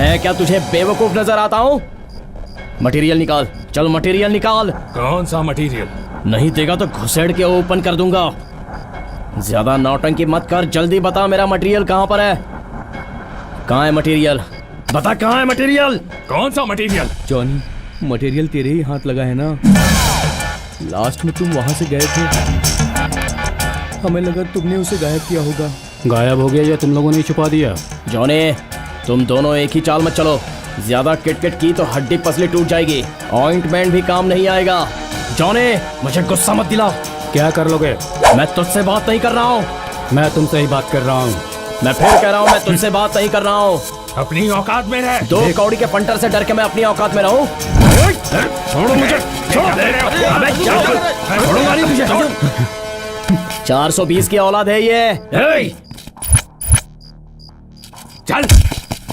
मैं क्या तुझे बेवकूफ नजर आता हूँ? मटेरियल निकाल, चल मटेरियल निकाल। कौन सा मटेरियल? नहीं देगा तो घुसेड़ के ओपन कर दूंगा। ज्यादा नौटंकी मत कर, जल्दी बता मेरा मटेरियल कहाँ पर है? कहाँ है मटेरियल? बता कहाँ है मटेरियल? कौन सा मटेरियल? जॉनी, मटेरियल तेरे ही हाथ लगा है ना? लास्ट में तुम वहां से गए थे, हमें लगा तुमने उसे गायब किया होगा। गायब हो गया या तुम लोगों ने छुपा दिया? जॉनी, तुम दोनों एक ही चाल मत चलो। ज्यादा किटकिट की तो हड्डी पसली टूट जाएगी, ऑइंटमेंट भी काम नहीं आएगा। जॉनी, मुझे गुस्सा मत दिलाओ। क्या कर लोगे? मैं तुझसे बात नहीं कर रहा हूँ। मैं तुमसे ही बात कर रहा हूँ। मैं फिर कह रहा हूँ, मैं तुझसे बात नहीं कर रहा हूँ। अपनी औकात में रह। 2 कौड़ी के फंटर से डर के मैं अपनी औकात में रहूं? छोड़ो मुझे, छोड़ो। अबे छोड़ूंगा नहीं तुझे। 420 की औलाद है ये। चल,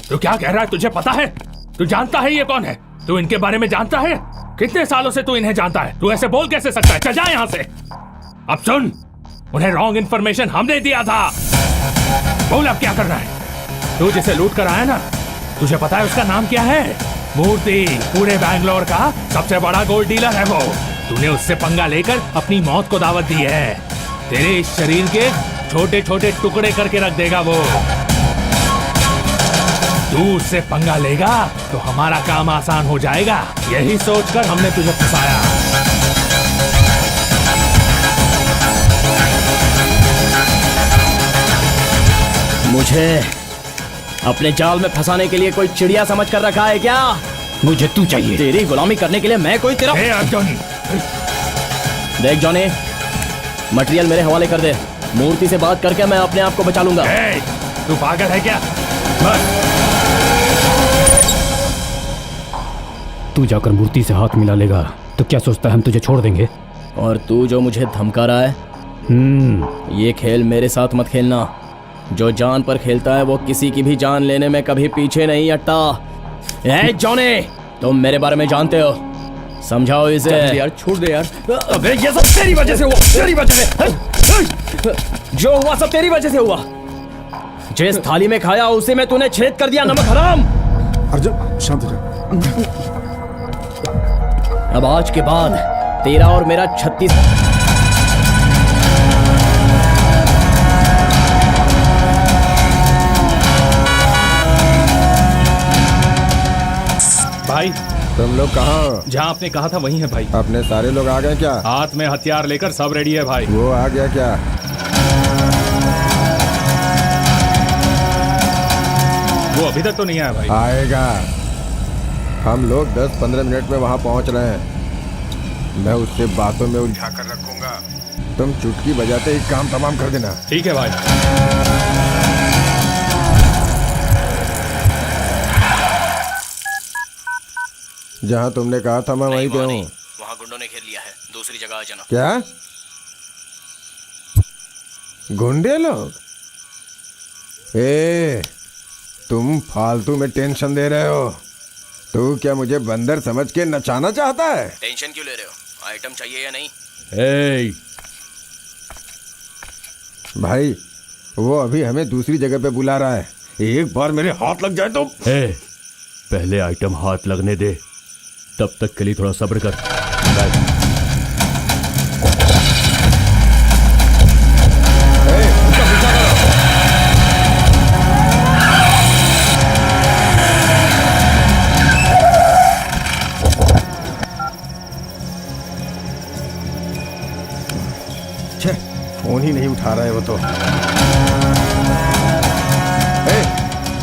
तू क्या कह रहा है? तुझे पता है? तू जानता है ये कौन है? तू इनके बारे में जानता है? कितने सालों से तू इन्हें जानता है? तू ऐसे बोल कैसे सकता है? चल जा यहाँ से। अब सुन, उन्हें रॉन्ग इन्फॉर्मेशन हमने दिया था। बोल अब क्या करना है? तू जिसे लूट कर आया ना, तुझे पता है उसका नाम क्या है? मूर्ति। पूरे बैंगलोर का सबसे बड़ा गोल्ड डीलर है वो। तूने उससे पंगा लेकर अपनी मौत को दावत दी है। तेरे इस शरीर के छोटे छोटे टुकड़े करके रख देगा वो। तू उससे पंगा लेगा तो हमारा काम आसान हो जाएगा। यही सोचकर हमने तुझे फंसाया। मुझे अपने जाल में फंसाने के लिए कोई चिड़िया समझ कर रखा है क्या? मुझे तू चाहिए। तेरी गुलामी करने के लिए मैं कोई तेरा... जॉनी, देख जॉनी, मटेरियल मेरे हवाले कर दे। मूर्ति से बात करके मैं अपने आप को बचा लूंगा। तू पागल है क्या? बस तू जाकर मूर्ति से हाथ मिला लेगा तो क्या सोचता है हम तुझे छोड़ देंगे? और तू जो मुझे धमका रहा है, ये खेल मेरे साथ मत खेलना। जो जान पर खेलता है वो किसी की भी जान लेने में कभी पीछे नहीं हटता। ए जॉनी, तुम मेरे बारे में जानते हो, समझाओ इसे। यार छोड़ दे यार। अबे ये सब तेरी वजह से हुआ, तेरी वजह से। जो हुआ सब तेरी वजह से हुआ। जिस थाली में खाया उसे में तूने छेद कर दिया, नमक हराम। अर्जुन शांत हो जा। अब आज के बाद तेरा और मेरा 36 भाई, तुम लोग कहाँ? जहाँ आपने कहा था वहीं है भाई। अपने सारे लोग आ गए क्या? हाथ में हथियार लेकर सब रेडी है भाई। वो आ गया क्या? वो अभी तक तो नहीं आया भाई। आएगा। हम लोग 10-15 मिनट में वहाँ पहुँच रहे हैं। मैं उससे बातों में उलझा कर रखूंगा। तुम चुटकी बजाते ही काम तमाम कर देना। ठीक है भाई। जहाँ तुमने कहा था मैं वहीं पे हूँ। वहाँ गुंडों ने घेर लिया है, दूसरी जगह आ जाना। क्या? गुंडे लोग? तुम फालतू में टेंशन दे रहे हो। तू क्या मुझे बंदर समझ के नचाना चाहता है? टेंशन क्यों ले रहे हो? आइटम चाहिए या नहीं? भाई, वो अभी हमें दूसरी जगह पे बुला रहा है। एक बार मेरे हाथ लग जाए तो... पहले आइटम हाथ लगने दे, तब तक के लिए थोड़ा सब्र कर। फोन ही नहीं उठा रहा है वो तो।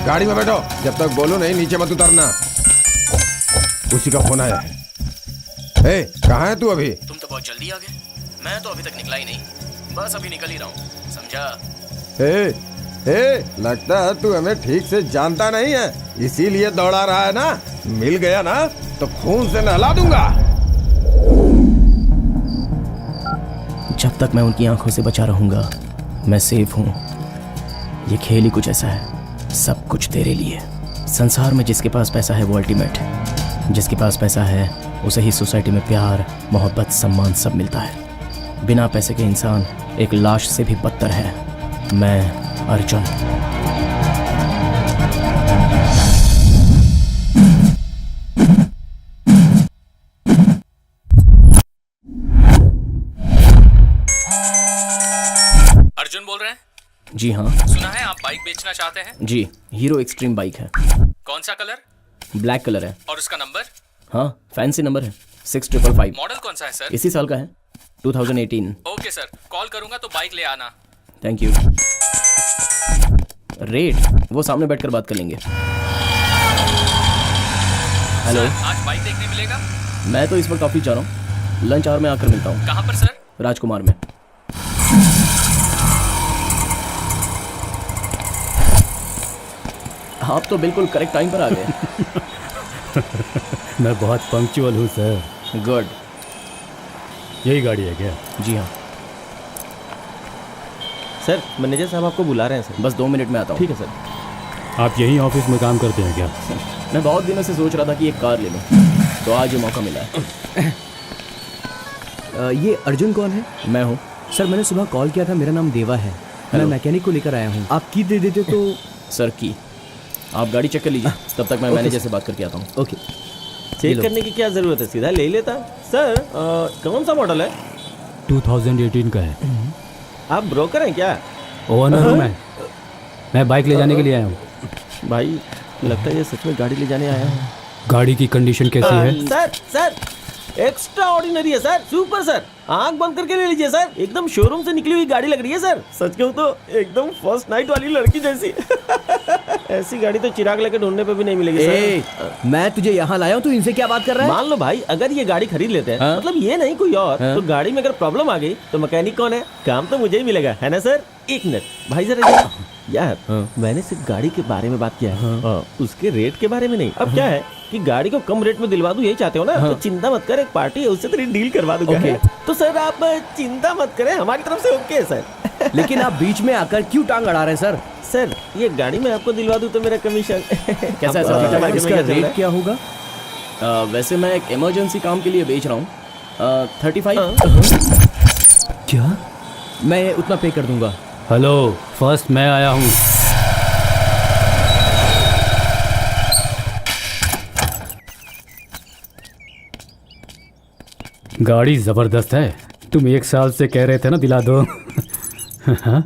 गाड़ी में बैठो, जब तक बोलो नहीं नीचे मत उतरना। उसी का फोन आया है। कहाँ है तू अभी? तुम तो बहुत जल्दी आ गए। मैं तो अभी तक निकला ही नहीं, बस अभी निकल ही रहा हूँ, समझा? लगता है तू हमें ठीक से जानता नहीं है, इसीलिए दौड़ा रहा है ना। मिल गया ना तो खून से नहला दूंगा। जब तक मैं उनकी आंखों से बचा रहूंगा मैं सेफ हूँ। ये खेल ही कुछ ऐसा है, सब कुछ तेरे लिए। संसार में जिसके पास पैसा है वो अल्टीमेट है। जिसके पास पैसा है उसे ही सोसाइटी में प्यार, मोहब्बत, सम्मान सब मिलता है। बिना पैसे के इंसान एक लाश से भी बदतर है। मैं अर्जुन। अर्जुन बोल रहे हैं? जी हाँ। सुना है आप बाइक बेचना चाहते हैं? जी, हीरो एक्सट्रीम बाइक है। कौन सा कलर? ब्लैक कलर है। और उसका नंबर? हाँ, फैंसी नंबर है 6555। मॉडल कौन सा है सर? इसी साल का है, 2018। ओके सर, कॉल करूंगा तो बाइक ले आना। Thank you. रेट वो सामने बैठकर बात कर लेंगे। हेलो, सर, आज बाइक देखने मिलेगा? मैं तो इस वक्त ऑफिस जा रहा हूँ, लंच आवर में आकर मिलता हूँ। कहाँ पर सर? राजकुमार में। आप तो बिल्कुल करेक्ट टाइम पर आ गए। मैं बहुत पंक्चुअल हूँ सर। गुड। यही गाड़ी है क्या? जी हाँ सर, मैनेजर साहब आपको बुला रहे हैं सर। बस 2 मिनट में आता हूँ। ठीक है सर। आप यहीं ऑफिस में काम करते हैं क्या? मैं बहुत दिनों से सोच रहा था कि एक कार ले लूं, तो आज ये मौका मिला है। ये अर्जुन कौन है? मैं हूँ। सर, मैंने सुबह कॉल किया था, मेरा नाम देवा है। मैं हेलो। मैकेनिक को लेकर आया हूँ। आप की दे देते तो। सर की आप गाड़ी चेक कर लीजिए, तब तक मैं मैनेजर से बात करके आता हूँ। ओके। चेक करने की क्या जरूरत है, सीधा ले ही लेता। सर, कौन सा मॉडल है? 2018 का है। आप ब्रोकर हैं क्या? ओनर हूँ मैं बाइक ले जाने के लिए आया हूँ। भाई, लगता है ये सच में गाड़ी ले जाने आया है। गाड़ी की कंडीशन कैसी है? सर, एक्स्ट्रा ऑर्डिनरी है सर, सुपर सर। आंख बंद करके ले लीजिए सर, एकदम शोरूम से निकली हुई गाड़ी लग रही है सर। सच कहूँ तो एकदम फर्स्ट नाइट वाली लड़की जैसी। ऐसी गाड़ी तो चिराग लेके ढूंढने पे भी नहीं मिलेगी ए, सर। मैं तुझे यहाँ लाया हूँ, तू इनसे क्या बात कर रहा है? मान लो भाई, अगर ये गाड़ी खरीद लेते हैं, हाँ? मतलब ये नहीं कोई और, तो गाड़ी में अगर प्रॉब्लम आ गई तो मैकेनिक कौन है? काम तो मुझे ही मिलेगा, है ना सर? एक मिनट भाई, जरा यार, मैंने सिर्फ गाड़ी के बारे में बात किया है, उसके रेट के बारे में नहीं। अब क्या है कि गाड़ी को कम रेट में दिलवा दूं, यही चाहते हो ना? तो चिंता मत कर, एक पार्टी है, उससे तेरी डील करवा दूंगा। ओके। तो सर आप चिंता मत करें, हमारी तरफ से ओके है सर। लेकिन आप बीच में आकर क्यों टांग अड़ा रहे हैं सर? सर, ये गाड़ी मैं आपको दिलवा दूं तो मेरा कमीशन कैसा है सर? इसका रेट क्या होगा? वैसे मैं एक इमरजेंसी काम के लिए बेच रहा हूँ, 35। क्या? मैं उतना पे कर दूंगा। हेलो, फर्स्ट मैं आया हूँ। गाड़ी जबरदस्त है। तुम 1 साल से कह रहे थे ना दिला दो। हाँ?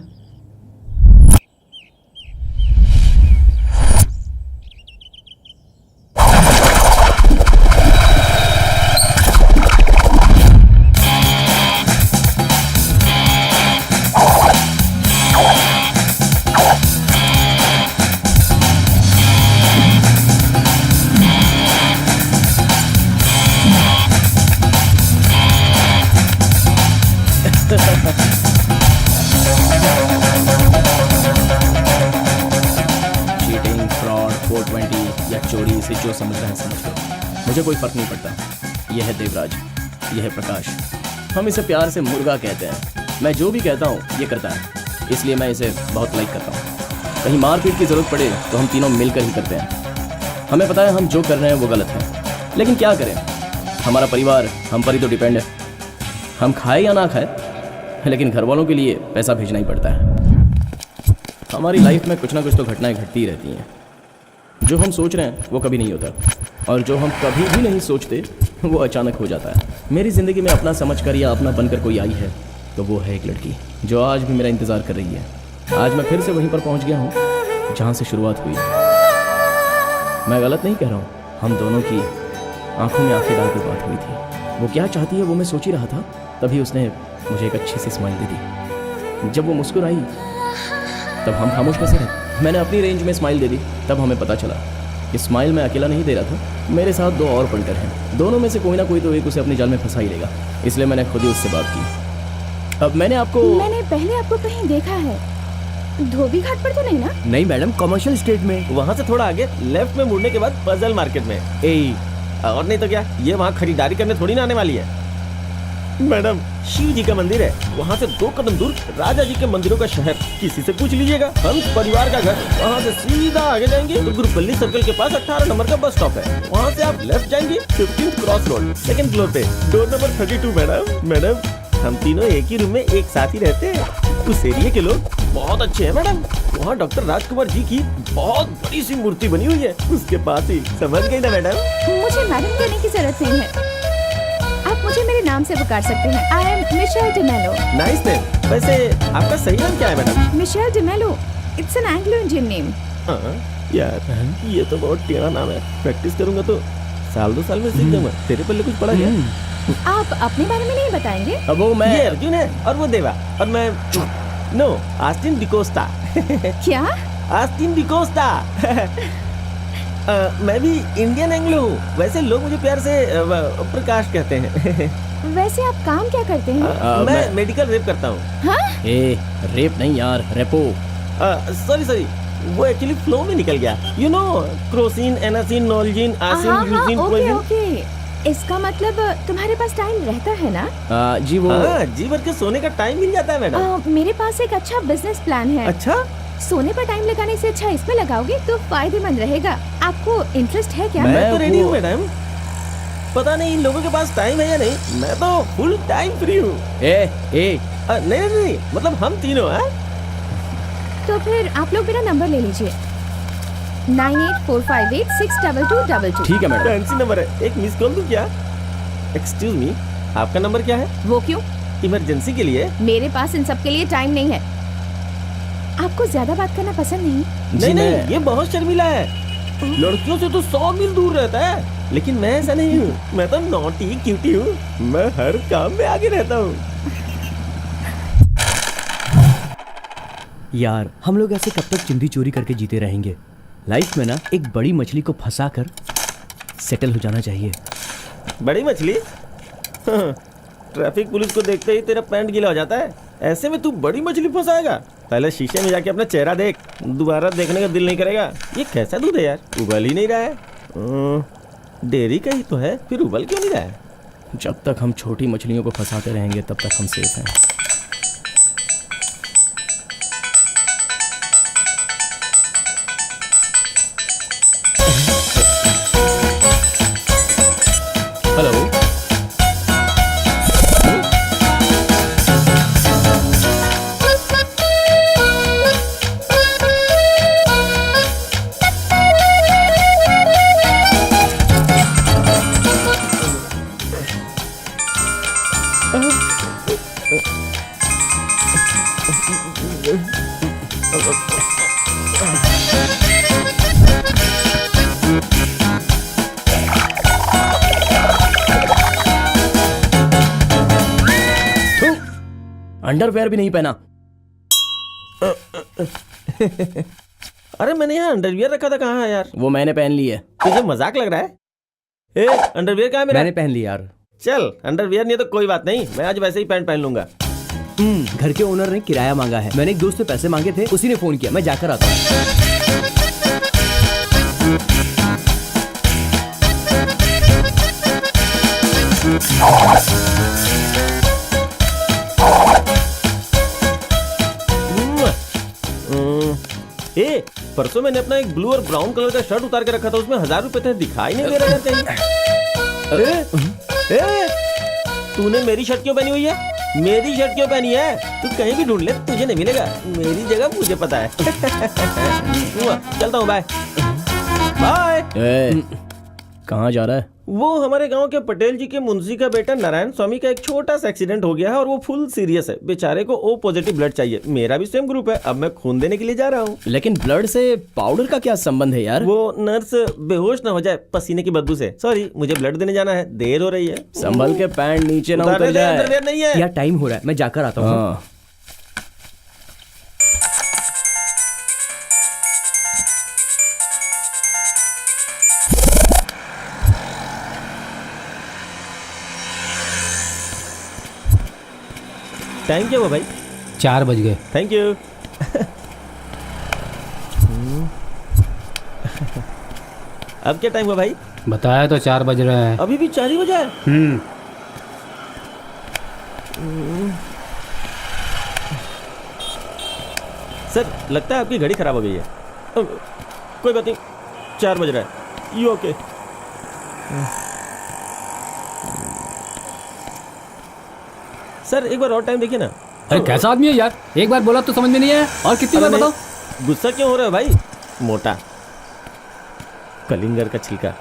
चीटिंग, फ्रॉड, 420 या चोरी, इसे जो समझ रहे हैं समझ लो, मुझे कोई फर्क नहीं पड़ता। यह है देवराज, यह है प्रकाश। हम इसे प्यार से मुर्गा कहते हैं। मैं जो भी कहता हूँ ये करता है, इसलिए मैं इसे बहुत लाइक करता हूँ। कहीं मारपीट की जरूरत पड़े तो हम तीनों मिलकर ही करते हैं। हमें पता है हम जो कर रहे हैं वो गलत है, लेकिन क्या करें, हमारा परिवार हम पर ही तो डिपेंड है। हम खाए या ना खाए, लेकिन घर वालों के लिए पैसा भेजना ही पड़ता है। हमारी लाइफ में कुछ ना कुछ तो घटनाएं घटती ही रहती हैं। जो हम सोच रहे हैं वो कभी नहीं होता, और जो हम कभी भी नहीं सोचते वो अचानक हो जाता है। मेरी ज़िंदगी में अपना समझकर या अपना बनकर कोई आई है तो वो है एक लड़की, जो आज भी मेरा इंतज़ार कर रही है। आज मैं फिर से वहीं पर पहुंच गया हूं जहां से शुरुआत हुई। मैं गलत नहीं कह रहा हूं, हम दोनों की आंखों में आंखें डालकर बात हुई थी। वो क्या चाहती है वो मैं सोच ही रहा था, तभी उसने मुझे एक अच्छी सी स्माइल दे दी। जब वो मुस्कुराई तब हम खामोश कैसे रहे। मैंने अपनी रेंज में स्माइल दे दी, तब हमें पता चला कि स्माइल मैं अकेला नहीं दे रहा था, मेरे साथ 2 और पलटर हैं। दोनों में से कोई ना कोई तो एक उसे अपने जाल में फंसा ही लेगा, इसलिए मैंने खुद ही उससे बात की। अब मैंने पहले आपको कहीं देखा है, धोबी घाट पर तो नहीं ना? नहीं मैडम, कमर्शियल स्टेट में। वहाँ से थोड़ा आगे लेफ्ट में मुड़ने के बाद पजल मार्केट में। और नहीं तो क्या, ये वहाँ खरीदारी करने थोड़ी ना आने वाली है। मैडम, शिव जी का मंदिर है, वहाँ से 2 कदम दूर राजा जी के मंदिरों का शहर। किसी से पूछ लीजिएगा, हंस परिवार का घर। वहाँ से सीधा आगे जाएंगे तो गुरुपल्ली सर्कल के पास 18 नंबर का बस स्टॉप है। वहाँ से आप लेफ्ट जाएंगे 15th cross road, 2nd floor पे, डोर नंबर 32। मैडम, हम तीनों एक ही रूम में एक साथ ही रहते हैं। उस एरिया के लोग बहुत अच्छे हैं मैडम। वहाँ डॉक्टर राजकुमार जी की बहुत बड़ी सी मूर्ति बनी हुई है, उसके पास ही। समझ गई ना मैडम? मुझे मैडम कहने की जरूरत नहीं है। आप आप मुझे मेरे नाम से पुकार सकते हैं। I am Michelle D'Mello. Nice name. वैसे आपका सही नाम क्या है madam? Michelle D'Mello, it's an Anglo Indian name. हाँ, यार ये तो बहुत टेढ़ा नाम है। प्रैक्टिस करूंगा तो साल 2 साल में सीख जाऊंगा। तेरे पल्ले कुछ पड़ा क्या? आप अपने बारे में नहीं बताएंगे? अब वो मैं ये अर्जुन है और वो देवा और मैं नो आस्टिन डिकोस्टा। क्या? Austin D'Costa. मैं भी इंडियन एंग्लो हूँ। वैसे लोग मुझे प्यार से प्रकाश कहते हैं। वैसे आप काम क्या करते हैं? मैं मेडिकल रेप करता हूँ। हाँ? ए रेप नहीं यार, रेपो। सॉरी वो एक्चुअली फ्लो में निकल गया। यू नो क्रोसिन, एनासिन, नोलजिन, आसिन, यूजिन, ओके प्रोजिन। ओके। इसका मतलब तुम्हारे पास टाइम रहता है ना? जी वो जी भर के सोने का टाइम मिल जाता है मैडम। मेरे पास एक अच्छा बिजनेस प्लान है। अच्छा, सोने पर टाइम लगाने से अच्छा इसमें लगाओगे तो फायदेमंद रहेगा। आपको इंटरेस्ट है क्या? मैं तो रेडी हूँ वो- मैडम। पता नहीं इन लोगों के पास टाइम है या नहीं। मैं तो फुल टाइम फ्री हूँ। नहीं, मतलब हम तीनों हैं। तो फिर आप लोग मेरा नंबर ले लीजिए, 9845862222। ठीक है मैडम। फैंसी नंबर है। एक मिस कॉल दूं क्या? एक्सक्यूज मी, आपका नंबर क्या है? वो क्यों? इमरजेंसी के लिए। मेरे पास इन सब के लिए टाइम नहीं है। आपको ज्यादा बात करना पसंद नहीं? नहीं नहीं, मैं- ये बहुत शर्मिला है। लड़कियों से तो 100 मील दूर रहता है, लेकिन मैं ऐसा नहीं हूँ। मैं तो नॉटी क्यूटी हूँ। मैं हर काम में आगे रहता हूँ। यार हम लोग ऐसे कब तक चिंदी चोरी करके जीते रहेंगे? लाइफ में ना एक बड़ी मछली को फंसा कर सेटल हो जाना चाहिए। बड़ी मछली? ट्रैफिक पुलिस को देखते ही तेरा पैंट गीला हो जाता है। ऐसे में तू बड़ी मछली फंसाएगा? पहले शीशे में जाके अपना चेहरा देख, दोबारा देखने का दिल नहीं करेगा। ये कैसा दूध है यार, उबल ही नहीं रहा है। डेयरी का ही तो है, फिर उबल क्यों नहीं रहा है? जब तक हम छोटी मछलियों को फंसाते रहेंगे तब तक हम सेफ हैं। हेलो। अंडरवेयर भी नहीं पहना। अरे मैंने यहाँ अंडरवियर रखा था, कहाँ है यार? वो मैंने पहन ली है। तुझे मजाक लग रहा है? ए, अंडरवियर कहाँ है मेरा? मैंने पहन ली यार। चल, अंडरवियर नहीं है तो कोई बात नहीं, मैं आज वैसे ही पैंट पहन लूंगा। घर के ओनर ने किराया मांगा है। मैंने एक दोस्त से पैसे मांगे थे, उसी ने फोन किया। मैं जाकर आता हूँ। ए, परसों मैंने अपना एक ब्लू और ब्राउन कलर का शर्ट उतार के रखा था, उसमें 1000 रुपए थे, दिखाई नहीं दे रहा यार कहीं। ए, तूने मेरी शर्ट क्यों पहनी हुई है? मेरी शर्ट क्यों पहनी है? तू कहीं भी ढूंढ ले, तुझे नहीं मिलेगा। मेरी जगह मुझे पता है। चलता हूँ, बाय बाय। कहाँ जा रहा है? वो हमारे गांव के पटेल जी के मुंशी का बेटा नारायण स्वामी का एक छोटा सा एक्सीडेंट हो गया है और वो फुल सीरियस है। बेचारे को ओ पॉजिटिव ब्लड चाहिए। मेरा भी सेम ग्रुप है। अब मैं खून देने के लिए जा रहा हूँ। लेकिन ब्लड से पाउडर का क्या संबंध है यार? वो नर्स बेहोश ना हो जाए पसीने की बदबू से। सॉरी, मुझे ब्लड देने जाना है, देर हो रही है। संभल के पैंट नीचे ना उतारने उतर दे, जाए। अंडरवियर नहीं है। यार टाइम हो रहा है, मैं जाकर आता हूँ। हाँ। टाइम क्या हुआ भाई? 4 बज गए। Thank you. अब क्या टाइम हुआ भाई? बताया तो 4 बज रहे हैं। अभी भी 4 ही बजा है। सर, लगता है आपकी घड़ी खराब हो गई है। कोई बात नहीं, 4 बज रहा है। You okay? सर एक बार और टाइम देखिए ना। अरे कैसा आदमी है यार, एक बार बोला तो समझ में नहीं आया, और कितनी बार अरे बताओ? नहीं, गुस्सा क्यों हो रहा है भाई? मोटा कलिंगर का छिलका,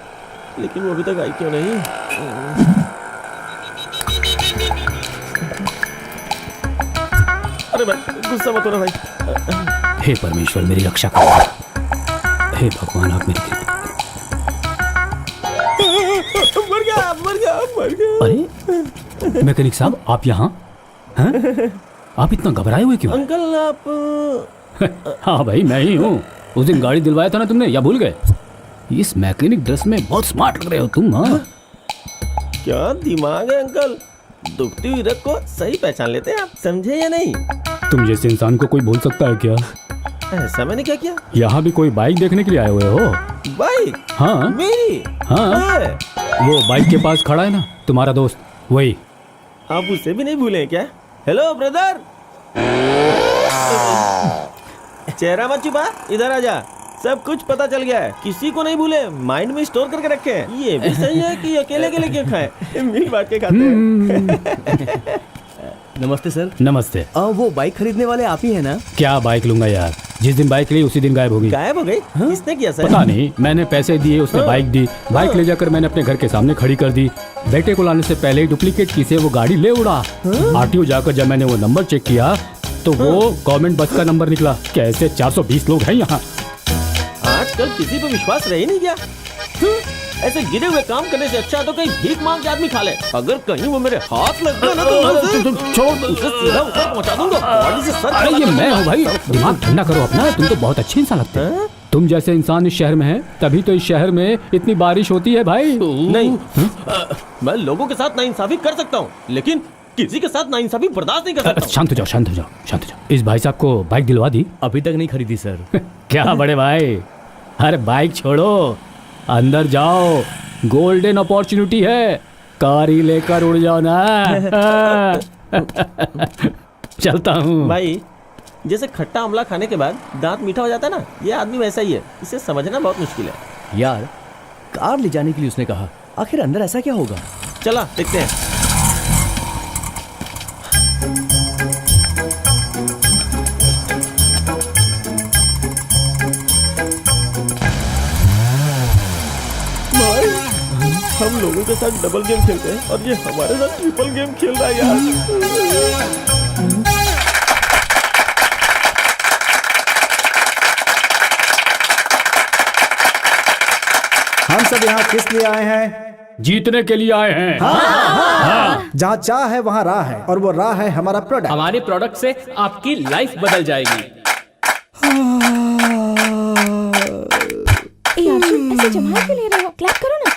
लेकिन वो अभी तक आई क्यों नहीं? अरे भाई गुस्सा मत होना भाई। हे परमेश्वर मेरी रक्षा करो, हे भगवान आप मेरी कृपा। मर गया मर गया मर गया। अरे मैकेनिक साहब आप यहाँ हैं? आप इतना घबराए हुए क्यों? अंकल आप हाँ भाई मैं ही हूँ। उस दिन गाड़ी दिलवाया था ना तुमने, या भूल गए? इस मैकेनिक ड्रेस में बहुत स्मार्ट लग रहे हो तुम। हाँ क्या दिमाग है अंकल, दुखती हुई रग को सही पहचान लेते हैं आप, समझे या नहीं? तुम जैसे इंसान को कोई भूल सकता है क्या? ऐसा मैंने क्या किया? यहाँ भी कोई बाइक देखने के लिए आए हुए हो? बाइक? हाँ मेरी? हाँ है। वो बाइक के पास खड़ा है ना तुम्हारा दोस्त, वही। आप उसे भी नहीं भूले क्या? हेलो ब्रदर, चेहरा मत छुपा, इधर आ जा। सब कुछ पता चल गया है, किसी को नहीं भूले, माइंड में स्टोर करके रखे हैं। ये भी सही है कि अकेले अकेले क्यों खाएं, मिल बांट के खाते हैं। नमस्ते सर। नमस्ते। वो बाइक खरीदने वाले आप ही है ना? क्या बाइक लूंगा यार, जिस दिन बाइक ली उसी दिन गायब होगी। गायब हो गई? किसने किया सर? पता नहीं, मैंने पैसे दिए उसने बाइक दी, बाइक ले जाकर मैंने अपने घर के सामने खड़ी कर दी। बेटे को लाने से पहले ही डुप्लीकेट की से वो गाड़ी ले उड़ा। आरटीओ जाकर जब मैंने वो नंबर चेक किया तो वो गवर्नमेंट बस का नंबर निकला। कैसे 420 लोग हैं यहाँ। आजकल किसी पे विश्वास रह ही नहीं गया। ऐसे गिरे हुए काम करने से अच्छा तो कहीं भीख मांग के आदमी खा ले। अगर कहीं वो मेरे हाथ लग गया ना तो मैं उसे सीधा ऊपर पहुंचा दूंगा, बॉडी से सर। अरे ये मैं हूँ भाई, दिमाग ठंडा करो अपना। तुम तो बहुत अच्छे इंसान लगते हैं। तुम जैसे इंसान इस शहर में है तभी तो इस शहर में इतनी बारिश होती है भाई। नहीं, मैं लोगों के साथ नाइंसाफी कर सकता हूँ लेकिन किसी के साथ नाइंसाफी बर्दाश्त नहीं कर सकता। शांत हो जाओ, शांत हो जाओ, शांत हो जाओ। इस भाई साहब को बाइक दिलवा दी? अभी तक नहीं खरीदी सर। क्या बड़े भाई, अरे बाइक छोड़ो, अंदर जाओ, गोल्डन अपॉर्चुनिटी है, कार ही लेकर उड़ जाओ ना। चलता हूँ भाई। जैसे खट्टा आमला खाने के बाद दांत मीठा हो जाता है ना, ये आदमी वैसा ही है। इसे समझना बहुत मुश्किल है यार। कार ले जाने के लिए उसने कहा, आखिर अंदर ऐसा क्या होगा? चला देखते हैं। हम लोगों के साथ डबल गेम खेलते हैं और ये हमारे साथ ट्रिपल गेम खेल रहा है यार। हम सब यहाँ किस लिए आए हैं? जीतने के लिए आए हैं। जहाँ चाह है वहाँ राह है, और वो राह है हमारा प्रोडक्ट। हमारे प्रोडक्ट से आपकी लाइफ बदल जाएगी। ए अर्जुन, ऐसे जमा क्यों ले रहे हो? क्लैप करो ना।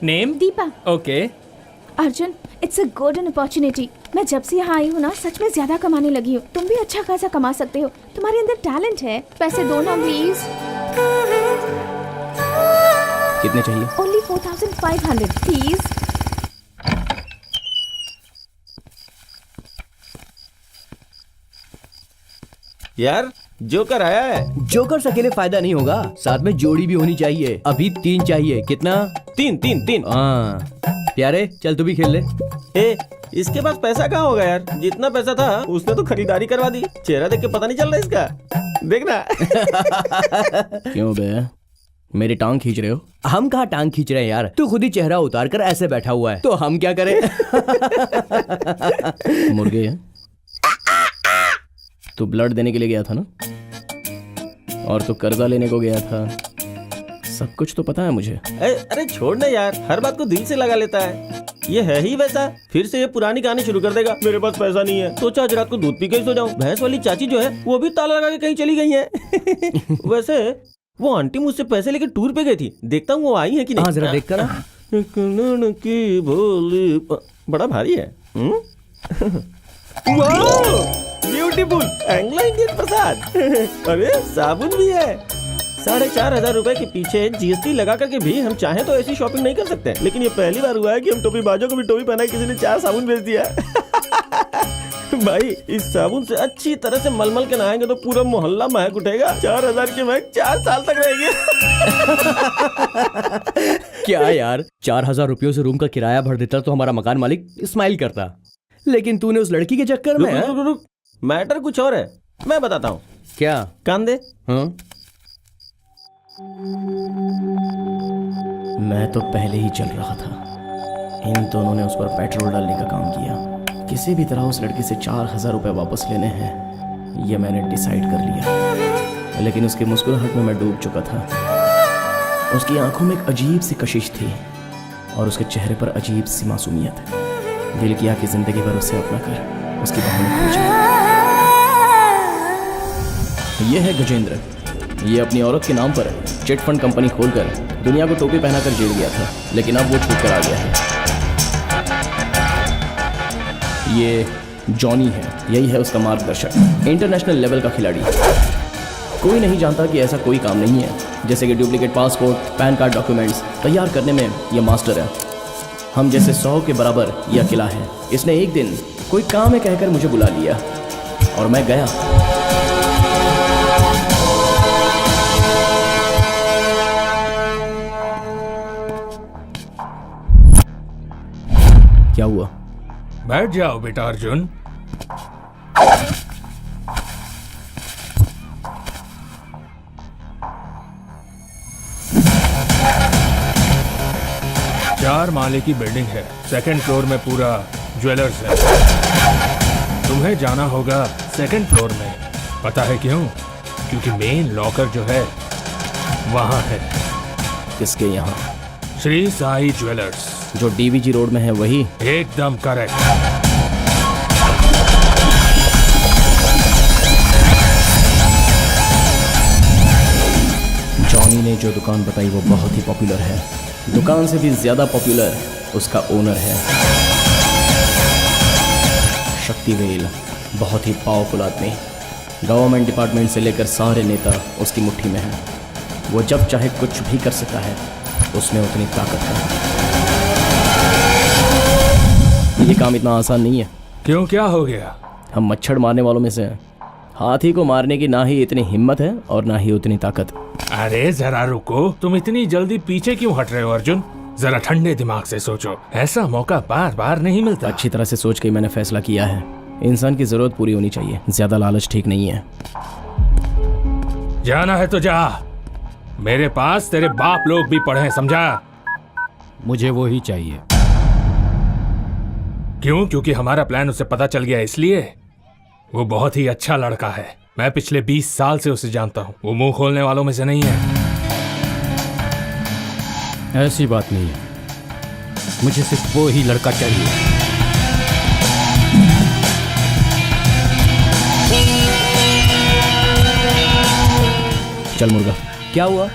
Name? Deepa. Okay. Arjun, it's a golden opportunity. मैं जब से यहाँ आई हूँ ना, सच में ज्यादा कमाने लगी हूँ। तुम भी अच्छा खासा कमा सकते हो, तुम्हारे अंदर टैलेंट है। पैसे दो ना प्लीज। कितने चाहिए? Only 4500 please. यार जोकर आया है। जोकर अकेले फायदा नहीं होगा, साथ में जोड़ी भी होनी चाहिए। अभी 3 चाहिए। कितना? 3। हाँ प्यारे, चल तू भी खेल ले। ए, इसके पास पैसा कहाँ होगा यार? जितना पैसा था उसने तो खरीदारी करवा दी। चेहरा देख के पता नहीं चल रहा इसका, देखना। क्यों बे, मेरी टांग खींच रहे हो? हम कहाँ टांग खींच रहे हैं यार, तू खुद ही चेहरा उतार कर ऐसे बैठा हुआ है, तो हम क्या करें? मुर्गे, तू ब्लड देने के लिए गया था ना, और तू कर्जा लेने को गया था। सब कुछ तो पता है मुझे। अरे छोड़ ना यार, हर बात को दिल से लगा लेता है। ये है ही वैसा, फिर से ये पुरानी कहानी शुरू कर देगा। मेरे पास पैसा नहीं है, सोचा आज रात को दूध पी के ही सो जाऊं। भैंस वाली चाची जो है वो भी ताला लगा के कहीं चली गई है। वैसे वो आंटी मुझसे पैसे लेके टूर पे गई थी, देखता हूँ वो आई है कि नहीं। जरा देख कर। की भोली बड़ा भारी है। ब्यूटीफुल एंग्लो इंडियन प्रसाद। अरे साबुन भी है। 4500 रुपए के पीछे जीएसटी लगा करके भी हम चाहें तो ऐसी शॉपिंग नहीं कर सकते। लेकिन ये पहली बार हुआ है कि हम टोपी बाजों को भी टोपी पहना किसी ने 4 साबुन बेच दिया। भाई इस साबुन से अच्छी तरह से मलमल के नहाएंगे तो पूरा मोहल्ला महक उठेगा। 4000 की महक 4 साल तक रहेगी। क्या यार, 4000 रुपयों से रूम का किराया भर देता तो हमारा मकान मालिक स्माइल करता, लेकिन तूने उस लड़की के चक्कर में। रुक, मैटर कुछ और है, मैं बताता हूँ। क्या? कान दे। हाँ मैं तो पहले ही चल रहा था। इन दोनों ने उस पर पेट्रोल डालने का काम किया। किसी भी तरह उस लड़की से 4,000 रुपये वापस लेने हैं, ये मैंने डिसाइड कर लिया। लेकिन उसकी मुस्कुराहट में मैं डूब चुका था। उसकी आंखों में एक अजीब सी कशिश थी और उसके चेहरे पर अजीब सी मासूमियत। दिल किया कि जिंदगी भर उसे अपना कर उसकी बाहों में खो जाए। ये है गजेंद्र। ये अपनी औरत के नाम पर चिट फंड कंपनी खोलकर दुनिया को टोपी पहनाकर जेल गया था, लेकिन अब वो छूट कर आ गया है। ये जॉनी है, यही है उसका मार्गदर्शक, इंटरनेशनल लेवल का खिलाड़ी। कोई नहीं जानता कि ऐसा कोई काम नहीं है, जैसे कि duplicate passport, pan card documents तैयार करने में ये मास्टर है। हम जैसे 100 के बराबर ये अकेला है। इसने एक दिन कोई काम है कहकर मुझे बुला लिया और मैं गया। क्या हुआ? बैठ जाओ बेटा अर्जुन। चार माले की बिल्डिंग है, सेकंड फ्लोर में पूरा ज्वेलर्स है। तुम्हें जाना होगा सेकंड फ्लोर में। पता है क्यों? क्योंकि मेन लॉकर जो है वहां है। किसके यहाँ? श्री साई ज्वेलर्स। जो डीवीजी रोड में है वही? एकदम करेक्ट। जॉनी ने जो दुकान बताई वो बहुत ही पॉपुलर है। दुकान से भी ज्यादा पॉपुलर उसका ओनर है, शक्तिवेल। बहुत ही पावरफुल आदमी। गवर्नमेंट डिपार्टमेंट से लेकर सारे नेता उसकी मुट्ठी में हैं। वो जब चाहे कुछ भी कर सकता है, उसमें उतनी ताकत है। ये काम इतना आसान नहीं है। क्यों, क्या हो गया? हम मच्छर मारने वालों में से हैं। हाथी को मारने की ना ही इतनी हिम्मत है और ना ही उतनी ताकत। अरे जरा रुको, तुम इतनी जल्दी पीछे क्यों हट रहे हो अर्जुन? जरा ठंडे दिमाग से सोचो, ऐसा मौका बार बार नहीं मिलता। अच्छी तरह से सोच के मैंने फैसला किया है। इंसान की जरूरत पूरी होनी चाहिए, ज्यादा लालच ठीक नहीं है। जाना है तो जा। मेरे पास तेरे बाप लोग भी पढ़े हैं, समझा? मुझे वो ही चाहिए। क्यों? क्योंकि हमारा प्लान उसे पता चल गया, इसलिए। वो बहुत ही अच्छा लड़का है। मैं पिछले 20 साल से उसे जानता हूँ। वो मुंह खोलने वालों में से नहीं है। ऐसी बात नहीं है, मुझे सिर्फ वो ही लड़का चाहिए। चल मुर्गा। क्या हुआ?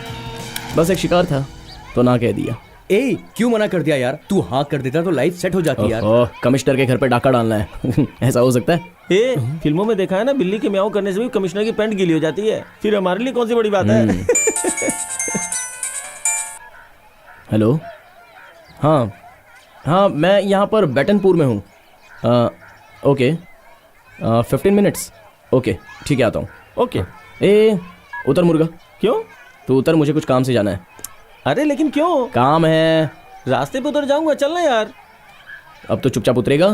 बस एक शिकार था तो ना कह दिया। ए, क्यों मना कर दिया यार? तू हाँ कर देता तो लाइफ सेट हो जाती यार। कमिश्नर के घर पे डाका डालना है। ऐसा हो सकता है? फिल्मों में देखा है ना, बिल्ली के म्याऊं करने से भी कमिश्नर की पैंट गीली हो जाती है। फिर हमारे लिए कौन सी बड़ी बात है? हेलो। हाँ हाँ, मैं यहाँ पर बैटनपुर में हूँ। Okay, 15 minutes. ओके ठीक है, आता हूँ। ओके। ए उतर मुर्गा। क्यों? तू उतर, मुझे कुछ काम से जाना है। अरे लेकिन क्यों? काम है। रास्ते पे उतर जाऊंगा, चलना यार। अब तो चुपचाप उतरेगा।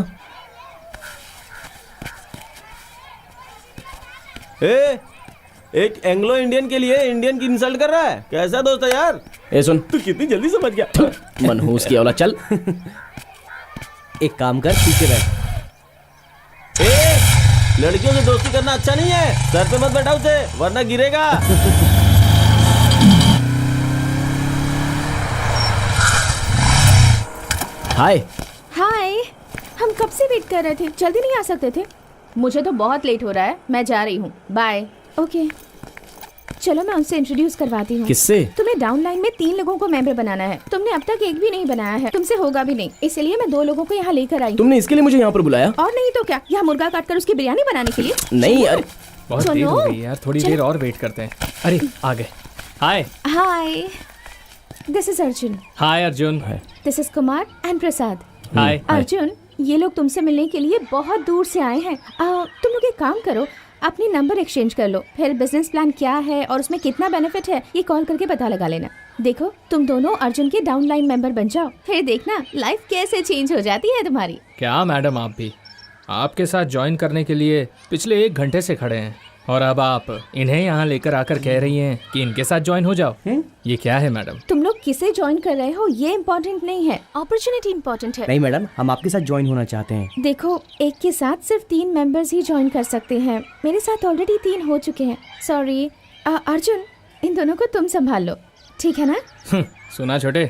एक एंग्लो इंडियन के लिए इंडियन की इंसल्ट कर रहा है? कैसा दोस्त है यार? ए सुन, तू कितनी जल्दी समझ गया। मनहूस की औलाद। चल एक काम कर, पीछे बैठ। लड़कियों से दोस्ती करना अच्छा नहीं है। सर पे मत बैठा उसे, वरना गिरेगा। हाय। हाय, हम कब से वेट कर रहे थे, जल्दी नहीं आ सकते थे? मुझे तो बहुत लेट हो रहा है, मैं जा रही हूँ, बाय। ओके चलो मैं उनसे इंट्रोड्यूस करवाती हूँ। किससे? तुम्हें डाउनलाइन में 3 लोगों को मेंबर बनाना है। तुमने अब तक एक भी नहीं बनाया है, तुमसे होगा भी नहीं, इसलिए मैं 2 लोगों को यहाँ लेकर आई। तुमने इसके लिए मुझे यहाँ पर बुलाया? और नहीं तो क्या, यहाँ मुर्गा काट कर उसकी बिरयानी बनाने के लिए? नहीं अरे बहुत देर हो गई यार, थोड़ी देर और वेट करते हैं। अरे आ गए। Hi. Hi, this is Arjun. Hi Arjun. This is Kumar and Prasad. Hi. Arjun, ये लोग तुमसे मिलने के लिए बहुत दूर से आए हैं। तुम लोग एक काम करो, अपनी नंबर एक्सचेंज कर लो, फिर बिजनेस प्लान क्या है और उसमें कितना बेनिफिट है ये कॉल करके पता लगा लेना। देखो तुम दोनों अर्जुन के डाउनलाइन मेंबर बन जाओ, फिर देखना लाइफ कैसे चेंज हो जाती है तुम्हारी। क्या मैडम, आप भी आपके साथ ज्वाइन करने के लिए पिछले 1 घंटे से खड़े हैं। और अब आप इन्हें यहाँ लेकर आकर कह रही हैं कि इनके साथ ज्वाइन हो जाओ। ये क्या है मैडम? तुम लोग किसे ज्वाइन कर रहे हो ये इम्पोर्टेंट नहीं है, अपॉर्चुनिटी इम्पोर्टेंट है। नहीं मैडम, हम आपके साथ ज्वाइन होना चाहते हैं। देखो, एक के साथ सिर्फ 3 मेंबर्स ही ज्वाइन कर सकते हैं। मेरे साथ ऑलरेडी 3 हो चुके हैं। सॉरी अर्जुन, इन दोनों को तुम संभाल लो, ठीक है ना? सुना छोटे,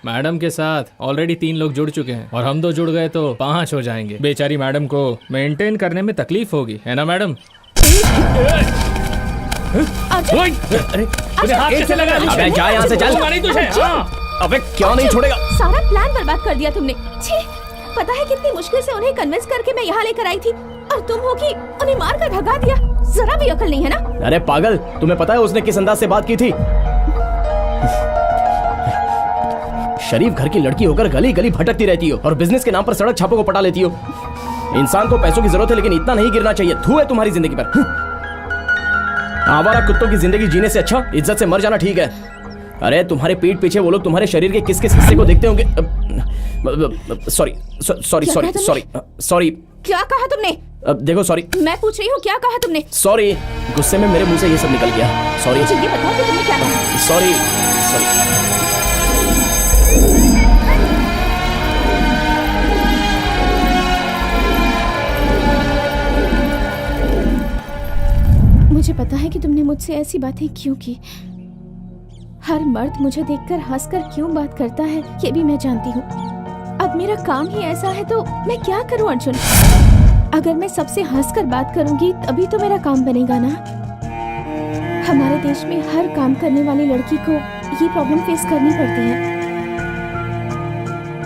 मैडम के साथ ऑलरेडी 3 लोग जुड़ चुके हैं और हम 2 जुड़ गए तो 5 हो जाएंगे। बेचारी मैडम को मेंटेन करने में तकलीफ होगी, है ना मैडम? हाथ कैसे लगा? अबे जा यहाँ से, चल। नहीं तुझे। हाँ। अबे क्यों नहीं छोड़ेगा? सारा प्लान बर्बाद कर दिया तुमने। छी, पता है कितनी मुश्किल से उन्हें कन्विंस करके मैं यहाँ लेकर आई थी, और तुम हो कि उन्हें मार कर भगा दिया। जरा भी अकल नहीं है ना? अरे पागल, तुम्हें पता है उसने किस अंदाज से बात की थी? शरीफ घर की लड़की होकर गली गली भटकती रहती हो और बिजनेस के नाम पर सड़क छापों को पटा लेती हो। इंसान को पैसों की जरूरत है, लेकिन इतना नहीं गिरना चाहिए। धू है तुम्हारी जिंदगी पर। आवारा कुत्तों की जिंदगी जीने से अच्छा इज्जत से मर जाना ठीक है। अरे तुम्हारे पीठ पीछे वो लोग तुम्हारे शरीर के किस किस हिस्से को देखते होंगे? Sorry sorry sorry sorry sorry. क्या कहा तुमने? देखो सॉरी। मैं पूछ रही हूँ, क्या कहा तुमने? सॉरी, गुस्से में मेरे मुंह से ये सब निकल गया। सॉरी। मुझे ये बताओ कि तुमने क्या कहा? Sorry sorry. मुझे पता है कि तुमने मुझसे ऐसी बातें क्यों की। हर मर्द मुझे देखकर हंसकर क्यों बात करता है ये भी मैं जानती हूँ। अब मेरा काम ही ऐसा है तो मैं क्या करूँ अर्जुन? अगर मैं सबसे हंसकर बात करूंगी तभी तो मेरा काम बनेगा ना। हमारे देश में हर काम करने वाली लड़की को ये प्रॉब्लम फेस करनी पड़ती है।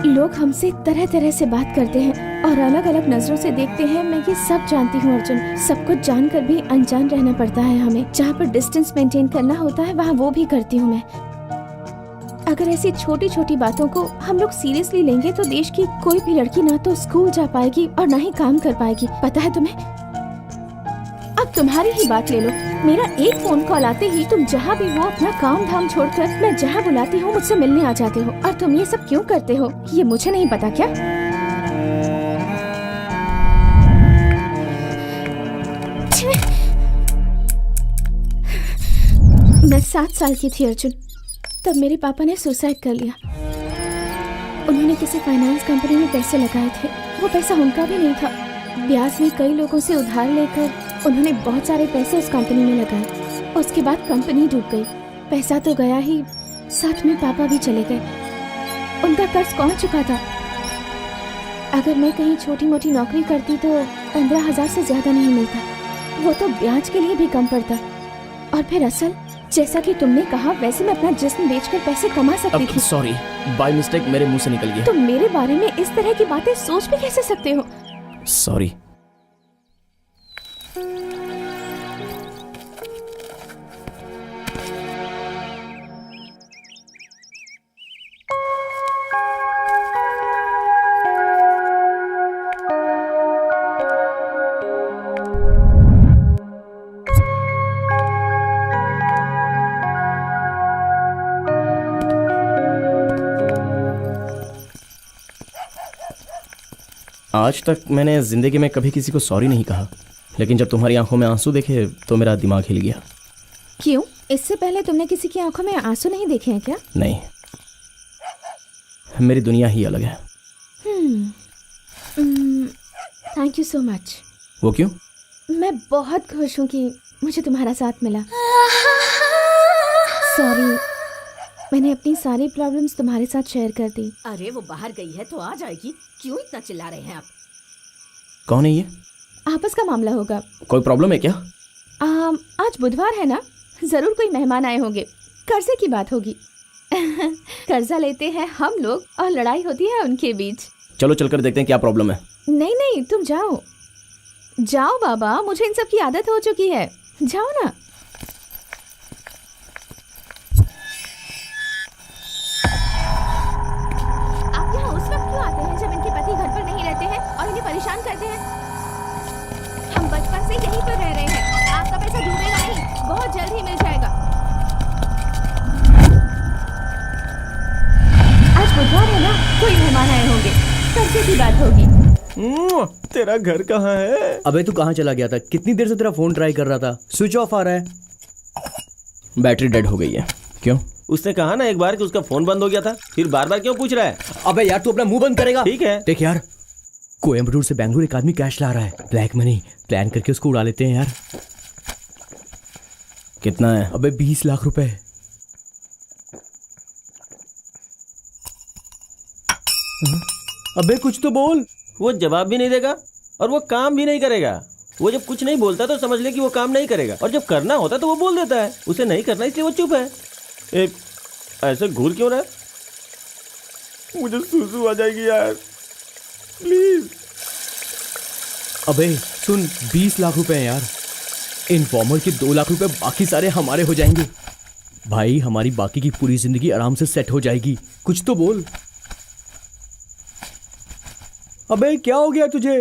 लोग हमसे तरह तरह से बात करते हैं और अलग अलग नजरों से देखते हैं। मैं ये सब जानती हूँ अर्जुन। सब कुछ जानकर भी अनजान रहना पड़ता है हमें। जहाँ पर डिस्टेंस मेंटेन करना होता है वहाँ वो भी करती हूँ मैं। अगर ऐसी छोटी छोटी बातों को हम लोग सीरियसली लेंगे तो देश की कोई भी लड़की ना तो स्कूल जा पाएगी और ना ही काम कर पाएगी। पता है तुम्हें? अब तुम्हारी ही बात ले लो। मेरा एक फोन कॉल आते ही तुम जहाँ भी हो अपना काम धाम छोड़कर मैं जहाँ बुलाती हूँ मुझसे मिलने आ जाते हो। और तुम ये सब क्यों करते हो ये मुझे नहीं पता क्या? मैं 7 साल की थी अर्जुन, तब मेरे पापा ने सुसाइड कर लिया। उन्होंने किसी फाइनेंस कंपनी में पैसे लगाए थे। वो पैसा उनका भी नहीं था। ब्याज में कई लोगों से उधार लेकर उन्होंने बहुत सारे पैसे उस कंपनी में लगाए। उसके बाद कंपनी डूब गई। पैसा तो गया ही, साथ में पापा भी चले गए। उनका कर्ज कौन चुका था? अगर मैं कहीं छोटी मोटी नौकरी करती तो 15,000 से ज्यादा नहीं मिलता। वो तो ब्याज के लिए भी कम पड़ता। और फिर असल, जैसा कि तुमने कहा वैसे मैं अपना जिस्म बेचकर पैसे कमा सकती थी। सॉरी, बाय मिस्टेक मेरे मुंह से निकल गया। तुम मेरे बारे में इस तरह की बातें सोच भी कैसे सकते हो? सॉरी। आज तक मैंने जिंदगी में कभी किसी को सॉरी नहीं कहा, लेकिन जब तुम्हारी आंखों में आंसू देखे तो मेरा दिमाग हिल गया। क्यों? इससे पहले तुमने किसी की आंखों में आंसू नहीं देखे हैं क्या? नहीं, मेरी दुनिया ही अलग है। Thank you so much. वो क्यों? मैं बहुत खुश हूँ कि मुझे तुम्हारा साथ मिला। सॉरी, मैंने अपनी सारी प्रॉब्लम्स तुम्हारे साथ शेयर कर दी। अरे वो बाहर गई है तो आ जाएगी, क्यों इतना चिल्ला रहे हैं आप? कौन है ये? आपस का मामला होगा। कोई प्रॉब्लम है क्या? आज बुधवार है ना, जरूर कोई मेहमान आए होंगे। कर्जे की बात होगी। कर्जा लेते हैं हम लोग और लड़ाई होती है उनके बीच। चलो चलकर देखते हैं क्या प्रॉब्लम है। नहीं नहीं, तुम जाओ जाओ बाबा, मुझे इन सब की आदत हो चुकी है। जाओ ना। आप यहाँ उस वक्त क्यों आते हैं जब इनके पति घर पर नहीं रहते हैं और इन्हें परेशान करते हैं? हम बचपन से यहीं पर रह रहे हैं। आपका पैसा डूबेगा नहीं, बहुत जल्द ही मिल जाएगा। आज बुधवार है ना, कोई मेहमान आए होंगे, कर्जे की बात होगी। तेरा घर कहाँ है? अबे तू कहाँ चला गया था? कितनी देर से तेरा फोन ट्राई कर रहा था, स्विच ऑफ आ रहा है। बैटरी डेड हो गई है। क्यों? उसने कहा ना एक बार कि उसका फोन बंद हो गया था, फिर बार बार क्यों पूछ रहा है? अबे यार तू अपना मुंह बंद करेगा? ठीक है। देख यार, कोयम्बटूर से बैंगलोर एक आदमी कैश ला रहा है, ब्लैक मनी प्लान करके उसको उड़ा लेते हैं यार। कितना है? अबे 20 लाख रुपए। अबे कुछ तो बोल। वो जवाब भी नहीं देगा और वो काम भी नहीं करेगा। वो जब कुछ नहीं बोलता तो समझ ले कि वो काम नहीं करेगा, और जब करना होता तो वो बोल देता है। उसे नहीं करना इसलिए वो चुप है। ऐसे घूर क्यों रहा है? मुझे सूसू आ जाएगी यार, प्लीज। अबे सुन, 20 लाख रुपए हैं यार। इन्फॉर्मर के 2 लाख रुपए, बाकी सारे हमारे हो जाएंगे। भाई हमारी बाकी की पूरी जिंदगी आराम से सेट हो जाएगी। कुछ तो बोल। अबे क्या हो गया तुझे?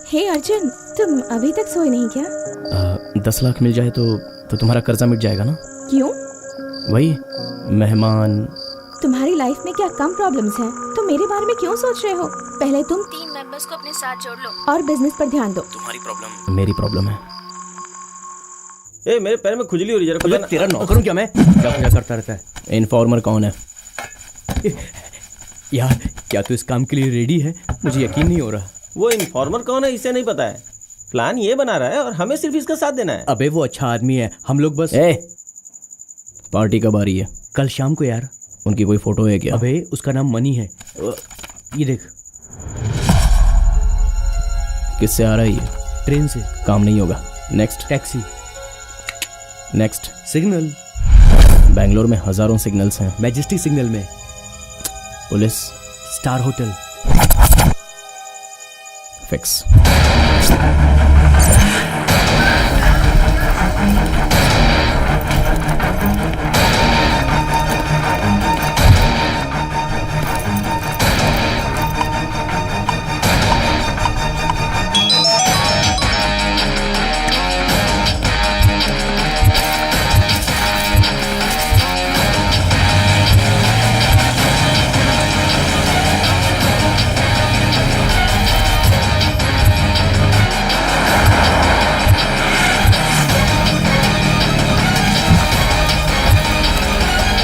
हे अर्जुन, तुम अभी तक सोए नहीं क्या? 10 लाख मिल जाए तो तुम्हारा कर्जा मिट जाएगा ना? क्यों? वही मेहमान। तुम्हारी लाइफ में क्या कम प्रॉब्लम्स हैं? तुम मेरे बारे में क्यों सोच रहे हो? पहले तुम 3 मेंबर्स को अपने साथ जोड़ लो और बिजनेस पर ध्यान दो। तुम्हारी प्रॉब्लम मेरी प्रॉब्लम है। मेरे पैर में खुजली हो रही है जरा। तेरा नौकर हूं क्या मैं? क्या करता रहता है? इन्फॉर्मर कौन है? यार क्या तू इस काम के लिए रेडी है? मुझे यकीन नहीं हो रहा। वो इन्फॉर्मर कौन है इसे नहीं पता है। प्लान ये बना रहा है और हमें सिर्फ इसका साथ देना है। अबे वो अच्छा आदमी है, हम लोग बस। पार्टी कब आ रही है? कल शाम को यार। उनकी कोई फोटो है क्या? अबे उसका नाम मनी है। ये देख। किससे आ रहा है ये? ट्रेन से। काम नहीं होगा। Next. Taxi. Next. Signal. Bangalore में हजारों सिग्नल्स हैं। मैजेस्टिक सिग्नल में। पुलिस। Star hotel. फिक्स।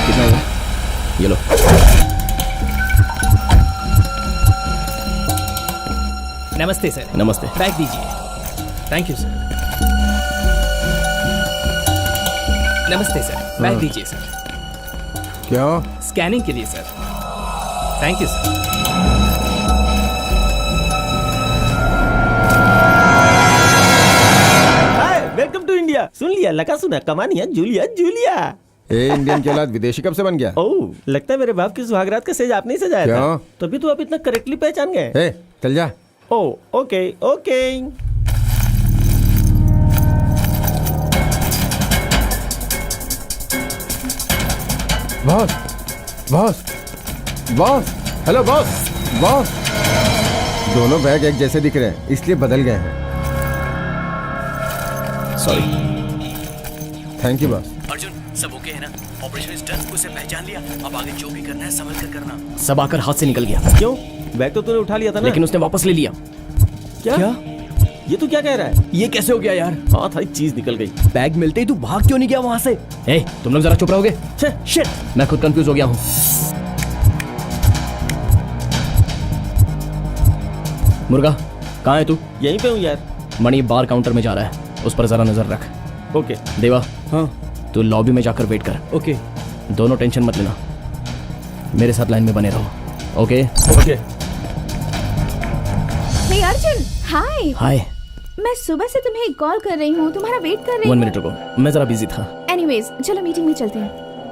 कितना हुआ? ये लो। नमस्ते सर। नमस्ते। बैग दीजिए। Thank you sir. Namaste sir, bag दीजिए सर। क्यों? स्कैनिंग के लिए सर। Thank you sir. Welcome to India. सुन लिया, लगा सुना, कमानिया जूलिया जूलिया। इंडियन के औलाद विदेशी कब से बन गया? ओह, लगता है मेरे बाप की सुहागरात का सेज आपने ही सजाया था। क्यों? तभी तो आप इतना करेक्टली पहचान गए। चल जा। Oh okay okay. Boss boss boss, hello boss. Boss, दोनों बैग एक जैसे दिख रहे हैं इसलिए बदल गए हैं। Sorry. Thank you boss. Arjun सब ओके है ना? ऑपरेशन इज डन, उसे पहचान लिया। अब आगे जो भी करना है संभल कर करना। सब आकर हाथ से निकल गया। क्यों? बैग तो तूने उठा लिया था ना? लेकिन उसने वापस ले लिया। क्या? ये तू क्या कह रहा है? ये कैसे हो गया यार? हाँ था, चीज निकल गई। बैग मिलते ही तू भाग क्यों नहीं गया वहां से? तुम लोग जरा चुप रहोगे? शिट, मैं खुद कंफ्यूज हो गया हूँ। मुर्गा कहाँ है तू? यहीं पे हूँ यार। मणि बार काउंटर में जा रहा है, उस पर जरा नजर रख। ओके। देवा, हाँ तू लॉबी में जाकर वेट कर। ओके। दोनों टेंशन मत लेना, मेरे साथ लाइन में बने रहो। Okay okay. Hey Arjun, hi. Hi. मैं सुबह से तुम्हें कॉल कर रही हूँ, तुम्हारा वेट कर रही हूँ। 1 मिनट रुको, मैं जरा बिजी था। एनीवेज, चलो मीटिंग में चलते हैं।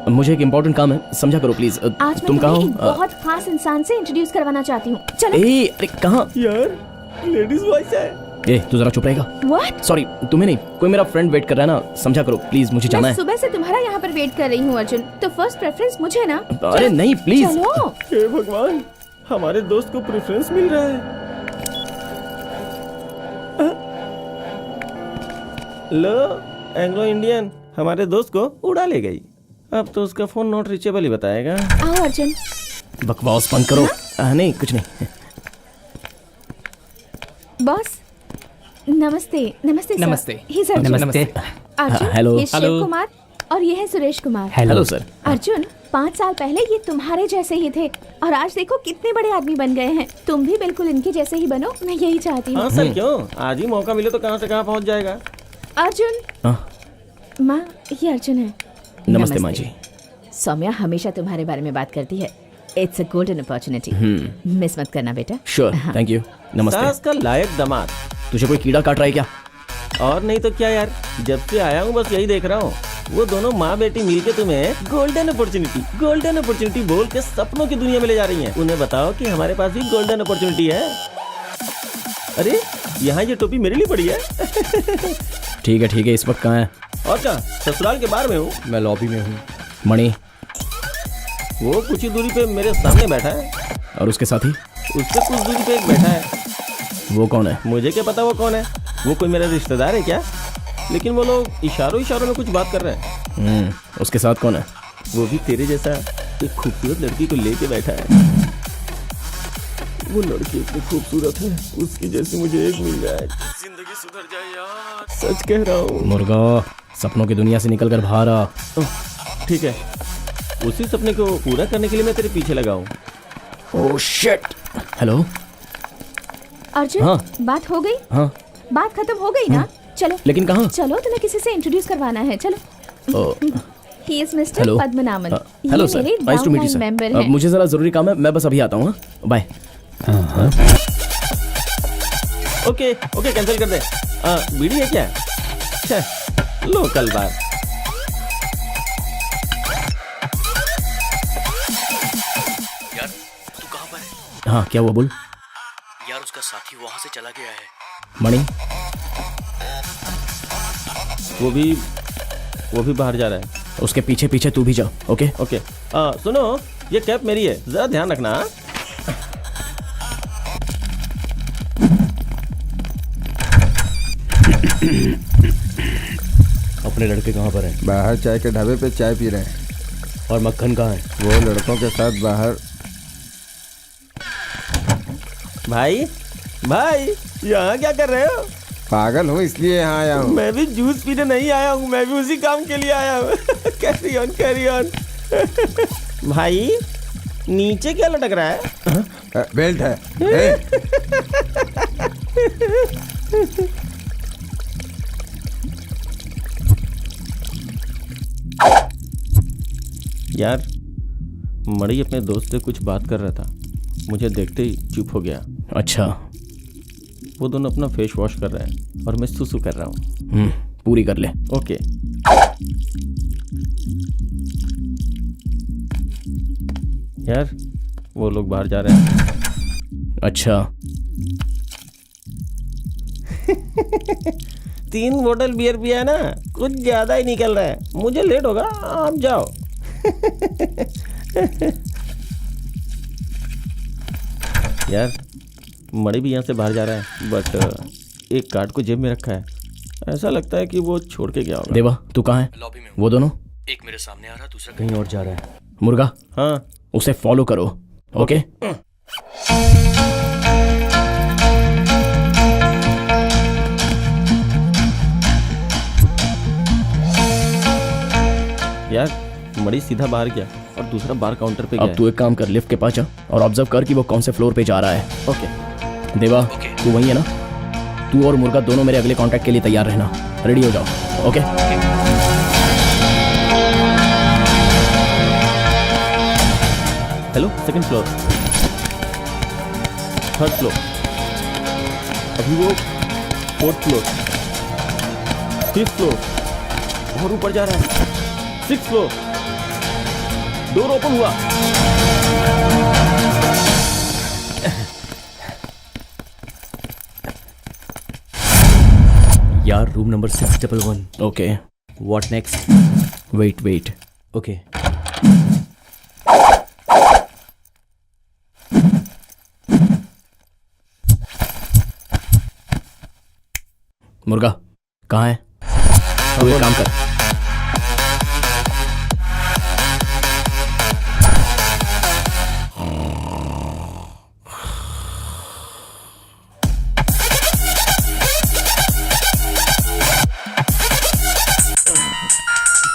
मुझे एक इम्पोर्टेंट काम है, समझा करो प्लीज। आज तुम मैं कहाँ तुम्हें एक हो? बहुत खास इंसान से इंट्रोड्यूस करवाना चाहती हूँ। चलो। अरे कहाँ? यार लेडीज वॉइस है। तू जरा चुप रहेगा? What? सॉरी, तुम्हें नहीं, कोई मेरा फ्रेंड वेट कर रहा है ना, समझा करो प्लीज, मुझे जाना मैं है। सुबह से तुम्हारा यहाँ पर वेट कर रही हूँ अर्जुन, तो फर्स्ट प्रेफरेंस मुझे ना। अरे नहीं प्लीज। चलो। हे भगवान, हमारे दोस्त को प्रेफरेंस मिल रहा है। लो, एंग्लो इंडियन हमारे दोस्त को उड़ा ले गई। अब तो उसका फोन नॉट रीचेबल ही बताएगा। आओ अर्जुन। बकवास बंद करो। नहीं कुछ नहीं। बॉस नमस्ते। नमस्ते सर। नमस्ते। Hi sir namaste. Arjun, hello. ये शिव कुमार और ये है सुरेश कुमार। Hello sir. अर्जुन 5 साल पहले ये तुम्हारे जैसे ही थे और आज देखो कितने बड़े आदमी बन गए हैं। तुम भी बिल्कुल इनके जैसे ही बनो, मैं यही चाहती हूँ। हाँ सर, क्यों? आज ही मौका मिले तो कहाँ से कहाँ पहुँच जाएगा। अर्जुन। माँ, ये अर्जुन है। नमस्ते माँ जी। सौम्या हमेशा तुम्हारे बारे में बात करती है। It's a golden opportunity, miss मत करना बेटा। Sure, thank you. नमस्ते। सास का लायक दामाद। तुझे कोई कीड़ा काट रहा है क्या? और नहीं तो क्या यार, जब से आया हूँ बस यही देख रहा हूँ। वो दोनों माँ बेटी मिलके तुम्हें गोल्डन अपॉर्चुनिटी बोल के सपनों की दुनिया में ले जा रही हैं। उन्हें बताओ कि हमारे पास भी गोल्डन अपॉर्चुनिटी है। अरे यहाँ ये टोपी मेरे लिए पड़ी है। ठीक है, इस वक्त कहाँ है? और क्या, ससुराल के बाहर में हूँ। मैं लॉबी में हूँ। मणि? वो कुछ ही दूरी पे मेरे सामने बैठा है। और उसके साथी? उससे कुछ दूरी पे एक बैठा है। वो कौन है? मुझे क्या पता वो कौन है। वो कोई मेरा रिश्तेदार है क्या? लेकिन वो लोग इशारों में कुछ बात कर रहे हैं। उसके साथ कौन है? वो भी तेरे जैसा एक खूबसूरत लड़की को लेके बैठा है। वो लड़की इतनी खूबसूरत है, उसकी जैसी मुझे एक मिल जाए जिंदगी सुधर जाए यार। सच कह रहा हूँ। मुर्गा, सपनों की दुनिया से निकलकर बाहर आ। ठीक है, उसी सपने को पूरा करने के लिए मैं तेरे पीछे लगा हूँ। Oh shit. हेलो अर्जुन। हाँ। बात हो गई? हाँ। बात खत्म हो गई ना? चलो। लेकिन कहाँ? चलो, तुम्हें किसी से इंट्रोड्यूस करवाना है। चलो। He is mister hello. Padmanabhan. Hello sir, nice to meet you sir. Member हैं। मुझे जरा जरूरी काम है, मैं बस अभी आता हूँ। बाय। ओके कैंसिल कर दे। बीड़ी है क्या? अच्छा, लोकल बार। यार तू कहाँ पर है? हाँ क्या हुआ, बोल। यार उसका साथी वहां से चला गया है। मणि? वो भी बाहर जा रहा है। उसके पीछे पीछे तू भी जा। ओके। सुनो, ये कैप मेरी है, जरा ध्यान रखना। अपने लड़के कहाँ पर हैं? बाहर चाय के ढाबे पे चाय पी रहे हैं। और मक्खन कहाँ है? वो लड़कों के साथ बाहर। भाई यहाँ क्या कर रहे हो? पागल हूँ इसलिए यहाँ आया हूँ। मैं भी जूस पीने नहीं आया हूँ, मैं भी उसी काम के लिए आया हूँ। Carry on. भाई नीचे क्या लटक रहा है? बेल्ट है। यार मणि अपने दोस्त से कुछ बात कर रहा था, मुझे देखते ही चुप हो गया। अच्छा। वो दोनों अपना फेस वॉश कर रहे हैं और मैं सुसु कर रहा हूँ। पूरी कर ले। ओके। यार वो लोग बाहर जा रहे हैं। अच्छा। 3 बोतल बियर पिया ना, कुछ ज्यादा ही निकल रहा है। मुझे लेट होगा, आप जाओ। यार मणि भी यहाँ से बाहर जा रहा है, बट एक कार्ड को जेब में रखा है। ऐसा लगता है कि वो छोड़ के गया होगा। देवा तू कहाँ है? लॉबी में। वो दोनों? एक मेरे सामने आ रहा, दूसरा कहीं और जा रहा है। मुर्गा? हाँ। उसे फॉलो करो। ओके। यार मणि सीधा बाहर गया और दूसरा बार काउंटर पे गया। अब तू एक काम कर, लिफ्ट के पास जा और ऑब्जर्व कर कि वो कौन से फ्लोर पे जा रहा है। ओके। देवा तू वही है ना? तू और मुर्गा दोनों मेरे अगले कॉन्टैक्ट के लिए तैयार रहना। रेडी हो जाओ। Okay. Hello, second floor, third floor, अभी वो 4th फ्लोर, 5th फ्लोर, और ऊपर जा रहा है, 6th फ्लोर। डोर ओपन हुआ। यार room number 611। Okay. What next? Wait. Okay. मुर्गा कहाँ है? तू एक काम कर,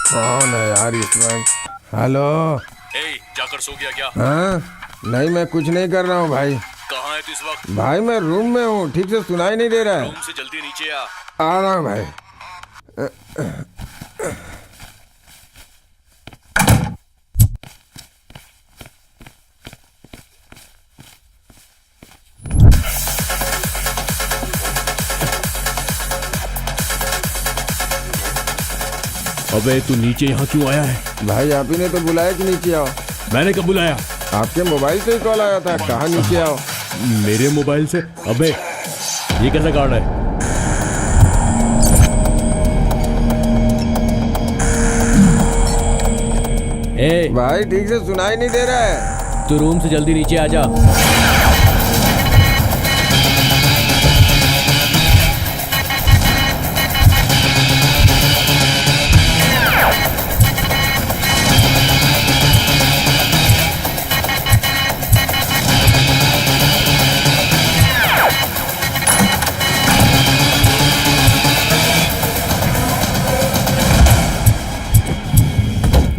कौन है यार इसमें? हेलो। जाकर सो गया क्या? हाँ नहीं, मैं कुछ नहीं कर रहा हूँ भाई। कहाँ है तू इस वक्त? भाई मैं रूम में हूँ, ठीक से सुनाई नहीं दे रहा है। रूम से जल्दी नीचे आ। आ रहा हूँ भाई। अबे तू नीचे यहाँ क्यों आया है? भाई आप ही ने तो बुलाया कि नीचे आओ। मैंने कब बुलाया? आपके मोबाइल से ही कॉल आया था, कहा नीचे आओ। मेरे मोबाइल से? अबे ये कैसा कार्ड है? ए भाई ठीक से सुनाई नहीं दे रहा है। तू रूम से जल्दी नीचे आ जा।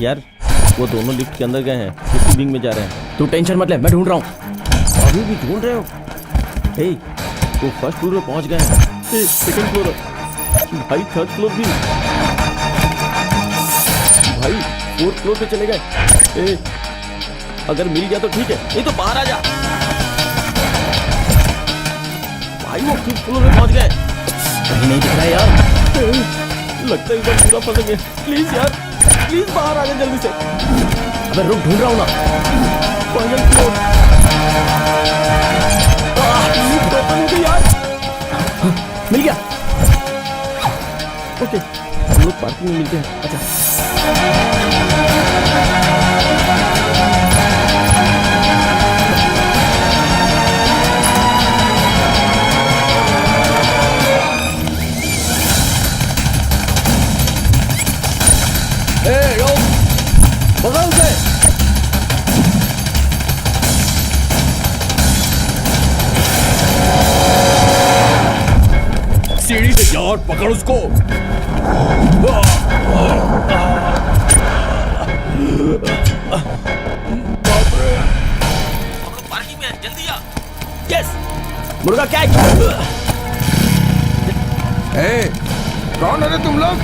यार वो दोनों लिफ्ट के अंदर गए हैं, किसी विंग में जा रहे हैं। तू टेंशन मत ले, मैं ढूंढ रहा हूँ। अभी भी ढूंढ रहे हो? हे, वो फर्स्ट फ्लोर पे पहुंच गए हैं। सेकंड फ्लोर, भाई थर्ड फ्लोर भी, भाई फोर्थ फ्लोर पे चले गए। अगर मिल गया तो ठीक है, नहीं तो बाहर आ जा। भाई वो फिफ्थ फ्लोर पे पहुंच गए। कहीं नहीं दिख रहा है यार। लगता है इधर पूरा फंस गया। प्लीज यार, प्लीज बाहर आ जा जल्दी से। अबे रुक, ढूंढ रहा हूँ ना। Final floor. लिफ्ट ओपन हो गई यार। मिल गया। ओके, हम लोग पार्किंग में मिलते हैं। अच्छा सीढ़ी से जा और पकड़ उसको। पार्किंग में जल्दी आ। यस, मुर्गा कैच। कौन है रे तुम लोग?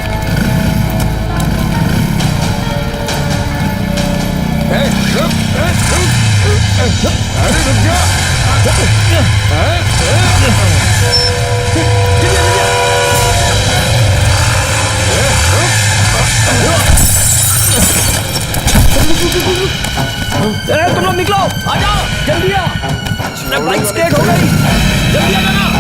रुक, अरे रुक जा। तुम लोग निकलो, आ जाओ, जल्दी आ। बाइक स्ट्रेट हो गई, जल्दी आ जाना।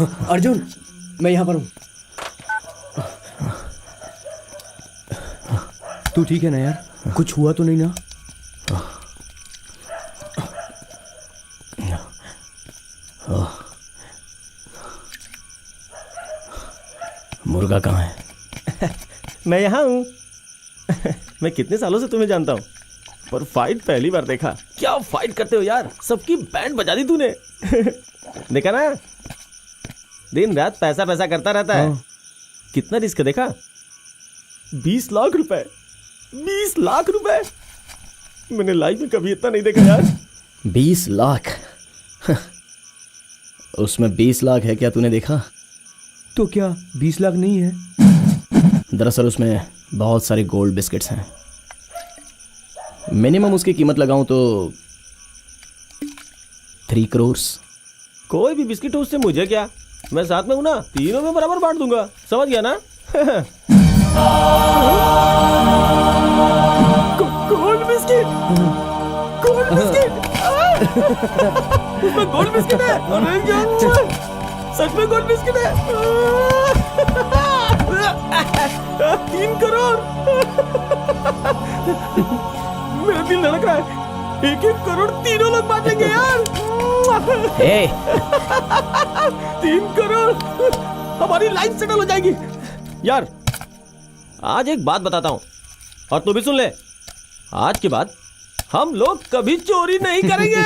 अर्जुन, मैं यहाँ पर हूँ। तू ठीक है ना यार? कुछ हुआ तो नहीं ना? मुर्गा कहाँ है? मैं यहाँ हूँ। मैं कितने सालों से तुम्हें जानता हूँ, पर फाइट पहली बार देखा। क्या फाइट करते हो यार, सबकी बैंड बजा दी तूने। देखा ना, दिन रात पैसा पैसा करता रहता है। कितना रिस्क देखा? 20 लाख रुपए, 20 लाख रुपए। मैंने लाइफ में कभी इतना नहीं देखा यार। 20 लाख? उसमें 20 लाख है क्या, तूने देखा? तो क्या 20 लाख नहीं है? दरअसल उसमें बहुत सारे गोल्ड बिस्किट्स हैं। मिनिमम उसकी कीमत लगाऊं तो 3 करोड़। कोई भी बिस्किट हो उससे मुझे क्या, मैं साथ में हूं ना, तीनों में बराबर बांट दूंगा। समझ गया ना? Gold biscuit, gold biscuit. उसमें गोल्ड बिस्किट है। अरे यार, सच में गोल्ड बिस्किट है। 3 करोड़। मेरा दिल धड़क रहा है। 1-1 करोड़ तीनों लोग बांटेंगे यार। 3 करोड़, हमारी लाइफ सेटल हो जाएगी यार। आज एक बात बताता हूं और तू भी सुन ले। आज के बाद हम लोग कभी चोरी नहीं करेंगे।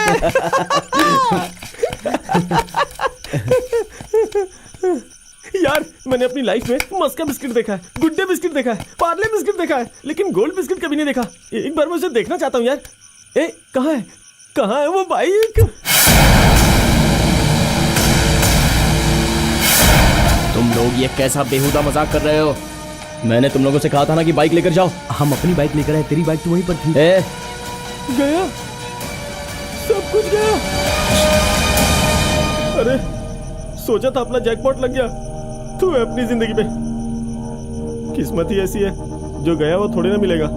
यार, मैंने अपनी लाइफ में मस्का बिस्किट देखा है, गुड्डे बिस्किट देखा है, पार्ले बिस्किट देखा है, लेकिन गोल्ड बिस्किट कभी नहीं देखा। एक बार मैं उसे देखना चाहता हूँ यार। कहाँ है, कहाँ है वो बाइक? तुम लोग ये कैसा बेहुदा मजाक कर रहे हो? मैंने तुम लोगों से कहा था ना कि बाइक लेकर जाओ। हम अपनी बाइक लेकर आए, तेरी बाइक तो वहीं पर थी। गया, सब कुछ गया। अरे, सोचा था अपना जैकपॉट लग गया। तू है अपनी जिंदगी में, किस्मत ही ऐसी है, जो गया वो थोड़ी ना मिलेगा।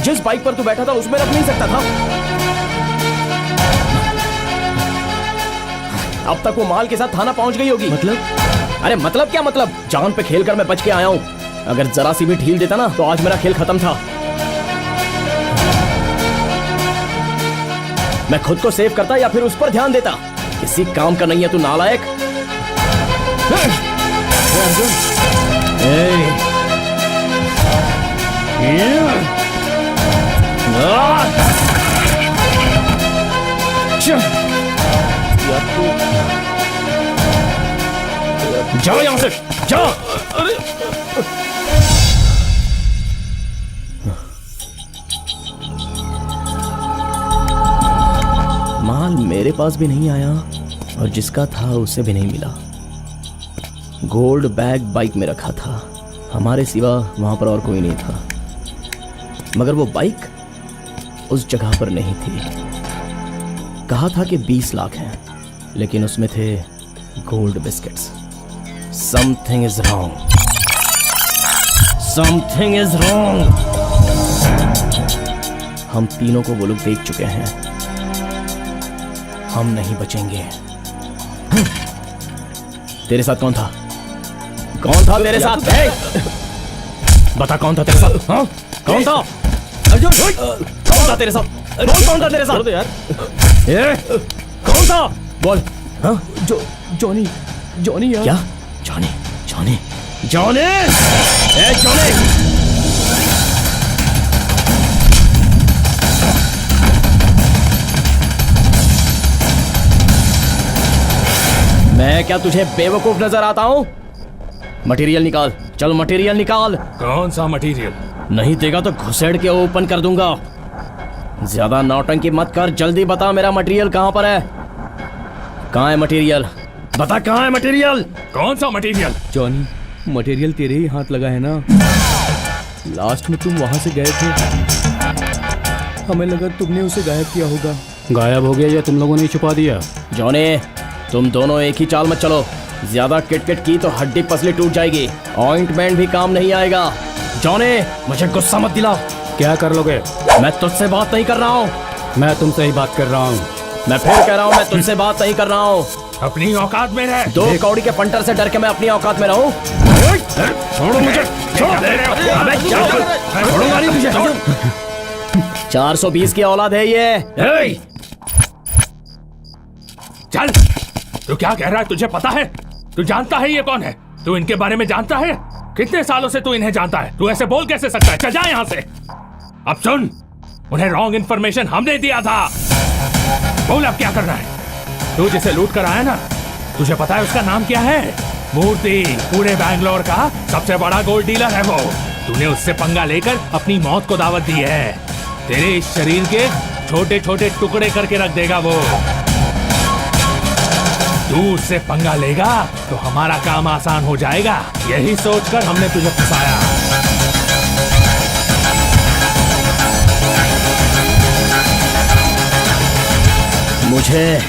जिस बाइक पर तू बैठा था उसमें रख नहीं सकता था? अब तक वो माल के साथ थाना पहुंच गई होगी। मतलब? अरे मतलब क्या मतलब? जान पे खेल कर मैं बच के आया हूं। अगर जरा सी भी ढील देता ना तो आज मेरा खेल खत्म था। मैं खुद को सेव करता या फिर उस पर ध्यान देता? किसी काम का नहीं है तू नालायक। जाओ यहां से, जाओ। अरे, माल मेरे पास भी नहीं आया और जिसका था उसे भी नहीं मिला। गोल्ड बैग बाइक में रखा था, हमारे सिवा वहां पर और कोई नहीं था। मगर वो बाइक उस जगह पर नहीं थी। कहा था कि 20 लाख हैं, लेकिन उसमें थे gold biscuits. Something is wrong, something is wrong. हम तीनों को वो लोग देख चुके हैं, हम नहीं बचेंगे। तेरे साथ कौन था? कौन था तेरे साथ? बता कौन था तेरे साथ? हाँ? कौन था? अर्जुन, कौन था तेरे साथ? कौन था तेरे साथ यार? कौन था? बोल। हाँ? जॉनी, जॉनी यार। क्या? Johnny, Johnny, Johnny, Johnny. मैं क्या तुझे बेवकूफ नजर आता हूं? मटेरियल निकाल, चल मटेरियल निकाल। कौन सा मटेरियल? नहीं देगा तो घुसेड़ के ओपन कर दूंगा। ज्यादा नौटंकी मत कर, जल्दी बता मेरा मटेरियल कहां पर है? कहां है मटेरियल? बता कहां है मटेरियल? कौन सा मटेरियल? जॉनी, मटेरियल तेरे ही हाथ लगा है ना? लास्ट में तुम वहां से गए थे, हमें लगा तुमने उसे गायब किया होगा। गायब हो गया या तुम लोगों ने छुपा दिया? जॉनी, तुम दोनों एक ही चाल मत चलो। ज्यादा किटकिट की तो हड्डी पसली टूट जाएगी, ऑइंटमेंट भी काम नहीं आएगा। जॉनी, मुझे गुस्सा मत दिलाओ। क्या कर लोगे? मैं तुझसे बात नहीं कर रहा हूँ। मैं तुमसे ही बात कर रहा हूँ। मैं फिर कह रहा हूँ, मैं तुझसे बात नहीं कर रहा हूँ। अपनी औकात में रह। दो कौड़ी के फंटर से डर के मैं अपनी औकात में रहूं? छोड़ो मुझे, छोड़ो। अबे छोड़ूंगा नहीं तुझे। 420 की औलाद है ये। चल, तू क्या कह रहा है? तुझे पता है? तू जानता है ये कौन है? तू इनके बारे में जानता है? कितने सालों से तू इन्हें जानता है? तू ऐसे बोल कैसे सकता है? चल जा यहाँ से। अब सुन, उन्हें रॉन्ग इन्फॉर्मेशन हमने दिया था। बोल अब क्या करना है? तू जिसे लूट कर आया ना, तुझे पता है उसका नाम क्या है? मूर्ति। पूरे बैंगलोर का सबसे बड़ा गोल्ड डीलर है वो। तूने उससे पंगा लेकर अपनी मौत को दावत दी है। तेरे इस शरीर के छोटे छोटे टुकड़े करके रख देगा वो। तू उससे पंगा लेगा तो हमारा काम आसान हो जाएगा। यही सोचकर हमने तुझे फंसाया। मुझे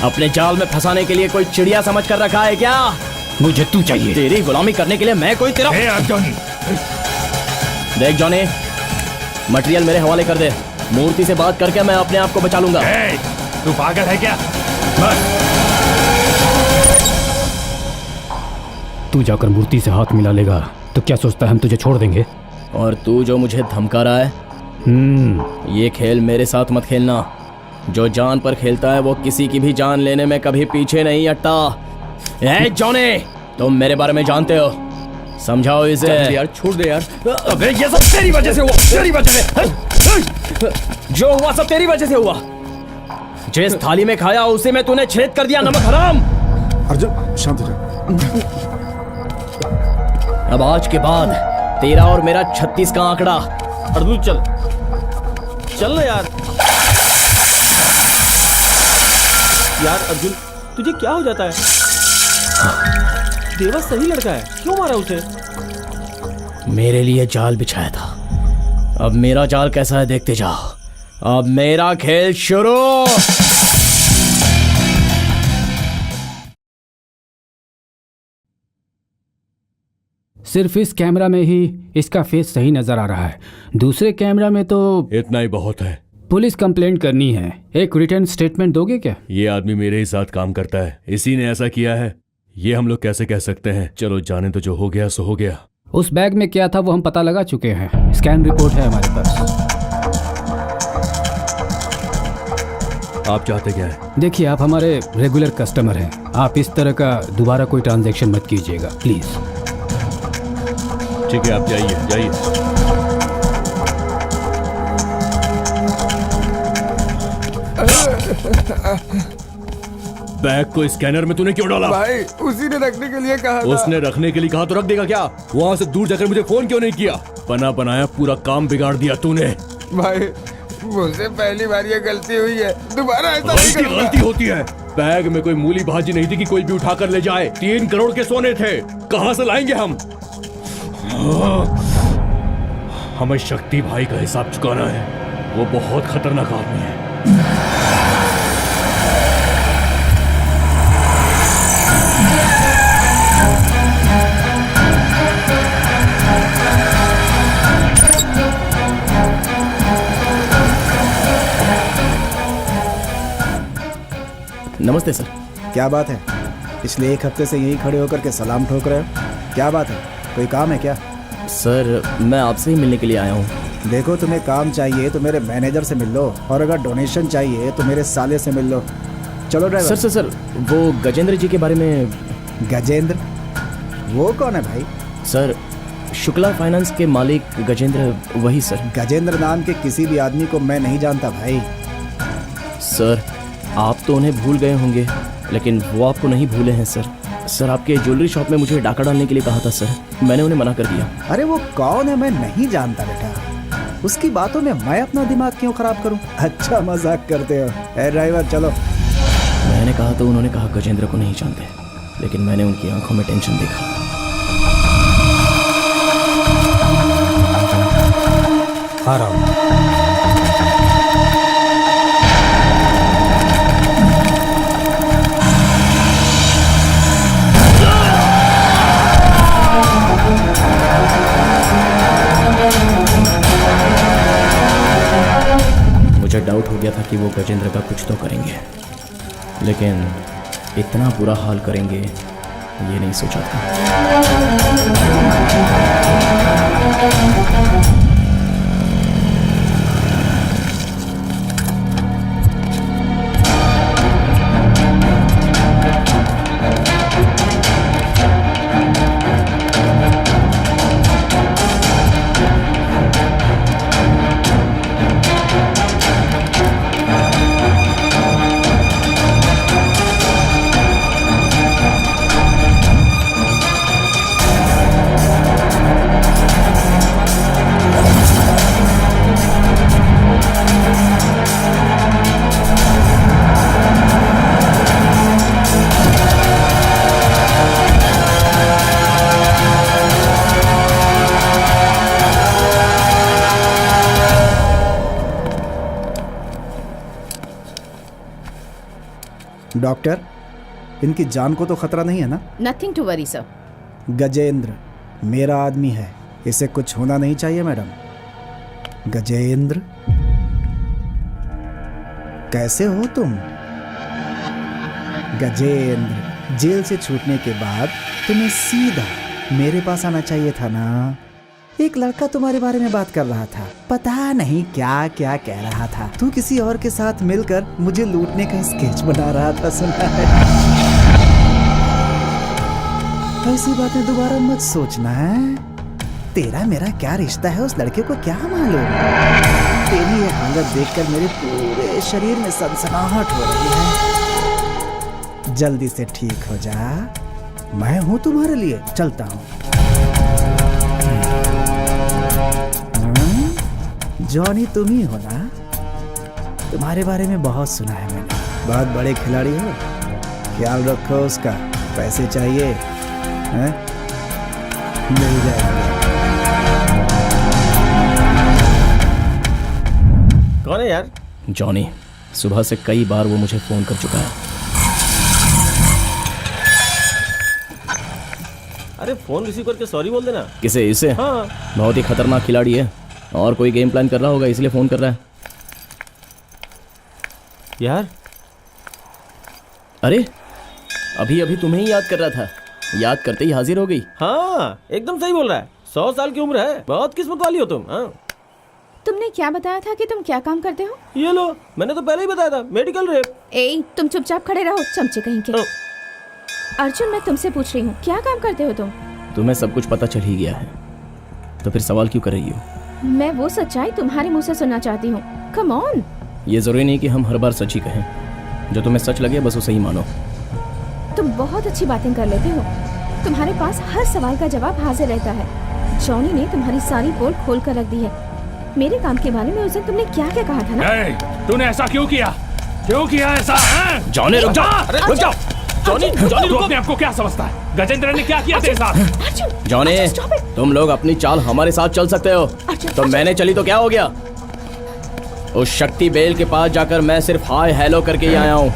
अपने जाल में फंसाने के लिए कोई चिड़िया समझ कर रखा है क्या? मुझे तू चाहिए। तेरी गुलामी करने के लिए मैं कोई तेरा... अर्जुन, देख जॉनी, मटेरियल मेरे हवाले कर दे। मूर्ति से बात करके मैं अपने आप को बचा लूंगा। तू पागल है क्या? तू जाकर मूर्ति से हाथ मिला लेगा तो क्या सोचता है हम तुझे छोड़ देंगे? और तू जो मुझे धमका रहा है, ये खेल मेरे साथ मत खेलना। जो जान पर खेलता है वो किसी की भी जान लेने में कभी पीछे नहीं हटता। ए जॉनी, तुम मेरे बारे में जानते हो, समझाओ इसे। यार छोड़ दे यार। अबे ये सब तेरी वजह से हुआ, तेरी वजह से। जो हुआ सब तेरी वजह से हुआ। जिस थाली में खाया उसे में तूने छेद कर दिया, नमक हराम। अर्जुन शांत हो जा। अब आज के बाद तेरा और मेरा 36 का आंकड़ा। अर्जुन चल, चल ना यार। यार अर्जुन, तुझे क्या हो जाता है? देवा सही लड़का है, क्यों मारा उसे? मेरे लिए जाल बिछाया था। अब मेरा जाल कैसा है देखते जाओ। अब मेरा खेल शुरू। सिर्फ इस कैमरा में ही इसका फेस सही नजर आ रहा है, दूसरे कैमरा में तो... इतना ही बहुत है। पुलिस कंप्लेंट करनी है, एक रिटर्न स्टेटमेंट दोगे क्या? ये आदमी मेरे ही साथ काम करता है, इसी ने ऐसा किया है। ये हम लोग कैसे कह सकते हैं? चलो जाने तो, जो हो गया सो हो गया। उस बैग में क्या था वो हम पता लगा चुके हैं, स्कैन रिपोर्ट है हमारे पास। आप चाहते क्या है? देखिए, आप हमारे रेगुलर कस्टमर हैं, आप इस तरह का दोबारा कोई ट्रांजैक्शन मत कीजिएगा प्लीज। ठीक है, आप जाइए जाइए। बैग को स्कैनर में तूने क्यों डाला? भाई उसी ने रखने के लिए कहा था। उसने रखने के लिए कहा तो रख देगा क्या? वहां से दूर जाकर मुझे फोन क्यों नहीं किया? बना बनाया पूरा काम बिगाड़ दिया तूने। भाई मुझसे पहली बार ये गलती हुई है, दोबारा ऐसा नहीं करूंगा। गलती होती है। बैग में कोई मूली भाजी नहीं थी कि कोई भी उठा कर ले जाए। 3 करोड़ के सोने थे, कहां से लाएंगे हम? हमें शक्ति भाई का हिसाब चुकाना है, वो बहुत खतरनाक आदमी है। नमस्ते सर। क्या बात है? पिछले 1 हफ्ते से यहीं खड़े होकर के सलाम ठोक रहे हो, क्या बात है? कोई काम है क्या? सर मैं आपसे ही मिलने के लिए आया हूँ। देखो, तुम्हें काम चाहिए तो मेरे मैनेजर से मिल लो, और अगर डोनेशन चाहिए तो मेरे साले से मिल लो। चलो ड्राइवर। सर वो गजेंद्र जी के बारे में। गजेंद्र? वो कौन है भाई? सर शुक्ला फाइनेंस के मालिक गजेंद्र, वही सर। गजेंद्र नाम के किसी भी आदमी को मैं नहीं जानता भाई। सर आप तो उन्हें भूल गए होंगे, लेकिन वो आपको नहीं भूले हैं सर। सर आपके ज्वेलरी शॉप में मुझे डाका डालने के लिए कहा था सर, मैंने उन्हें मना कर दिया। अरे वो कौन है मैं नहीं जानता बेटा, उसकी बातों में मैं अपना दिमाग क्यों खराब करूं? अच्छा मजाक करते हो। ए ड्राइवर चलो। मैंने कहा तो उन्होंने कहा गजेंद्र को नहीं जानते, लेकिन मैंने उनकी आंखों में टेंशन देखा। आराम। मुझे डाउट हो गया था कि वो गजेंद्र का कुछ तो करेंगे, लेकिन इतना बुरा हाल करेंगे ये नहीं सोचा था। डॉक्टर, इनकी जान को तो खतरा नहीं है ना? Nothing to worry sir. Gajendra मेरा आदमी है, इसे कुछ होना नहीं चाहिए मैडम। गजेंद्र, कैसे हो तुम? गजेंद्र, जेल से छूटने के बाद तुम्हें सीधा मेरे पास आना चाहिए था ना। एक लड़का तुम्हारे बारे में बात कर रहा था, पता नहीं क्या क्या कह रहा था। तू किसी और के साथ मिलकर मुझे लूटने का स्केच बना रहा था, सुना है? ऐसी बातें दोबारा मत सोचना है। तेरा मेरा क्या रिश्ता है उस लड़के को क्या मालूम? तेरी ये हालत देखकर मेरे पूरे शरीर में सनसनाहट हो रही है। जल्दी से ठीक हो जा, मैं हूं तुम्हारे लिए, चलता हूं। जॉनी तुम ही हो ना? तुम्हारे बारे में बहुत सुना है मैंने, बहुत बड़े खिलाड़ी हो। ख्याल रखो उसका, पैसे चाहिए हैं? मिल जाएंगे। कौन है यार? जॉनी, सुबह से कई बार वो मुझे फोन कर चुका है। अरे फोन रिसीव करके सॉरी बोल देना। किसे? इसे? हाँ। बहुत ही खतरनाक खिलाड़ी है और कोई गेम प्लान कर रहा होगा इसलिए फोन कर रहा है। यार, अरे अभी अभी तुम्हें ही याद कर रहा था, याद करते ही हाजिर हो गई। हाँ एकदम सही बोल रहा है। 100 साल की उम्र है, बहुत किस्मत वाली हो तुम। हाँ। तुमने क्या बताया था कि तुम क्या काम करते हो? ये लो, मैंने तो पहले ही बताया था, मेडिकल रेप। ए, तुम चुपचाप खड़े रहो, चमचे कहीं के। अर्जुन, मैं तुमसे पूछ रही हूँ, क्या काम करते हो तुम? तुम्हें सब कुछ पता चल ही गया है, तो फिर सवाल क्यों कर रही हो? मैं वो सच्चाई तुम्हारे मुंह से सुनना चाहती हूँ। Come on. ये जरूरी नहीं कि हम हर बार सच ही कहें, जो तुम्हें सच लगे बस उसे ही मानो। तुम बहुत अच्छी बातें कर लेते हो, तुम्हारे पास हर सवाल का जवाब हाजिर रहता है। जॉनी ने तुम्हारी सारी पोल खोल कर रख दी है। मेरे काम के बारे में उस दिन तुमने क्या क्या कहा था ना? तूने ऐसा क्यों किया? क्यों किया ऐसा? जॉनी रुक जाओ, रुक जाओ। जॉनी, तू अपने आप को क्या समझता है? गजेंद्र ने क्या किया तेरे साथ? जॉनी, तुम लोग अपनी चाल हमारे साथ चल सकते हो, तो मैंने चली तो क्या हो गया? उस शक्ति बेल के पास जाकर मैं सिर्फ हाय हेलो करके ही आया हूँ।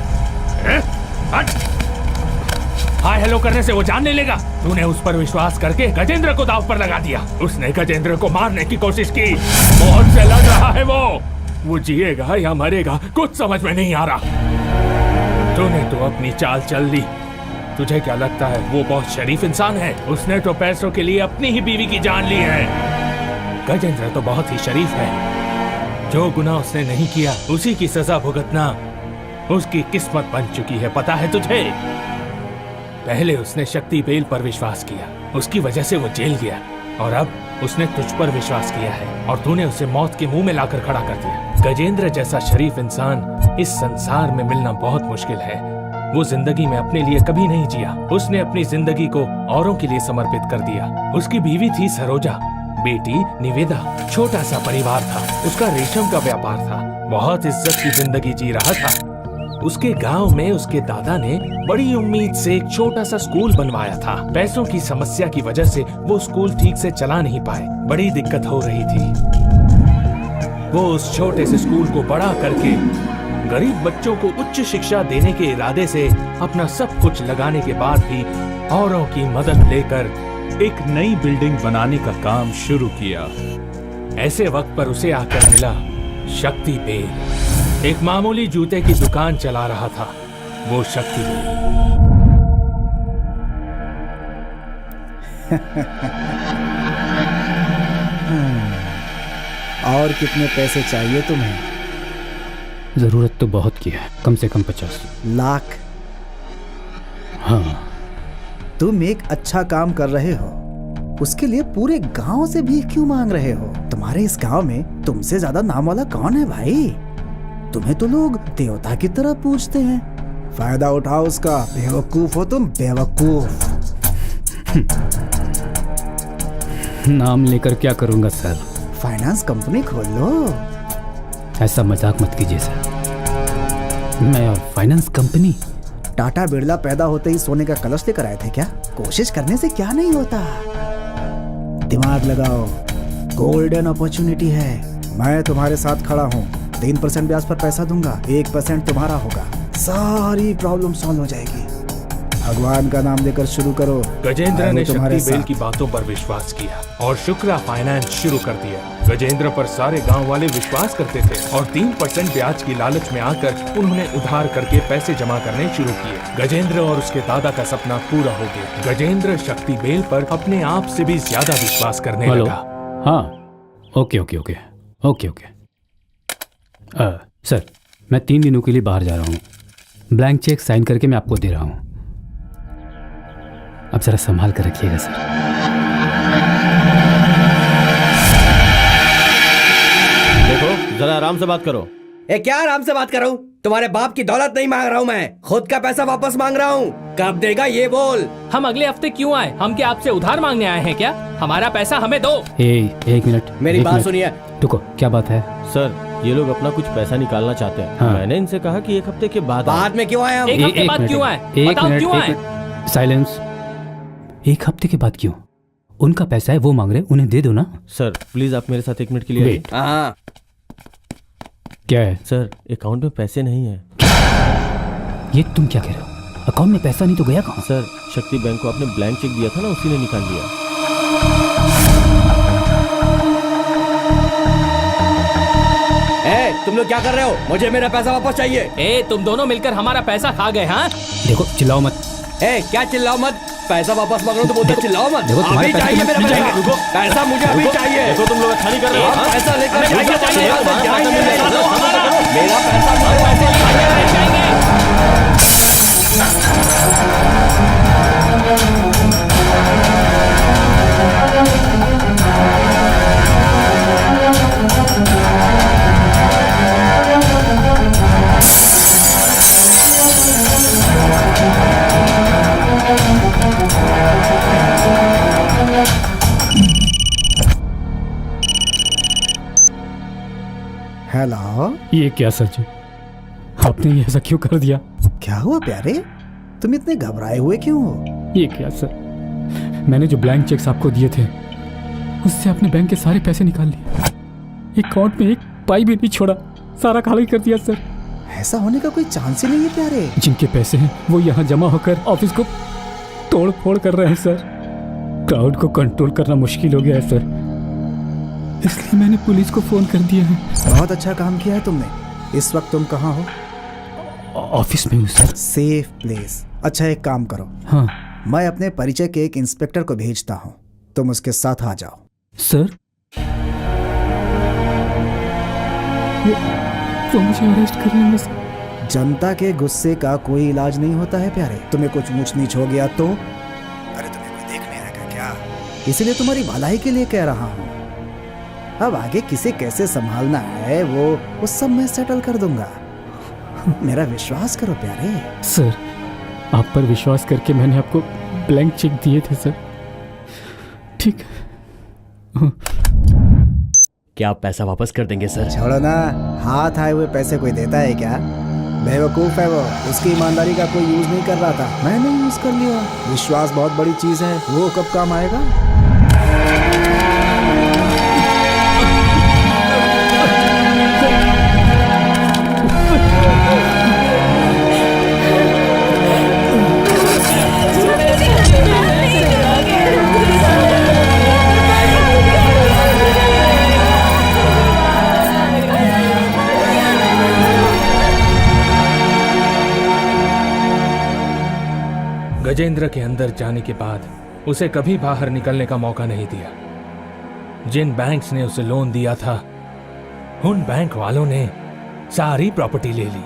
हाय हेलो करने से वो जान नहीं लेगा। तूने उस पर विश्वास करके गजेंद्र को दांव पर लगा दिया। उसने गजेंद्र को मारने की कोशिश की, मौत से लड़ रहा है वो जिएगा या मरेगा कुछ समझ में नहीं आ रहा। तूने तो अपनी चाल चल ली। तुझे क्या लगता है वो बहुत शरीफ इंसान है? उसने तो पैसों के लिए अपनी ही बीवी की जान ली है। गजेंद्र तो बहुत ही शरीफ है। जो गुनाह उसने नहीं किया उसी की सजा भुगतना उसकी किस्मत बन चुकी है, पता है तुझे? पहले उसने शक्ति बेल पर विश्वास किया, उसकी वजह से वो जेल गया, और अब उसने तुझ पर विश्वास किया है और तूने उसे मौत के मुंह में लाकर खड़ा कर दिया। गजेंद्र जैसा शरीफ इंसान इस संसार में मिलना बहुत मुश्किल है। वो जिंदगी में अपने लिए कभी नहीं जिया। उसने अपनी जिंदगी को औरों के लिए समर्पित कर दिया। उसकी बीवी थी सरोजा, बेटी निवेदा, छोटा सा परिवार था। उसका रेशम का व्यापार था, बहुत इज्जत की जिंदगी जी रहा था। उसके गांव में उसके दादा ने बड़ी उम्मीद से एक छोटा सा स्कूल बनवाया था। पैसों की समस्या की वजह से वो स्कूल ठीक से चला नहीं पाए, बड़ी दिक्कत हो रही थी। वो उस छोटे से स्कूल को बड़ा करके गरीब बच्चों को उच्च शिक्षा देने के इरादे से अपना सब कुछ लगाने के बाद भी औरों की मदद लेकर एक नई बिल्डिंग बनाने का काम शुरू किया। ऐसे वक्त पर उसे आकर मिला शक्ति बेल। एक मामूली जूते की दुकान चला रहा था। वो शक्ति बेल। और कितने पैसे चाहिए तुम्हें? जरूरत तो बहुत की है, कम से कम 50 लाख। हाँ। तुम एक अच्छा काम कर रहे हो, उसके लिए पूरे गांव से भीख क्यों मांग रहे हो? तुम्हारे इस गांव में तुमसे ज्यादा नाम वाला कौन है भाई? तुम्हें तो लोग देवता की तरह पूजते हैं। फायदा उठाओ उसका। बेवकूफ हो तुम, बेवकूफ। नाम लेकर क्या करूंगा सर? फाइनेंस कंपनी खोल लो। ऐसा मजाक मत कीजिए सर। मैं और फाइनेंस कंपनी? टाटा बिरला पैदा होते ही सोने का कलश लेकर आए थे क्या? कोशिश करने से क्या नहीं होता। दिमाग लगाओ, गोल्डन अपॉर्चुनिटी है। मैं तुम्हारे साथ खड़ा हूँ। 3% ब्याज पर पैसा दूंगा, 1% तुम्हारा होगा। सारी प्रॉब्लम सॉल्व हो जाएगी। भगवान का नाम लेकर शुरू करो। गजेंद्र ने शक्ति बेल की बातों पर विश्वास किया और शुक्ला फाइनेंस शुरू कर दिया। गजेंद्र पर सारे गांव वाले विश्वास करते थे और 3% ब्याज की लालच में आकर उन्होंने उधार करके पैसे जमा करने शुरू किए। गजेंद्र और उसके दादा का सपना पूरा हो गया। गजेंद्र शक्ति बेल पर अपने आप से भी ज्यादा विश्वास करने लगा। हाँ, okay okay okay okay okay. Sir, मैं 3 दिनों के लिए बाहर जा रहा हूँ। ब्लैंक चेक साइन करके मैं आपको दे रहा हूँ। अब जरा संभाल कर रखिएगा सर। देखो, जरा आराम से बात करो। क्या आराम से बात कर रहा हूँ? तुम्हारे बाप की दौलत नहीं मांग रहा हूँ मैं, खुद का पैसा वापस मांग रहा हूँ। कब देगा ये बोल। हम अगले हफ्ते क्यों आए? हम क्या आपसे उधार मांगने आए हैं क्या? हमारा पैसा हमें दो। एक मिनट, मेरी बात सुनिए। रुको, क्या बात है? सर, ये लोग अपना कुछ पैसा निकालना चाहते हैं। हाँ। मैंने इनसे कहा कि 1 हफ्ते के बाद में क्यों आए हम? एक हफ्ते बाद क्यों आए? बताओ क्यों आए? साइलेंस। 1 हफ्ते के बाद क्यों? उनका पैसा है, वो मांग रहे, उन्हें दे दो ना। सर प्लीज आप मेरे साथ 1 मिनट के लिए आइए। हाँ, क्या है? सर, अकाउंट में पैसे नहीं है। ये तुम क्या कह रहे हो? अकाउंट में पैसा नहीं तो गया कहाँ? सर, शक्ति बैंक को आपने ब्लैंक चेक दिया था ना, उसी ने निकाल लिया। तुम लोग क्या कर रहे हो? मुझे मेरा पैसा वापस चाहिए। तुम दोनों मिलकर हमारा पैसा खा गए। हाँ, देखो, चिल्लाओ मत। क्या चिल्लाओ मत? पैसा वापस मांग रहा हूँ तो बोलते चिल्लाओ मत। देखो, तुम्हारे अभी चाहिए मेरा पैसा। पैसा मुझे अभी चाहिए। देखो, तुम लोग अच्छा नहीं कर रहे हो। पैसा लेकर जाइए। मेरा हेलो। ये क्या सर जी, आपने ये ऐसा क्यों कर दिया? क्या हुआ प्यारे? तुम इतने घबराए हुए क्यों हो? ये क्या सर, मैंने जो ब्लैंक चेक्स आपको दिए थे उससे आपने बैंक के सारे पैसे निकाल लिए। अकाउंट में 1 पाई भी नहीं छोड़ा, सारा खाली कर दिया सर। ऐसा होने का कोई चांस ही नहीं है प्यारे। जिनके पैसे हैं वो यहाँ जमा होकर ऑफिस को तोड़ फोड़ कर रहे हैं सर। क्राउड को कंट्रोल करना मुश्किल हो गया है सर, इसलिए मैंने पुलिस को फोन कर दिया है। बहुत अच्छा काम किया है तुमने। इस वक्त तुम कहाँ हो? ऑफिस में हूँ सर। Safe place. अच्छा, एक काम करो। हाँ मैं अपने परिचय के एक इंस्पेक्टर को भेजता हूँ, तुम उसके साथ आ जाओ। सर, वो मुझे अरेस्ट कर लेंगे सर। जनता के गुस्से का कोई इलाज नहीं होता है प्यारे। तुम्हें कुछ ऊंच नीच हो गया तो? अरे तुम्हें कोई देखने आएगा क्या? इसलिए तुम्हारी भलाई के लिए कह रहा हूँ। अब आगे किसे कैसे संभालना है वो सब मैं सेटल कर दूंगा। मेरा विश्वास करो प्यारे। सर, आप पर विश्वास करके मैंने आपको ब्लैंक चेक दिए थे सर। ठीक है। क्या आप पैसा वापस कर देंगे सर? छोड़ो ना, हाथ आए हुए पैसे कोई देता है क्या? बेवकूफ है वो, उसकी ईमानदारी का कोई यूज नहीं कर रहा था, मैंने यूज कर लिया। विश्वास बहुत बड़ी चीज है, वो कब काम आएगा? गजेंद्र के अंदर जाने के बाद उसे कभी बाहर निकलने का मौका नहीं दिया। जिन बैंक्स ने उसे लोन दिया था, उन बैंक वालों ने सारी प्रॉपर्टी ले ली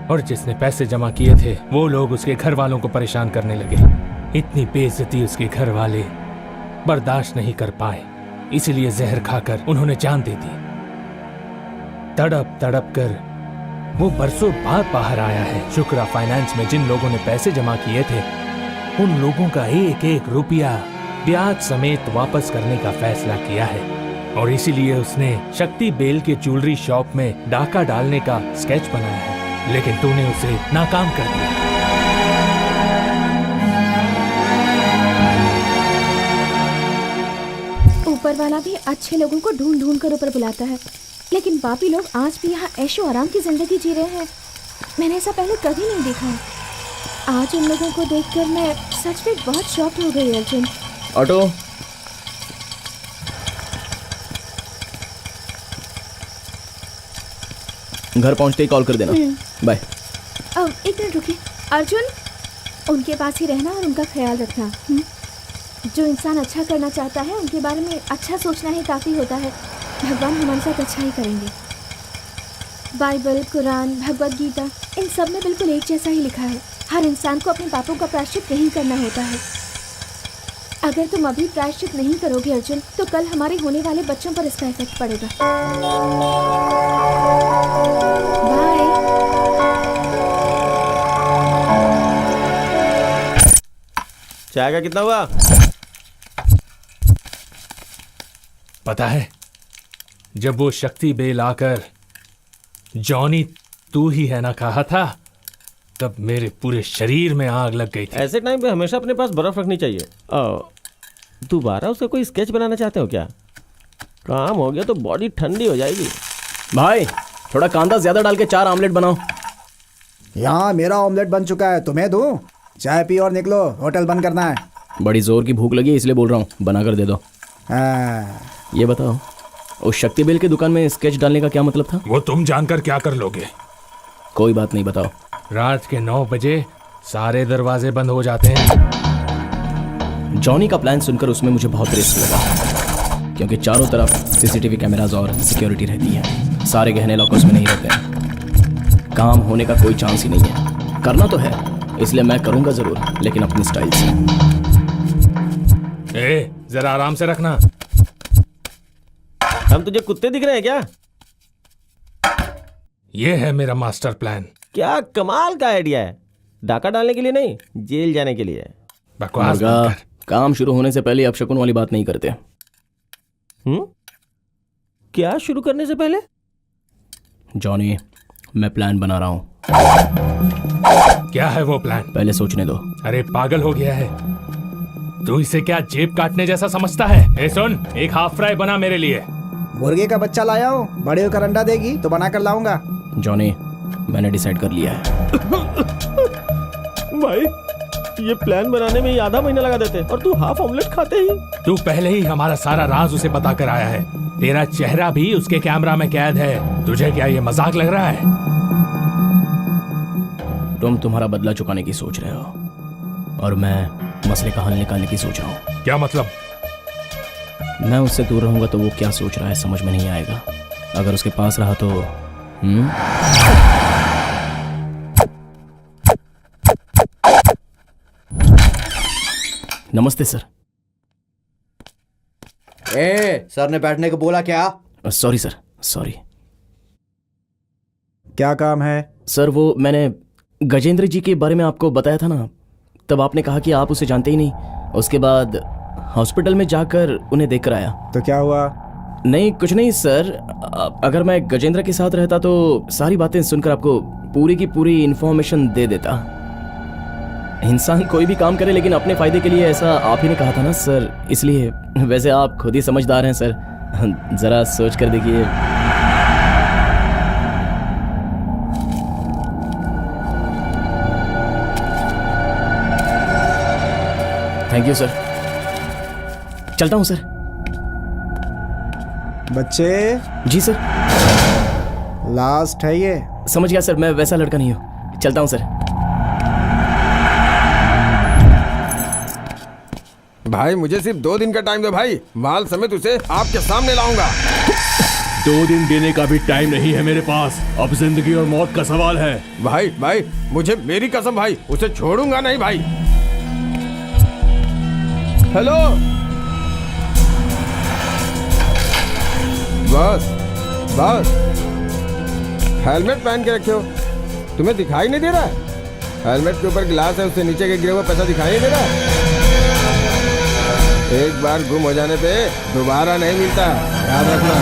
और जिसने पैसे जमा किए थे वो लोग उसके घर वालों को परेशान करने लगे। इतनी बेइज्जती उसके घर वाले बर्दाश्त नहीं कर पाए, इसलिए जहर खाकर उन्होंने जान दे दी। तड़प तड़प कर वो बरसों बाद बाहर आया है। शुक्रा फाइनेंस में जिन लोगों ने पैसे जमा किए थे उन लोगों का एक एक रुपया ब्याज समेत वापस करने का फैसला किया है और इसीलिए उसने शक्ति बेल के ज्वेलरी शॉप में डाका डालने का स्केच बनाया है, लेकिन तूने उसे नाकाम कर दिया। ऊपर वाला भी अच्छे लोगों को ढूंढ ढूंढ कर ऊपर बुलाता है, लेकिन बाकी लोग आज भी यहाँ ऐशो आराम की जिंदगी जी रहे हैं। मैंने ऐसा पहले कभी नहीं देखा है। आज उन लोगों को देखकर मैं सच में बहुत शॉक्ड हो गई अर्जुन। ऑटो। घर पहुंचते ही कॉल कर देना। बाय। अब एक मिनट रुकिए अर्जुन, उनके पास ही रहना और उनका ख्याल रखना। जो इंसान अच्छा करना चाहता है उनके बारे में अच्छा सोचना ही काफ़ी होता है। भगवान हमारे साथ अच्छा ही करेंगे। बाइबल, कुरान, भगवद गीता, इन सब में बिल्कुल एक जैसा ही लिखा है, हर इंसान को अपने पापों का प्रायश्चित नहीं करना होता है। अगर तुम अभी प्रायश्चित नहीं करोगे अर्जुन, तो कल हमारे होने वाले बच्चों पर इसका इफेक्ट पड़ेगा। बाय। चाय का कितना हुआ? पता है, जब वो शक्ति बेल आकर जॉनी तू ही है ना कहा था, तब मेरे पूरे शरीर में आग लग गई थी। ऐसे टाइम पे हमेशा अपने पास बर्फ रखनी चाहिए। दोबारा उसका कोई स्केच बनाना चाहते हो क्या? काम हो गया तो बॉडी ठंडी हो जाएगी। भाई थोड़ा कांदा ज्यादा डाल के 4 ऑमलेट बनाओ। यहाँ मेरा ऑमलेट बन चुका है, तुम्हें दूं? चाय पी और निकलो, होटल बंद करना है। बड़ी जोर की भूख लगी है इसलिए बोल रहा हूँ, बना कर दे दो। ये बताओ, उस शक्ति बेल की दुकान में स्केच डालने का क्या मतलब था? वो तुम जानकर क्या कर लोगे? कोई बात नहीं, बताओ। रात के 9 बजे सारे दरवाजे बंद हो जाते हैं। जॉनी का प्लान सुनकर उसमें मुझे बहुत रिस्क लगा, क्योंकि चारों तरफ सीसीटीवी कैमराज और सिक्योरिटी रहती है। सारे गहने लॉकर्स में नहीं रहते हैं। काम होने का कोई चांस ही नहीं है। करना तो है, इसलिए मैं करूंगा जरूर, लेकिन अपनी स्टाइल से। जरा आराम से रखना। हम तुझे कुत्ते दिख रहे हैं क्या? ये है मेरा मास्टर प्लान। क्या कमाल का आइडिया है। डाका डालने के लिए नहीं, जेल जाने के लिए। बकवास। काम शुरू होने से पहले अपशकुन वाली बात नहीं करते। क्या शुरू करने से पहले? जॉनी, मैं प्लान बना रहा हूँ। क्या है वो प्लान? पहले सोचने दो। अरे पागल हो गया है तू? इसे क्या जेब काटने जैसा समझता है? सुन, एक हाफ फ्राई बना मेरे लिए। मुर्गे का बच्चा लाया हो, बड़े होकर अंडा देगी तो बना कर लाऊंगा। जॉनी, मैंने डिसाइड कर लिया है। भाई, ये प्लान बनाने में ही आधा महीना लगा देते और तू हाफ ऑमलेट खाते ही। तू पहले ही हमारा सारा राज उसे बता कर आया है। तेरा चेहरा भी उसके कैमरा में कैद है। तुझे क्या ये मजाक लग रहा है? तुम तुम्हारा बदला चुकाने की सोच रहे हो और मैं मसले का हल निकालने की सोच रहा हूँ। क्या मतलब? मैं उससे दूर रहूंगा तो वो क्या सोच रहा है समझ में नहीं आएगा। अगर उसके पास रहा तो नमस्ते सर। सर ने बैठने को बोला क्या? Sorry sir, sorry. क्या काम है? सर वो मैंने गजेंद्र जी के बारे में आपको बताया था ना, तब आपने कहा कि आप उसे जानते ही नहीं। उसके बाद हॉस्पिटल में जाकर उन्हें देखकर आया। तो क्या हुआ? नहीं कुछ नहीं सर। अगर मैं गजेंद्र के साथ रहता तो सारी बातें सुनकर आपको पूरी की पूरी इन्फॉर्मेशन दे देता। इंसान कोई भी काम करे लेकिन अपने फायदे के लिए, ऐसा आप ही ने कहा था ना सर, इसलिए। वैसे आप खुद ही समझदार हैं सर, जरा सोच कर देखिए। Thank you sir. चलता हूं सर। बच्चे। जी सर। लास्ट है ये। समझ गया सर, मैं वैसा लड़का नहीं हूं। चलता हूं सर। भाई मुझे सिर्फ 2 दिन का टाइम दो भाई, माल समेत उसे आपके सामने लाऊंगा। 2 दिन देने का भी टाइम नहीं है मेरे पास, अब जिंदगी और मौत का सवाल है। भाई मुझे मेरी कसम भाई, उसे छोड़ूंगा नहीं भाई। हेलो बस हेलमेट पहन के रखे हो, तुम्हें दिखाई नहीं दे रहा है? हेलमेट के ऊपर गिलास है, उससे नीचे के गिरे हुआ पैसा दिखाई नहीं दे रहा है? एक बार गुम हो जाने पे दोबारा नहीं मिलता, याद रखना।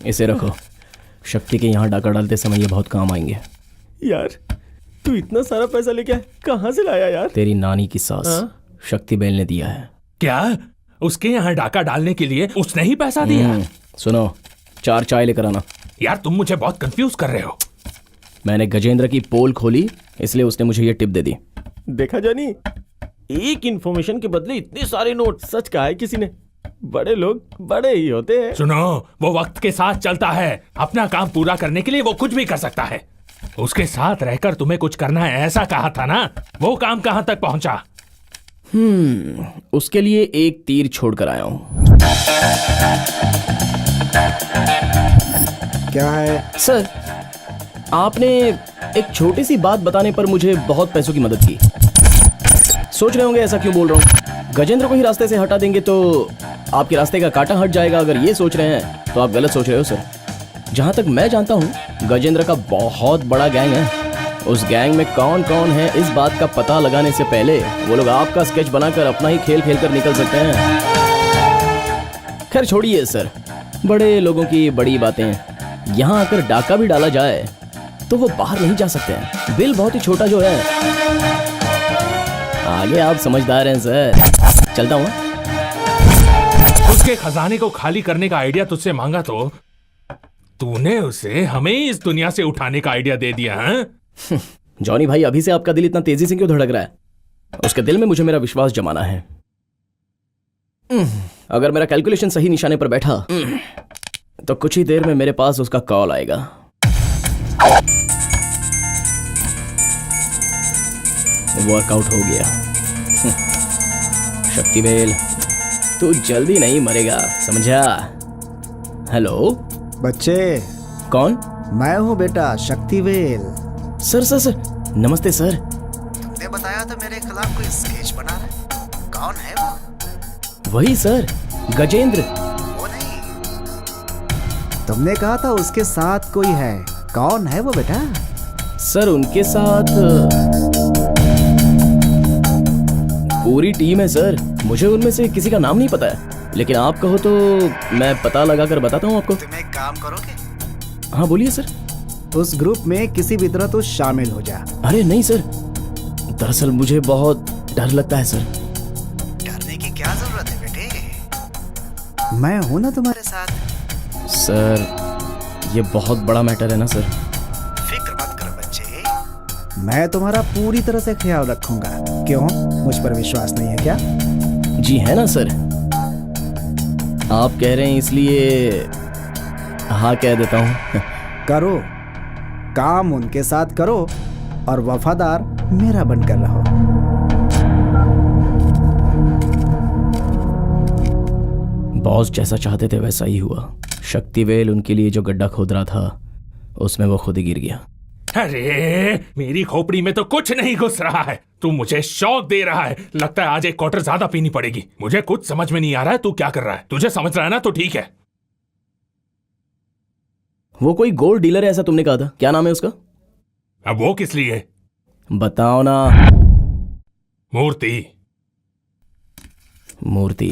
इसे रखो, शक्ति के यहाँ डाका डालते समय ये बहुत काम आएंगे। यार तू इतना सारा पैसा लेके कहाँ से लाया यार? तेरी नानी की सास शक्ति बेल ने दिया है। क्या उसके यहाँ डाका डालने के लिए उसने ही पैसा दिया? सुनो, 4 चाय लेकर आना। यार तुम मुझे बहुत कंफ्यूज कर रहे हो। मैंने गजेंद्र की पोल खोली, इसलिए उसने मुझे ये टिप दे दी। देखा जानी, एक इंफॉर्मेशन के बदले इतने सारे नोट। सच कहा है किसी ने, बड़े लोग बड़े ही होते हैं। सुनो, वो वक्त के साथ चलता है, अपना काम पूरा करने के लिए वो कुछ भी कर सकता है। उसके साथ रहकर तुम्हें कुछ करना है ऐसा कहा था ना, वो काम कहां तक पहुंचा? उसके लिए एक तीर छोड़ कर आया हूं। क्या है सर? आपने एक छोटी सी बात बताने पर मुझे बहुत पैसों की मदद की। सोच रहे होंगे ऐसा क्यों बोल रहा हूँ। गजेंद्र को ही रास्ते से हटा देंगे तो आपके रास्ते का कांटा हट जाएगा। अगर ये सोच रहे हैं तो आप गलत सोच रहे हो सर। जहां तक मैं जानता हूँ गजेंद्र का बहुत बड़ा गैंग है। उस गैंग में कौन कौन है इस बात का पता लगाने से पहले वो लोग आपका स्केच बनाकर अपना ही खेल खेल कर निकल सकते हैं। खैर छोड़िए सर, बड़े लोगों की बड़ी बातें। यहाँ आकर डाका भी डाला जाए तो वो बाहर नहीं जा सकते हैं, बिल बहुत ही छोटा जो है। आगे आप समझदार हैं सर। चलता हूँ। उसके खजाने को खाली करने का आइडिया तुझसे मांगा तो तूने उसे हमें इस दुनिया से उठाने का आइडिया दे दिया है? जॉनी भाई, अभी से आपका दिल इतना तेजी से क्यों धड़क रहा है? उसके दिल में मुझे मेरा विश्वास जमाना है। अगर मेरा कैलकुलेशन सही निशाने पर बैठा तो कुछ ही देर में मेरे पास उसका कॉल आएगा। वर्कआउट हो गया। शक्तिवेल, तू जल्दी नहीं मरेगा, समझा? हेलो बच्चे। कौन? मैं हूँ बेटा, Sakthivel. Sir sir sir, namaste sir. तुमने बताया था मेरे खिलाफ कोई स्केच बना रहा है, कौन है वो? वही सर, गजेंद्र। वो नहीं, तुमने कहा था उसके साथ कोई है, कौन है वो बेटा? सर उनके साथ पूरी टीम है सर। मुझे उनमें से किसी का नाम नहीं पता है, लेकिन आप कहो तो मैं पता लगाकर बताता हूँ आपको। तुम एक काम करोगे? हाँ बोलिए सर। उस ग्रुप में किसी भी तरह तो शामिल हो जा। अरे नहीं सर, दरअसल मुझे बहुत डर लगता है सर। डरने की क्या जरूरत है बेटे, मैं हूं ना तुम्हारे साथ। सर ये बहुत बड़ा मैटर है ना सर। फिक्र मत करो बच्चे, मैं तुम्हारा पूरी तरह से ख्याल रखूंगा। क्यों, मुझ पर विश्वास नहीं है क्या? जी है ना सर, आप कह रहे हैं इसलिए हाँ कह देता हूँ। करो काम, उनके साथ करो और वफादार मेरा बनकर रहो। बॉस जैसा चाहते थे वैसा ही हुआ। शक्तिवेल उनके लिए जो गड्ढा खोद रहा था उसमें वो खुद ही गिर गया। अरे मेरी खोपड़ी में तो कुछ नहीं घुस रहा है। तू मुझे शौक दे रहा है। लगता है आज एक क्वार्टर ज्यादा पीनी पड़ेगी। मुझे कुछ समझ में नहीं आ रहा है तू क्या कर रहा है। तुझे समझ रहा है ना तो ठीक है। वो कोई गोल्ड डीलर है ऐसा तुमने कहा था, क्या नाम है उसका? अब वो किस लिए? बताओ ना। मूर्ति। मूर्ति।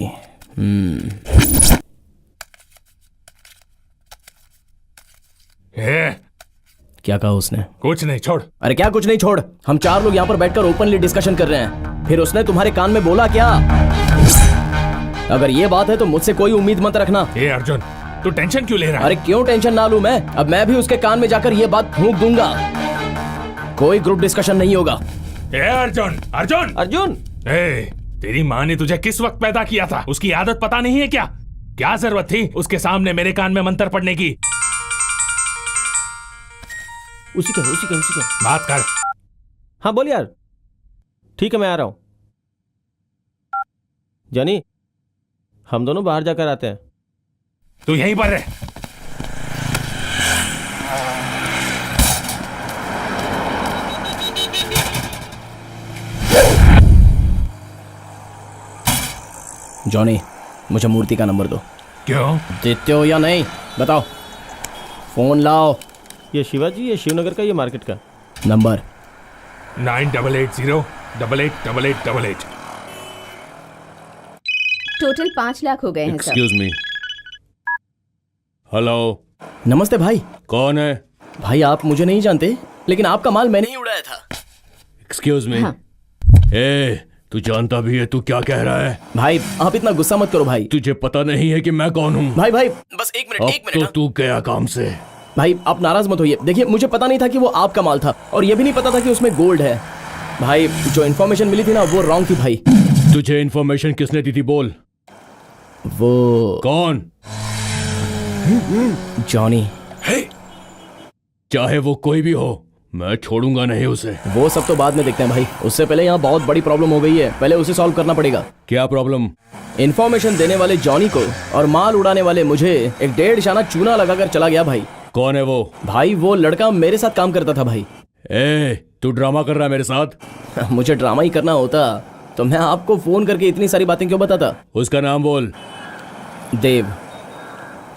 क्या कहा उसने? कुछ नहीं, छोड़। अरे क्या कुछ नहीं, छोड़। हम 4 लोग यहाँ पर बैठकर ओपनली डिस्कशन कर रहे हैं, फिर उसने तुम्हारे कान में बोला क्या? अगर ये बात है तो मुझसे कोई उम्मीद मत रखना। अर्जुन, तू टेंशन क्यों ले रहा है? अरे क्यों टेंशन ना लूं मैं? अब मैं भी उसके कान में जाकर ये बात फूंक दूंगा। कोई ग्रुप डिस्कशन नहीं होगा। अर्जुन, अर्जुन, अर्जुन, तेरी माँ ने तुझे किस वक्त पैदा किया था? उसकी आदत पता नहीं है क्या? क्या जरूरत थी उसके सामने मेरे कान में मंत्र पढ़ने की? उसी का बात कर। हाँ बोल यार। ठीक है मैं आ रहा हूं। जानी, हम दोनों बाहर जाकर आते हैं। तू यहीं पर रह। जॉनी, मुझे मूर्ति का नंबर दो। क्यों? देते हो या नहीं बताओ। फोन लाओ। ये शिवाजी, ये शिवनगर का, ये मार्केट का नंबर 9880888888। टोटल 5 लाख हो गए हैं सर। Excuse me. हेलो, नमस्ते भाई। कौन है? भाई आप मुझे नहीं जानते, लेकिन आपका माल मैंने ही उड़ाया था। Excuse me. हाँ। ए, तू जानता भी है तू क्या कह रहा है? भाई आप इतना गुस्सा मत करो भाई। तुझे पता नहीं है कि मैं कौन हूँ? भाई बस एक अब मिनट तो तू गया काम से। भाई आप नाराज मत होइए। देखिए मुझे पता नहीं था कि वो आपका माल था, और ये भी नहीं पता था कि उसमें गोल्ड है। भाई जो इन्फॉर्मेशन मिली थी ना वो रॉन्ग थी भाई। तुझे इन्फॉर्मेशन किसने दी थी बोल? वो कौन? जॉनी। चाहे वो कोई भी हो, मैं छोड़ूंगा नहीं उसे। वो सब तो बाद में देखते हैं भाई। उससे पहले यहाँ बहुत बड़ी प्रॉब्लम हो गई है, पहले उसे सॉल्व करना पड़ेगा। क्या प्रॉब्लम? इन्फॉर्मेशन देने वाले जॉनी को और माल उड़ाने वाले मुझे एक 1.5 शाना चूना लगाकर चला गया भाई। कौन है वो? भाई वो लड़का मेरे साथ काम करता था भाई। ए, तू ड्रामा कर रहा है मेरे साथ? मुझे ड्रामा ही करना होता तो मैं आपको फोन करके इतनी सारी बातें क्यों बताता। उसका नाम बोल।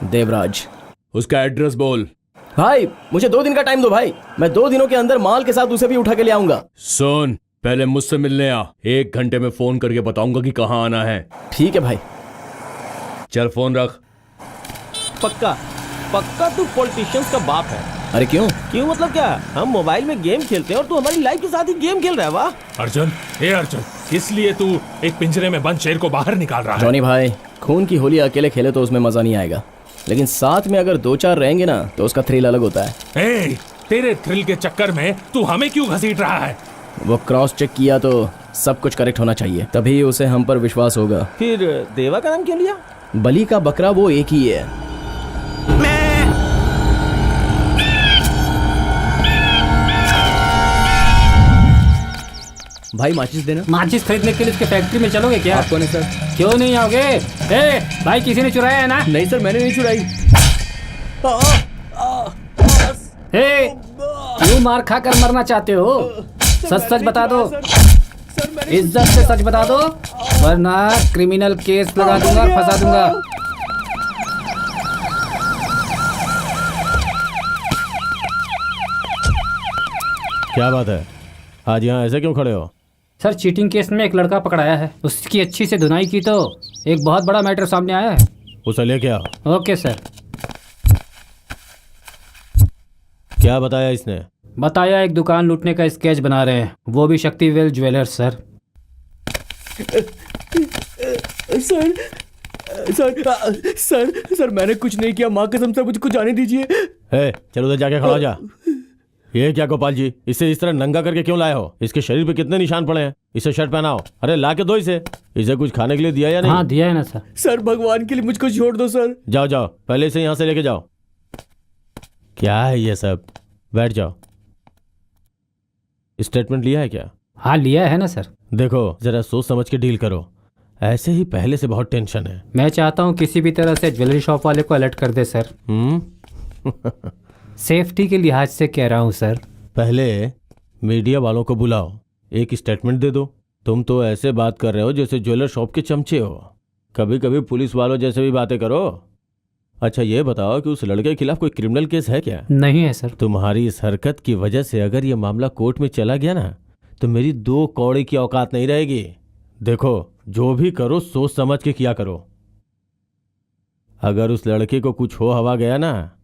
देवराज। उसका एड्रेस बोल। भाई मुझे 2 दिन का टाइम दो भाई, मैं 2 दिनों के अंदर माल के साथ उसे भी उठा के ले आऊंगा। सुन, पहले मुझसे मिलने आ। 1 घंटे में फोन करके बताऊंगा कि कहाँ आना है। ठीक है भाई। चल फोन रख। पक्का पक्का तू पॉलिटिशियंस का बाप है। अरे क्यों? क्यों मतलब क्या? हम मोबाइल में गेम खेलते हैं और तू हमारी लाइफ के साथ ही गेम खेल रहा है। वाह अर्जुन, अर्जुन, इसलिए तू एक पिंजरे में बंद शेर को बाहर निकाल रहा है? जॉनी भाई, खून की होली अकेले खेले तो उसमें मजा नहीं आएगा, लेकिन साथ में अगर 2-4 रहेंगे ना तो उसका थ्रिल अलग होता है। तेरे थ्रिल के चक्कर में तू हमें क्यों घसीट रहा है? वो क्रॉस चेक किया तो सब कुछ करेक्ट होना चाहिए, तभी उसे हम पर विश्वास होगा। फिर देवा का नाम क्यों लिया? बलि का बकरा वो एक ही है। भाई माचिस देना। माचिस खरीदने के लिए इसके फैक्ट्री में चलोगे क्या? आप कौन है सर? क्यों नहीं आओगे? ए, भाई किसी ने चुराया है ना? नहीं सर, मैंने नहीं चुराई। ए, क्यों मार खाकर मरना चाहते हो? सच बता दो। इज्जत से सच बता दो, वरना क्रिमिनल केस लगा दूंगा और फंसा दूंगा। क्या बात है, आज यहाँ ऐसे क्यों खड़े हो? सर, चीटिंग केस में एक लड़का पकड़ाया है, उसकी अच्छी से धुनाई की तो एक बहुत बड़ा मैटर सामने आया है। उसे लेके आओ। Okay sir. क्या बताया इसने? बताया एक दुकान लूटने का स्केच बना रहे हैं, वो भी शक्तिवेल ज्वेलर्स सर। सर मैंने कुछ नहीं किया, माँ कसम से मुझको जाने दीजिए। चल उधर जाके खड़ा हो जा। ये क्या गोपाल जी, इसे इस तरह नंगा करके क्यों लाए हो? इसके शरीर पे कितने निशान पड़े हैं? इसे शर्ट पहनाओ। अरे ला के दो इसे। इसे कुछ खाने के लिए दिया या नहीं? हाँ दिया है ना सर। सर भगवान के लिए मुझको छोड़ दो सर। जाओ जाओ, पहले इसे यहाँ से लेके जाओ। क्या है ये सब? बैठ जाओ। स्टेटमेंट लिया है क्या? हाँ लिया है ना सर। देखो जरा सोच समझ के डील करो, ऐसे ही पहले से बहुत टेंशन है। मैं चाहता हूँ किसी भी तरह से ज्वेलरी शॉप वाले को अलर्ट कर दे सर। सेफ्टी के लिहाज से कह रहा हूँ सर। पहले मीडिया वालों को बुलाओ, एक स्टेटमेंट दे दो। तुम तो ऐसे बात कर रहे हो जैसे ज्वेलर शॉप के चमचे हो। कभी कभी पुलिस वालों जैसे भी बातें करो। अच्छा ये बताओ कि उस लड़के के खिलाफ कोई क्रिमिनल केस है क्या? नहीं है सर। तुम्हारी इस हरकत की वजह से अगर ये मामला कोर्ट में चला गया ना तो मेरी 2 कौड़ी की औकात नहीं रहेगी। देखो जो भी करो सोच समझ के किया करो। अगर उस लड़के को कुछ हो हवा गया ना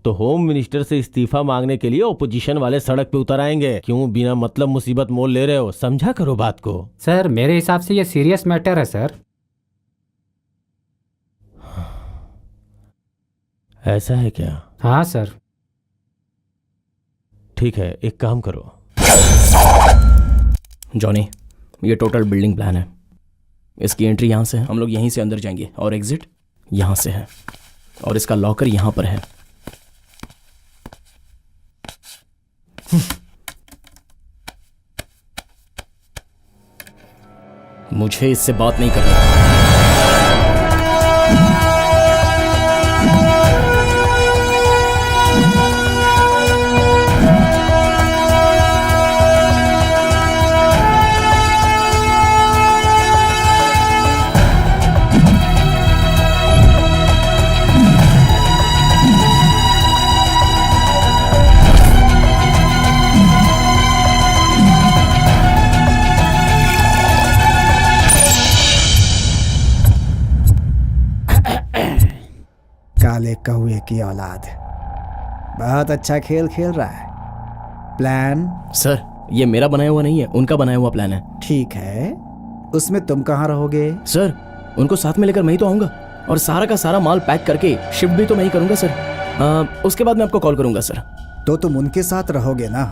तो होम मिनिस्टर से इस्तीफा मांगने के लिए ओपोजिशन वाले सड़क पे उतर आएंगे। क्यों बिना मतलब मुसीबत मोल ले रहे हो? समझा करो बात को। सर मेरे हिसाब से ये सीरियस मैटर है सर। ऐसा है क्या? हाँ सर। ठीक है, एक काम करो। जॉनी, ये टोटल बिल्डिंग प्लान है। इसकी एंट्री यहाँ से है, हम लोग यहीं से अंदर जाएंगे और एग्जिट यहाँ से है, और इसका लॉकर यहाँ पर है। मुझे इससे बात नहीं करनी। काले कौए की औलाद, बहुत अच्छा खेल खेल रहा है। प्लान? सर ये मेरा बनाया हुआ नहीं है, उनका बनाया हुआ प्लान है। ठीक है, उसमें तुम कहाँ रहोगे? सर उनको साथ में लेकर मैं ही तो आऊंगा, और सारा का सारा माल पैक करके शिफ्ट भी तो मैं ही करूंगा सर। उसके बाद मैं आपको कॉल करूंगा सर। तो तुम उनके साथ रहोगे ना?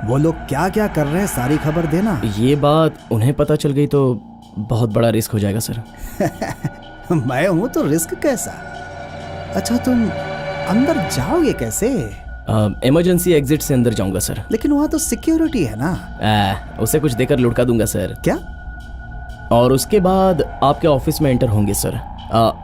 वो लोग क्या क्या कर रहे हैं सारी खबर देना। ये बात उन्हें पता चल गई तो बहुत बड़ा रिस्क हो जाएगा सर। मैं हूं तो रिस्क कैसा? अच्छा तुम अंदर जाओगे कैसे? इमरजेंसी एग्जिट से अंदर जाऊंगा सर। लेकिन वहां तो सिक्योरिटी है ना। उसे कुछ देकर लुढ़का दूंगा सर। क्या? और उसके बाद आपके ऑफिस में एंटर होंगे सर।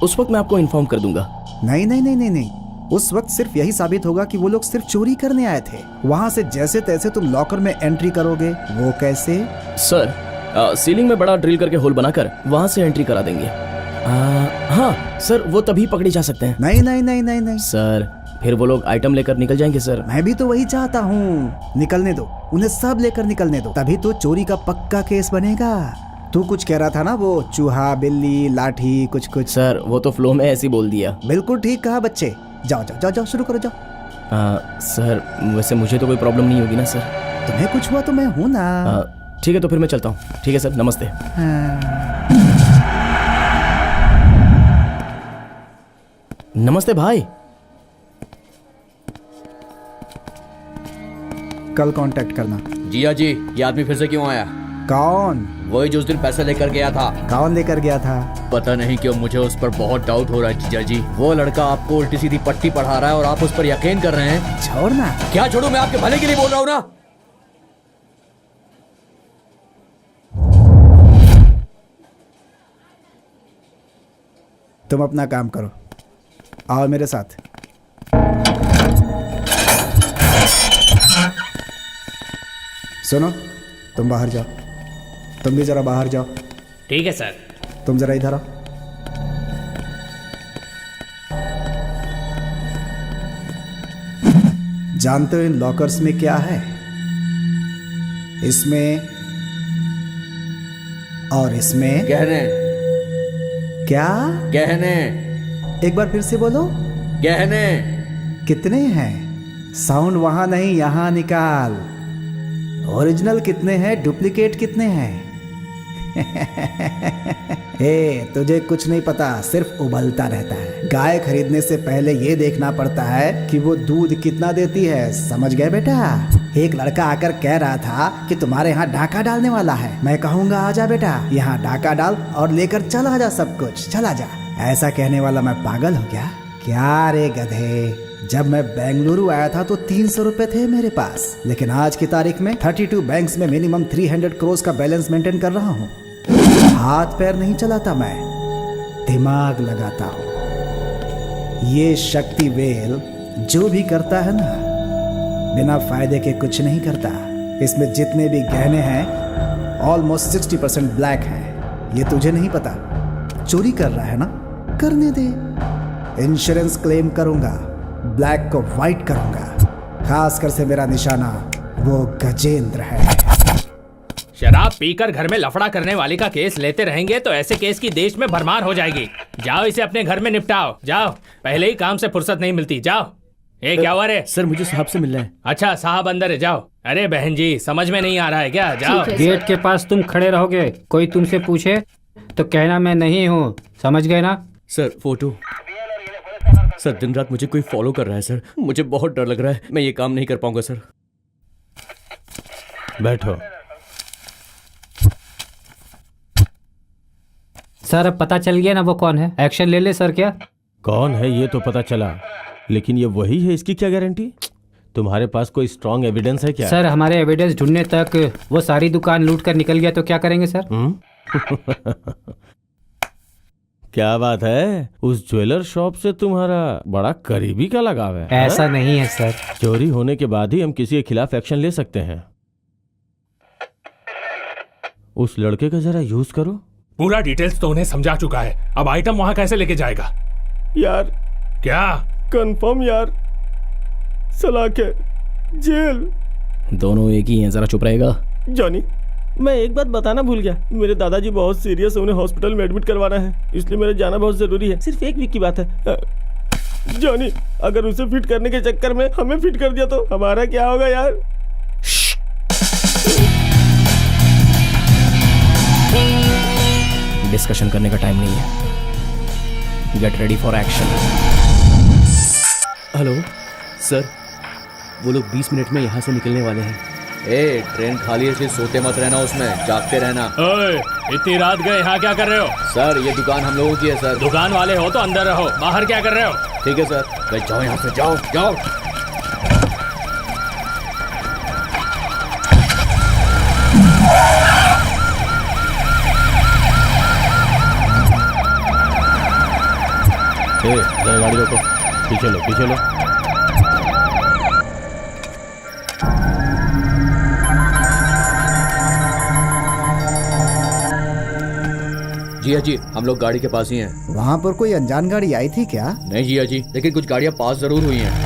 उस वक्त मैं आपको इन्फॉर्म कर दूंगा। नहीं नहीं नहीं नहीं नहीं, उस वक्त सिर्फ यही साबित होगा कि वो लोग सिर्फ चोरी करने आए थे। वहां से जैसे तैसे तुम लॉकर में एंट्री करोगे। वो कैसे? सर सीलिंग में बड़ा ड्रिल करके होल बनाकर वहां से एंट्री करा देंगे। हाँ सर, वो तभी पकड़े जा सकते हैं। नहीं नहीं नहीं नहीं नहीं सर, फिर वो लोग आइटम लेकर निकल जाएंगे सर। मैं भी तो वही चाहता हूँ। निकलने दो, उन्हें सब लेकर निकलने दो, तभी तो चोरी का पक्का केस बनेगा। तू कुछ कह रहा था ना, वो चूहा, बिल्ली, लाठी, कुछ कुछ। सर वो तो फ्लो में ऐसे ही बोल दिया। बिल्कुल ठीक कहा बच्चे। जाओ जाओ जाओ जाओ, शुरू करो जाओ। सर वैसे मुझे तो कोई प्रॉब्लम नहीं होगी ना सर? तुम्हें कुछ हुआ तो मैं हूँ ना। ठीक है तो फिर मैं चलता हूँ। ठीक है सर, नमस्ते। नमस्ते भाई। कल कांटेक्ट करना। जिया जी, ये आदमी फिर से क्यों आया? कौन? वही जो उस दिन पैसा लेकर गया था। कौन लेकर गया था? पता नहीं क्यों मुझे उस पर बहुत डाउट हो रहा है जीजा जी। वो लड़का आपको उल्टी सीधी पट्टी पढ़ा रहा है और आप उस पर यकीन कर रहे हैं। छोड़ना। क्या छोड़ू? मैं आपके भले के लिए बोल रहा हूँ ना। तुम अपना काम करो, आओ मेरे साथ। सुनो, तुम बाहर जाओ। तुम भी जरा बाहर जाओ। ठीक है सर। तुम जरा इधर आओ। जानते हो इन लॉकर्स में क्या है? इसमें और इसमें गहने। क्या? गहने। एक बार फिर से बोलो। गहने। कितने हैं? साउंड वहां नहीं, यहां निकाल। ओरिजिनल कितने हैं, डुप्लीकेट कितने हैं? तुझे कुछ नहीं पता, सिर्फ उबलता रहता है। गाय खरीदने से पहले ये देखना पड़ता है कि वो दूध कितना देती है। समझ गए बेटा? एक लड़का आकर कह रहा था कि तुम्हारे यहाँ डाका डालने वाला है। मैं कहूँगा आजा बेटा, यहाँ डाका डाल और लेकर चला जा सब कुछ, चला जा। ऐसा कहने वाला मैं पागल हो गया क्या? रे गधे, जब मैं बेंगलुरु आया था तो 300 रुपए थे मेरे पास, लेकिन आज की तारीख में 32 बैंक्स में मिनिमम 300 करोड़ का बैलेंस मेंटेन कर रहा हूँ। हाथ पैर नहीं चलाता मैं, दिमाग लगाता हूँ। ये शक्ति वेल जो भी करता है ना, बिना फायदे के कुछ नहीं करता। इसमें जितने भी गहने हैं ऑलमोस्ट 60% ब्लैक हैं। ये तुझे नहीं पता। चोरी कर रहा है ना, करने दे। इंश्योरेंस क्लेम करूंगा, ब्लैक को व्हाइट करूंगा। खासकर से मेरा निशाना वो गजेंद्र है। शराब पीकर घर में लफड़ा करने वाले का केस लेते रहेंगे तो ऐसे केस की देश में भरमार हो जाएगी। जाओ इसे अपने घर में निपटाओ, जाओ। पहले ही काम से फुर्सत नहीं मिलती, जाओ। ए क्या हुआ रे? सर मुझे साहब से मिलना है। अच्छा साहब अंदर है, जाओ। अरे बहन जी, समझ में नहीं आ रहा है क्या? जाओ। गेट के पास तुम खड़े रहोगे, कोई तुमसे पूछे तो कहना मैं नहीं हूँ, समझ गए ना? Sir photo. सर दिन रात मुझे कोई फॉलो कर रहा है सर, मुझे बहुत डर लग रहा है। मैं ये काम नहीं कर पाऊंगा सर। बैठो। सर अब पता चल गया ना वो कौन है, एक्शन ले ले सर। क्या कौन है ये तो पता चला, लेकिन ये वही है इसकी क्या गारंटी? तुम्हारे पास कोई स्ट्रॉन्ग एविडेंस है क्या? सर हमारे एविडेंस ढूंढने तक वो सारी दुकान लूट कर निकल गया तो क्या करेंगे सर? क्या बात है, उस ज्वेलर शॉप से तुम्हारा बड़ा करीबी का लगाव है? ऐसा नहीं है सर। चोरी होने के बाद ही हम किसी के खिलाफ एक्शन ले सकते हैं। उस लड़के का जरा यूज करो। पूरा डिटेल्स तो उन्हें समझा चुका है, अब आइटम वहां कैसे लेके जाएगा? यार क्या कंफर्म यार, सलाखे जेल। दोनों एक ही हैं, जरा चुप रहेगा। जॉनी मैं एक बात बताना भूल गया, मेरे दादाजी बहुत सीरियस है, उन्हें हॉस्पिटल में एडमिट करवाना है, इसलिए मेरा जाना बहुत जरूरी है। सिर्फ एक वीक की बात है। जॉनी अगर उसे फिट करने के चक्कर में हमें फिट कर दिया तो हमारा क्या होगा यार? डिस्कशन करने का टाइम नहीं है, get ready for action. Hello sir, वो लोग 20 मिनट में यहाँ से निकलने वाले हैं। ए, ट्रेन खाली है, इसलिए सोते मत रहना, उसमें जागते रहना। ओए, इतनी रात गए यहाँ क्या कर रहे हो? सर ये दुकान हम लोगों की है सर। दुकान वाले हो तो अंदर रहो, बाहर क्या कर रहे हो? ठीक है सर, भाई जाओ यहाँ से, जाओ जाओ। गाड़ी रोको, पीछे लो पीछे लो। जिया जी हम लोग गाड़ी के पास ही हैं। वहाँ पर कोई अनजान गाड़ी आई थी क्या? नहीं जिया जी, लेकिन कुछ गाड़ियाँ पास जरूर हुई हैं।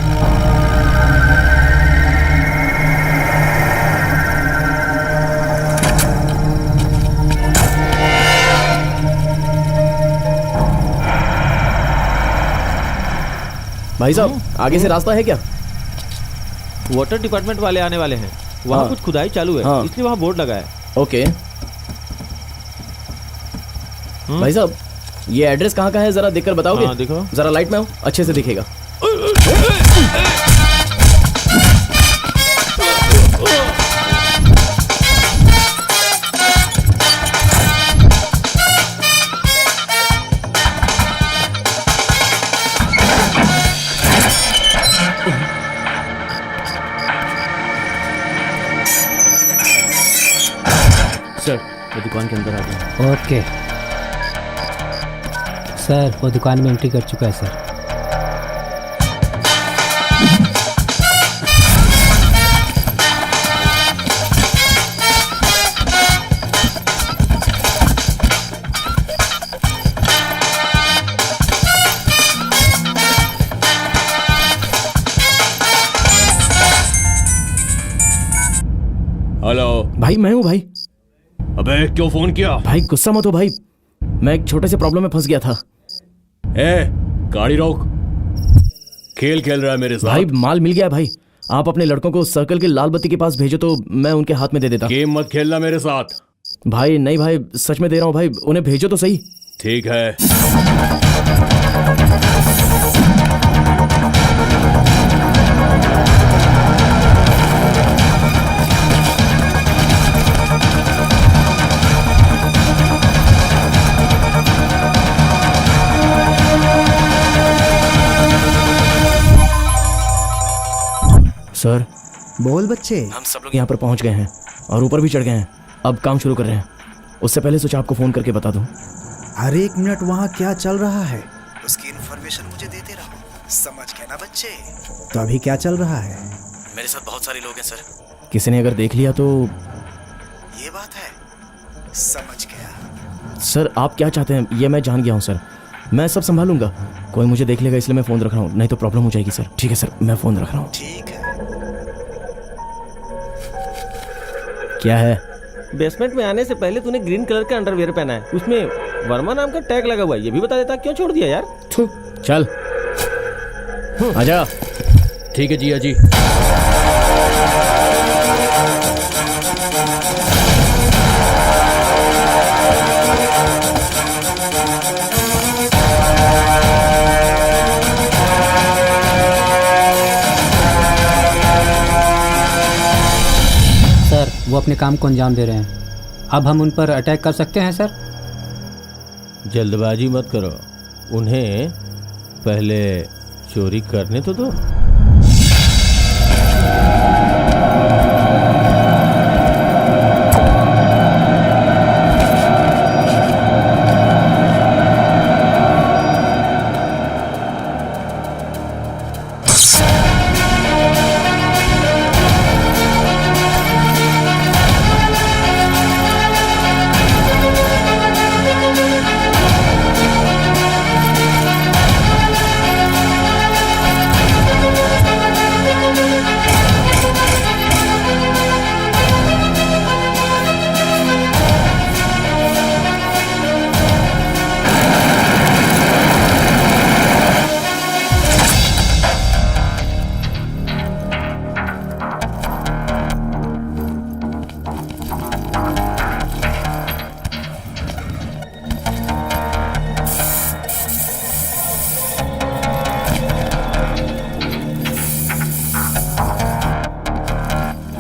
भाई साहब आगे से रास्ता है क्या? वाटर डिपार्टमेंट वाले आने वाले हैं, वहाँ कुछ खुदाई चालू है, इसलिए वहाँ बोर्ड लगा है। ओके भाई साहब, ये एड्रेस कहाँ का है जरा देखकर बताओगे? हाँ, देखो जरा लाइट में आओ, अच्छे से दिखेगा। सर वो दुकान के अंदर आ गए। ओके सर, वो दुकान में एंट्री कर चुका है सर। हेलो भाई मैं हूँ भाई। अबे क्यों फोन किया? भाई गुस्सा मत हो भाई, मैं एक छोटे से प्रॉब्लम में फंस गया था। ए, गाड़ी रोक, खेल खेल रहा है मेरे साथ? भाई माल मिल गया है भाई, आप अपने लड़कों को सर्कल के लाल बत्ती के पास भेजो तो मैं उनके हाथ में दे देता। गेम मत खेलना मेरे साथ। भाई नहीं भाई, सच में दे रहा हूँ भाई, उन्हें भेजो तो सही। ठीक है। सर बोल बच्चे। हम सब लोग यहाँ पर पहुँच गए हैं और ऊपर भी चढ़ गए हैं, अब काम शुरू कर रहे हैं। उससे पहले सोचा आपको फोन करके बता दूं। हर एक मिनट वहाँ क्या चल रहा है उसकी इन्फॉर्मेशन मुझे देते रहो, समझ गए ना बच्चे? तो अभी क्या चल रहा है? मेरे साथ बहुत सारे लोग हैं सर, किसी ने अगर देख लिया तो। ये बात है, समझ गया। सर आप क्या चाहते हैं ये मैं जान गया हूँ सर, मैं सब संभालूंगा। कोई मुझे देख लेगा इसलिए मैं फ़ोन रख रहा हूँ, नहीं तो प्रॉब्लम हो जाएगी सर। ठीक है सर, मैं फ़ोन रख रहा हूँ। ठीक है। क्या है? बेसमेंट में आने से पहले तूने ग्रीन कलर का अंडरवियर पहना है, उसमें वर्मा नाम का टैग लगा हुआ है, ये भी बता देता, क्यों छोड़ दिया यार? चल आजा। ठीक है जिया जी। सर वो अपने काम को अंजाम दे रहे हैं, अब हम उन पर अटैक कर सकते हैं सर? जल्दबाजी मत करो, उन्हें पहले चोरी करने तो दो।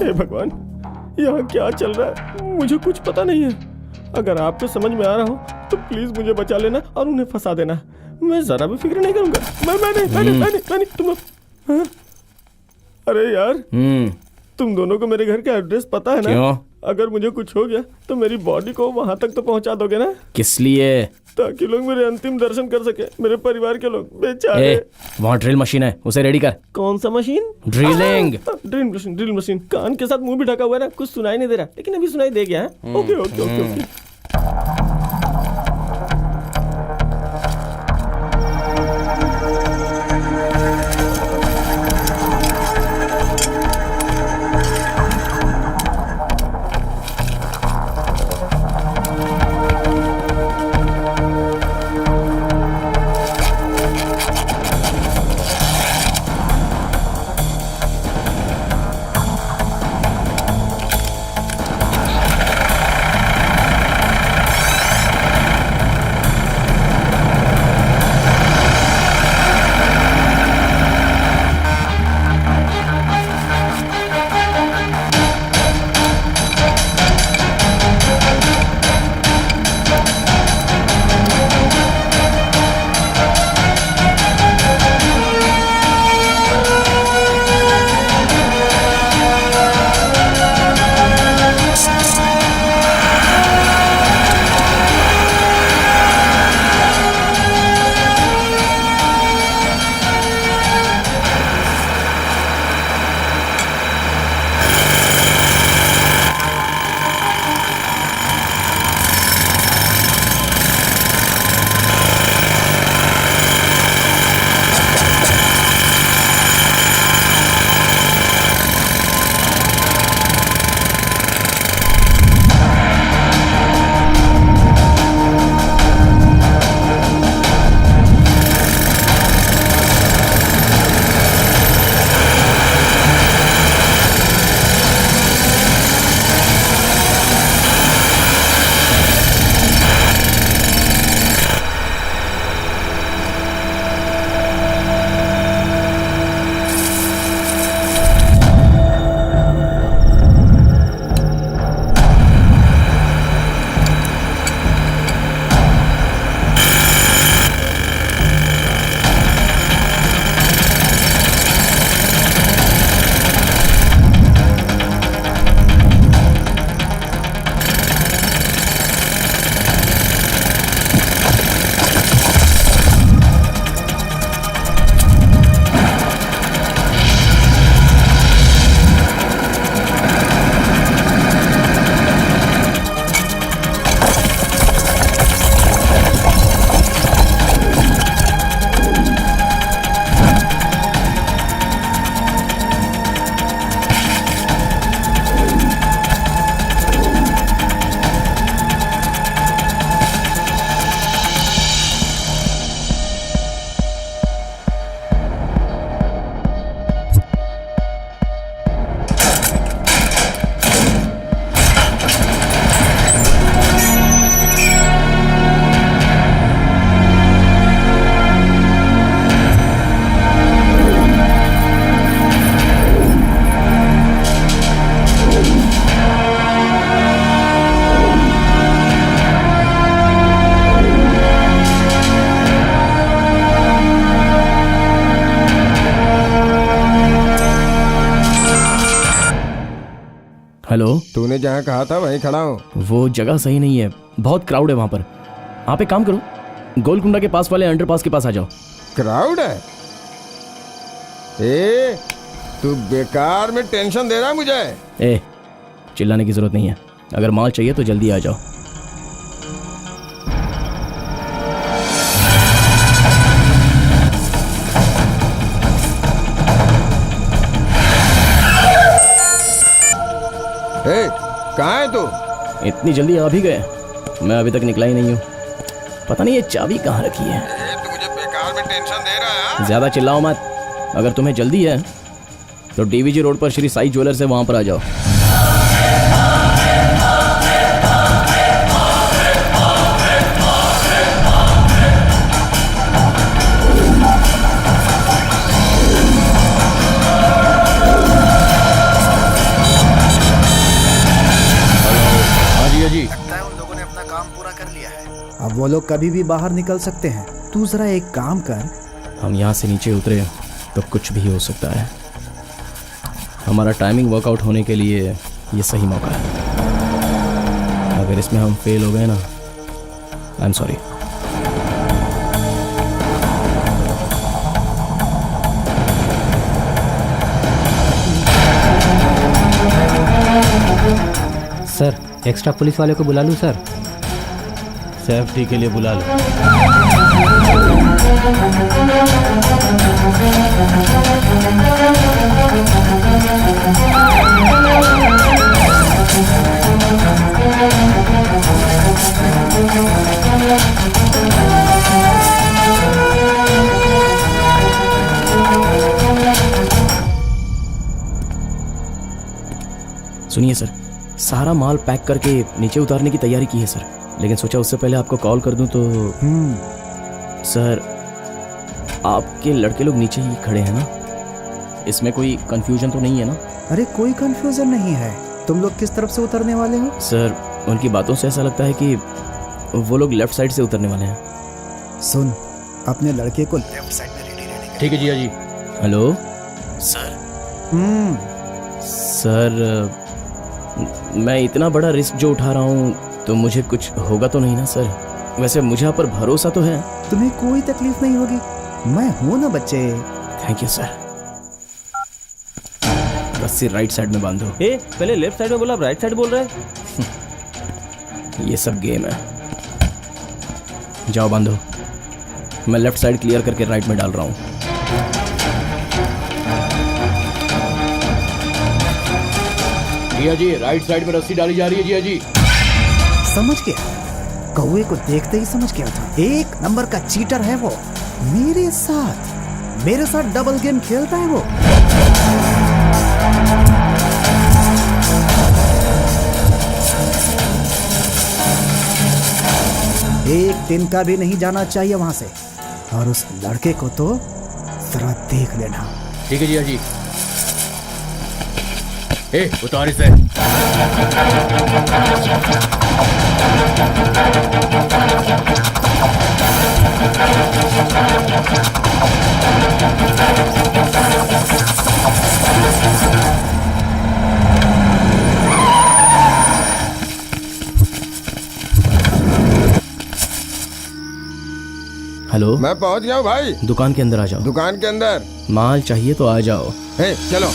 हे भगवान, यहाँ क्या चल रहा है मुझे कुछ पता नहीं है। अगर आपको समझ में आ रहा हो तो प्लीज मुझे बचा लेना और उन्हें फंसा देना। मैं जरा भी फिक्र नहीं करूंगा। मैंने तुम हाँ? अरे यार, तुम दोनों को मेरे घर का एड्रेस पता है ना? क्यों? अगर मुझे कुछ हो गया तो मेरी बॉडी को वहां तक तो पहुंचा दोगे ना? किस लिए? ताकि लोग मेरे अंतिम दर्शन कर सके, मेरे परिवार के लोग बेचारे। वहाँ ड्रिल मशीन है, उसे रेडी कर। कौन सा मशीन? ड्रिलिंग। Drill machine. कान के साथ मुंह भी ढका हुआ है ना, कुछ सुनाई नहीं दे रहा, लेकिन अभी सुनाई दे गया है। Okay okay okay okay. Hello. तूने जहाँ कहा था वहीं खड़ा हूँ। वो जगह सही नहीं है, बहुत क्राउड है वहाँ पर। आप एक काम करो, गोलकुंडा के पास वाले अंडरपास के पास आ जाओ। क्राउड है? ए, तू बेकार में टेंशन दे रहा है मुझे। ए, चिल्लाने की जरूरत नहीं है। अगर माल चाहिए तो जल्दी आ जाओ। ए, कहाँ है तू? इतनी जल्दी आ भी गए? मैं अभी तक निकला ही नहीं हूँ। पता नहीं ये चाबी कहाँ रखी है। तू मुझे बेकार में टेंशन दे रहा है। ज्यादा चिल्लाओ मत। अगर तुम्हें जल्दी है तो डीवीजी रोड पर श्री साई ज्वेलर्स है, वहां पर आ जाओ। अब वो लोग कभी भी बाहर निकल सकते हैं। तू जरा एक काम कर। हम यहाँ से नीचे उतरे तो कुछ भी हो सकता है। हमारा टाइमिंग वर्कआउट होने के लिए ये सही मौका है। अगर इसमें हम फेल हो गए ना, I am sorry. Sir, extra police वाले को बुला लूँ सर? सेफ्टी के लिए बुला लो। सुनिए सर, सारा माल पैक करके नीचे उतारने की तैयारी की है सर, लेकिन सोचा उससे पहले आपको कॉल कर दूं तो। सर, आपके लड़के लोग नीचे ही खड़े हैं ना? इसमें कोई कंफ्यूजन तो नहीं है ना? अरे कोई कंफ्यूजन नहीं है। तुम लोग किस तरफ से उतरने वाले हो? सर, उनकी बातों से ऐसा लगता है कि वो लोग लेफ्ट साइड से उतरने वाले हैं। सुन, अपने लड़के को लेफ्ट साइड में रेडी रहने। ठीक है Jiya ji. Hello sir. Sir, मैं इतना बड़ा रिस्क जो उठा रहा हूँ तो मुझे कुछ होगा तो नहीं ना सर? वैसे मुझे आप पर भरोसा तो है। तुम्हें कोई तकलीफ नहीं होगी, मैं हूं ना बच्चे। Thank you sir. रस्सी राइट साइड में बांधो। ए, पहले लेफ्ट साइड में बोला, अब राइट साइड बोल रहा है। ये सब गेम है। जाओ बांधो। मैं लेफ्ट साइड क्लियर करके राइट में डाल रहा हूँ। जिया जी, राइट साइड में रस्सी डाली जा रही है जिया जी। समझ गया, कौवे को देखते ही समझ गया था। एक नंबर का चीटर है वो। मेरे साथ डबल गेम खेलता है वो। एक दिन का भी नहीं जाना चाहिए वहां से। और उस लड़के को तो जरा देख लेना। ठीक है जिया जी। ए, उतार इसे। हेलो, मैं पहुंच गया हूँ भाई। दुकान के अंदर आ जाओ। दुकान के अंदर? माल चाहिए तो आ जाओ। हे, चलो।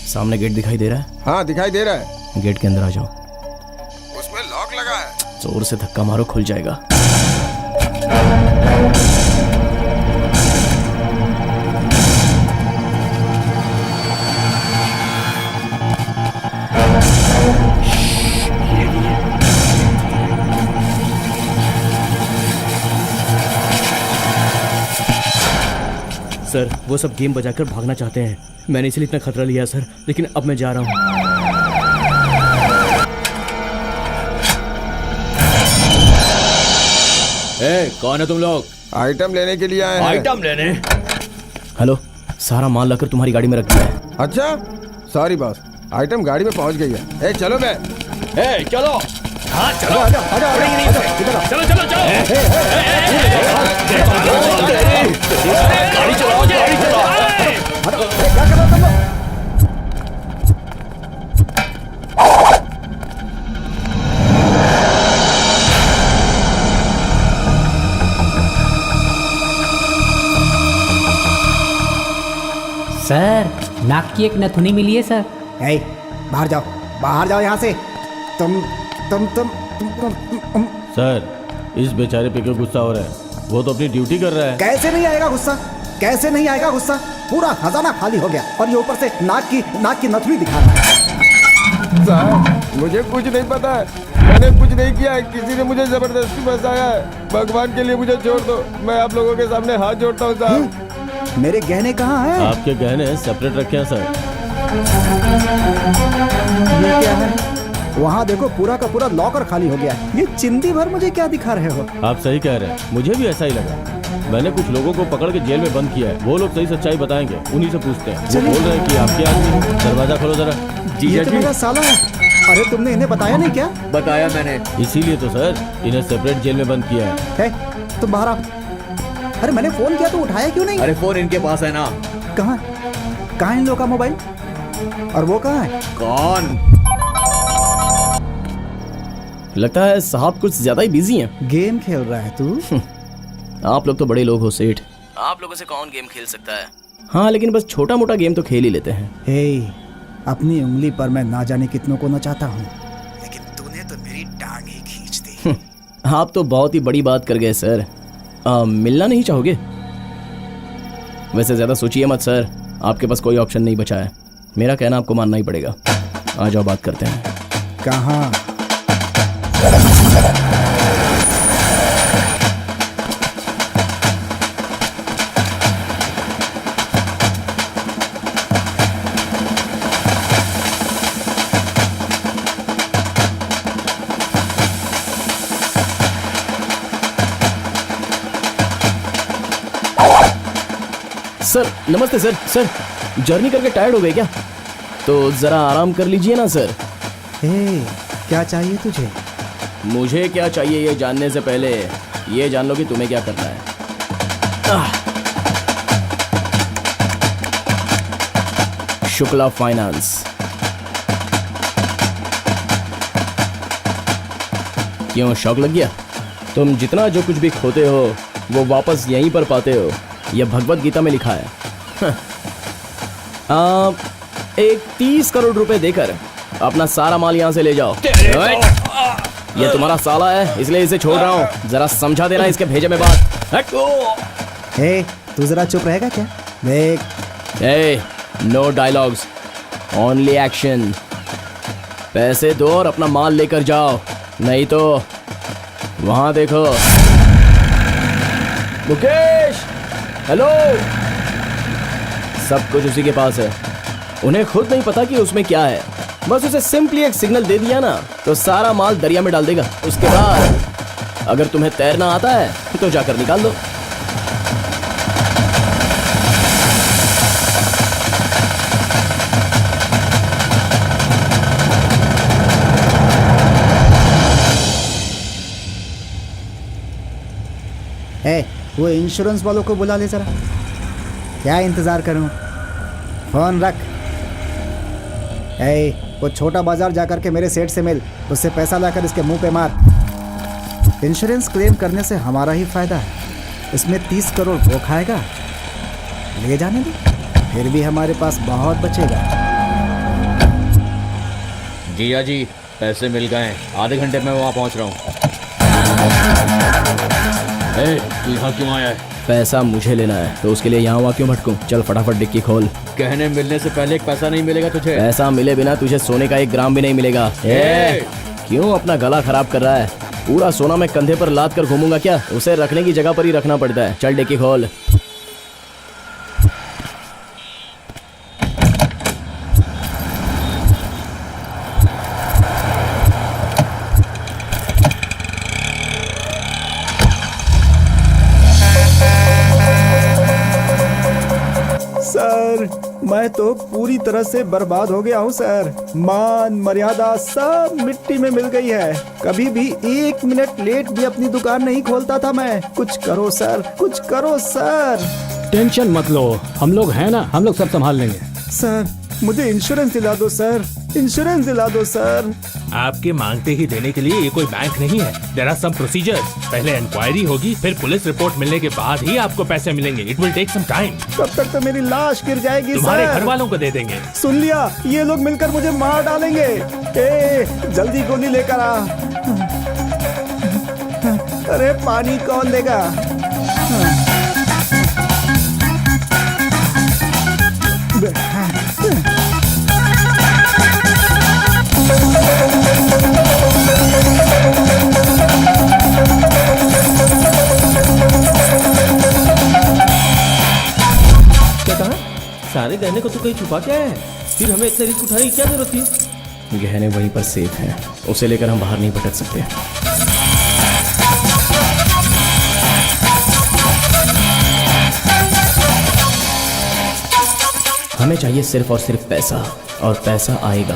सामने गेट दिखाई दे रहा है? हाँ, दिखाई दे रहा है। गेट के अंदर आ जाओ। उसमें लॉक लगा है। जोर से धक्का मारो, खुल जाएगा। सर, वो सब गेम बजाकर भागना चाहते हैं। मैंने इसलिए इतना खतरा लिया सर, लेकिन अब मैं जा रहा हूँ। ए, कौन है तुम लोग? आइटम लेने के लिए आए हैं। आइटम लेने? हेलो, सारा माल लाकर तुम्हारी गाड़ी में रख दिया है। अच्छा, सॉरी बॉस, आइटम गाड़ी में पहुंच गई है। ए, चलो बे। ए, चलो। हाँ चलो आजा, आजा, आजा, उड़ेंगे नहीं आजा, इससे। इधर आ। चलो चलो चलो गाड़ी चलाओ गाड़ी चलाओ। अरे क्या कर रहे हो तुम लोग? सर नाक की एक नथुनी मिली है सर। ए, बाहर जाओ यहाँ से। तुम सर इस बेचारे पे क्यों गुस्सा हो रहा है? वो तो अपनी ड्यूटी कर रहा है। कैसे नहीं आएगा गुस्सा? कैसे नहीं आएगा गुस्सा? पूरा खजाना खाली हो गया और ये ऊपर से नाक की नथुनी दिखा रहा है। साहब मुझे कुछ नहीं पता है, मैंने कुछ नहीं किया है, किसी ने मुझे जबरदस्ती फंसाया है। भगवान के लिए मुझे छोड़ दो, मैं आप लोगों के सामने हाथ जोड़ता हूँ साहब। मेरे गहने कहाँ हैं? आपके गहने सेपरेट रखे हैं सर। ये क्या है? वहाँ देखो पूरा का पूरा लॉकर खाली हो गया है। ये चिंदी भर मुझे क्या दिखा रहे हो? आप सही कह रहे हैं, मुझे भी ऐसा ही लगा। मैंने कुछ लोगों को पकड़ के जेल में बंद किया है, वो लोग सही सच्चाई बताएंगे, उन्हीं से पूछते हैं। वो बोल रहे हैं कि आपके आदमी। दरवाजा खोलो जरा। ये तो मेरा साला है। अरे तुमने इन्हें बताया नहीं क्या? बताया मैंने, इसीलिए तो सर इन्हें सेपरेट जेल में बंद किया है। तुम बाहर आओ। अरे मैंने फोन किया तो उठाया क्यों नहीं? अरे फोन इनके पास है ना। कहाँ इन लोगों का मोबाइल? और वो कहाँ है? कौन? लगता है साहब कुछ ज्यादा ही बिजी हैं। गेम खेल रहा है तू? आप लोग तो बड़े लोग हो सेठ, आप लोगों से कौन गेम खेल सकता है? हाँ लेकिन बस छोटा मोटा गेम तो खेल ही लेते हैं। हे, अपनी उंगली पर मैं ना जाने कितनों को नचाता हूँ, लेकिन तूने तो मेरी टांग ही खींच दी। आप तो बहुत ही बड़ी बात कर गए सर। मिलना नहीं चाहोगे? वैसे ज्यादा सोचिए मत सर, आपके पास कोई ऑप्शन नहीं बचा है। मेरा कहना आपको मानना ही पड़ेगा। आ जाओ बात करते हैं। कहाँ? Sir namaste sir. Sir journey करके टायर्ड हो गए क्या? तो जरा आराम कर लीजिए ना सर। हे, क्या चाहिए तुझे? मुझे क्या चाहिए ये जानने से पहले ये जान लो कि तुम्हें क्या करना है। शुक्ला फाइनेंस। क्यों शौक लग गया? तुम जितना जो कुछ भी खोते हो वो वापस यहीं पर पाते हो, यह भगवत गीता में लिखा है। एक 30 करोड़ रुपए देकर अपना सारा माल यहाँ से ले जाओ। ये तुम्हारा साला है इसलिए इसे छोड़ रहा हूँ, जरा समझा देना इसके भेजे में बात। हे, तू जरा चुप रहेगा क्या? देख, नो डायलॉग्स, ओनली एक्शन। पैसे दो और अपना माल लेकर जाओ, नहीं तो वहां देखो। मुकेश, हेलो। सब कुछ उसी के पास है, उन्हें खुद नहीं पता कि उसमें क्या है। बस उसे सिंपली एक सिग्नल दे दिया ना तो सारा माल दरिया में डाल देगा। उसके बाद अगर तुम्हें तैरना आता है तो जाकर निकाल दो। वो इंश्योरेंस वालों को बुला ले जरा। क्या इंतजार करूं? फोन रख। वो छोटा बाजार जाकर के मेरे सेठ से मिल, उससे पैसा लाकर इसके मुंह पे मार। इंश्योरेंस क्लेम करने से हमारा ही फायदा है, इसमें 30 करोड़ वो खाएगा। ले जाने दो, फिर भी हमारे पास बहुत बचेगा। जिया जी पैसे मिल गए, आधे घंटे में वहाँ पहुँच रहा हूँ। तू यहाँ क्यों आया है? पैसा मुझे लेना है तो उसके लिए यहाँ वहाँ क्यों भटकूं? चल फटाफट डिक्की खोल। कहने मिलने से पहले एक पैसा नहीं मिलेगा तुझे? पैसा मिले बिना तुझे सोने का 1 ग्राम भी नहीं मिलेगा। क्यों अपना गला खराब कर रहा है? पूरा सोना मैं कंधे पर लाद कर घूमूंगा क्या? उसे रखने की जगह पर ही रखना पड़ता है। चल डिक्की खोल। मैं तो पूरी तरह से बर्बाद हो गया हूँ सर। मान मर्यादा सब मिट्टी में मिल गई है। कभी भी 1 मिनट लेट भी अपनी दुकान नहीं खोलता था मैं। कुछ करो सर, कुछ करो सर। टेंशन मत लो, हम लोग हैं ना, हम लोग सब संभाल लेंगे। सर मुझे इंश्योरेंस दिला दो सर, इंश्योरेंस दिला दो सर। आपके मांगते ही देने के लिए ये कोई बैंक नहीं है। There are some procedures. पहले इंक्वायरी होगी, फिर पुलिस रिपोर्ट मिलने के बाद ही आपको पैसे मिलेंगे। It will take some time. तब तक तो मेरी लाश गिर जाएगी सर। तुम्हारे घर वालों को दे देंगे। सुन लिया, ये लोग मिलकर मुझे मार डालेंगे। जल्दी गोली लेकर आ। अरे पानी कौन देगा? क्या कहा? सारे गहने को तो कहीं छुपा क्या है? फिर हमें इतने रिस्क उठाने की क्या जरूरत थी? गहने वहीं पर सेफ हैं, उसे लेकर हम बाहर नहीं भटक सकते। हमें चाहिए सिर्फ और सिर्फ पैसा, और पैसा आएगा।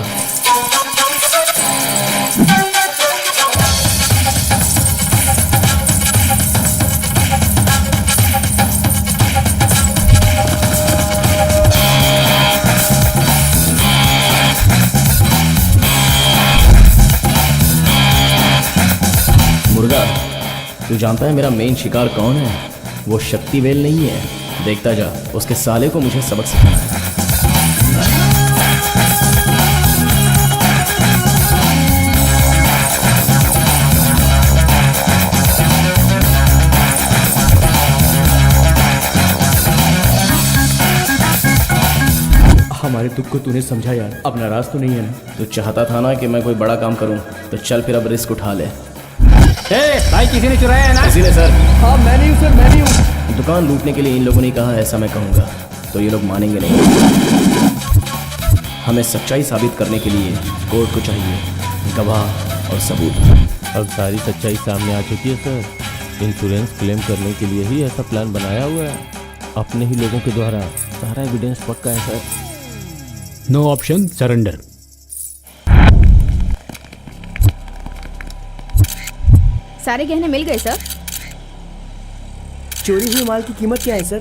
मुर्गा, तू जानता है मेरा मेन शिकार कौन है? वो शक्तिवेल नहीं है। देखता जा, उसके साले को मुझे सबक सिखाना है। हमारे दुख को तूने समझा यार, अब नाराज तो नहीं है ना? तू चाहता था ना कि मैं कोई बड़ा काम करूं, तो चल फिर अब रिस्क उठा ले। भाई किसी ने चुराया है ना? किसी ने सर। हाँ मैं नहीं हूँ सर, मैं नहीं हूँ। दुकान लूटने के लिए इन लोगों ने कहा, ऐसा मैं कहूँगा तो ये लोग मानेंगे नहीं। हमें सच्चाई साबित करने के लिए कोर्ट को चाहिए गवाह और सबूत। अब सारी सच्चाई सामने आ चुकी है सर। इंश्योरेंस क्लेम करने के लिए ही ऐसा प्लान बनाया हुआ है, अपने ही लोगों के द्वारा। सारा एविडेंस पक्का है सर। No option, surrender. सारे गहने मिल गए सर। चोरी हुए माल की कीमत क्या है सर?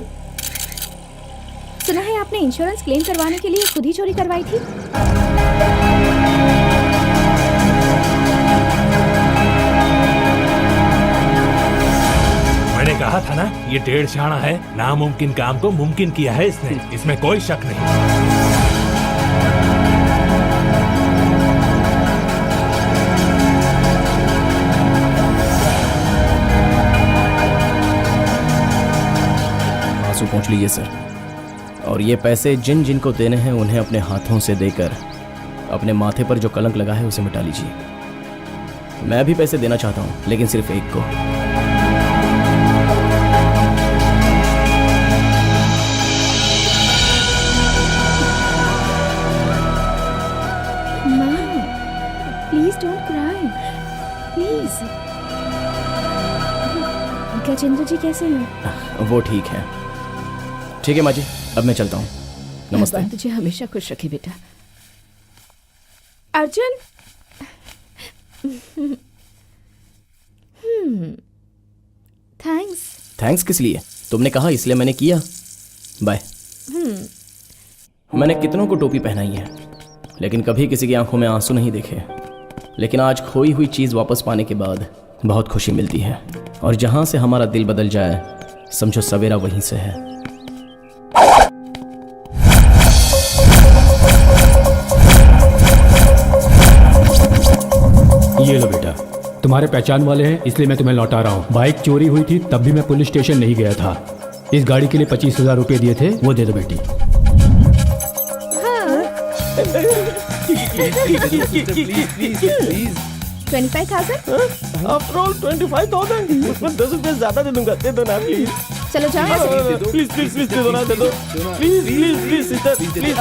सुना है आपने इंश्योरेंस क्लेम करवाने के लिए खुद ही चोरी करवाई थी। मैंने कहा था ना, ये डेढ़ शाना है। नामुमकिन काम को मुमकिन किया है इसने, इसमें कोई शक नहीं। आंसू पहुंच लीजिए सर, और ये पैसे जिन जिन को देने हैं उन्हें अपने हाथों से देकर अपने माथे पर जो कलंक लगा है उसे मिटा लीजिए। मैं भी पैसे देना चाहता हूं, लेकिन सिर्फ एक को। Please don't cry, please. Gajendra ji कैसे हैं? वो ठीक है। ठीक है माँ जी, अब मैं चलता हूँ। नमस्ते। भगवान तुझे हमेशा खुश रखे बेटा। अर्जुन। थैंक्स। थैंक्स किस लिए? तुमने कहा इसलिए मैंने किया। बाय। मैंने कितनों को टोपी पहनाई है, लेकिन कभी किसी की आंखों में आंसू नहीं देखे। लेकिन आज खोई हुई चीज वापस पाने के बाद बहुत खुशी मिलती है, और जहां से हमारा दिल बदल जाए समझो सवेरा वहीं से है। ये लो बेटा, तुम्हारे पहचान वाले हैं इसलिए मैं तुम्हें लौटा रहा हूँ। बाइक चोरी हुई थी तब भी मैं पुलिस स्टेशन नहीं गया था। इस गाड़ी के लिए 25,000 रुपए दिए थे, वो दे दो बेटी। प्लीज 25,000? आफ्टर ऑल 25,000, उसमें 10 रुपए ज्यादा दे दूंगा। दे दो ना प्लीज। चलो जाओ यहाँ से। प्लीज प्लीज प्लीज दे दो ना, दे दो please please please sister please.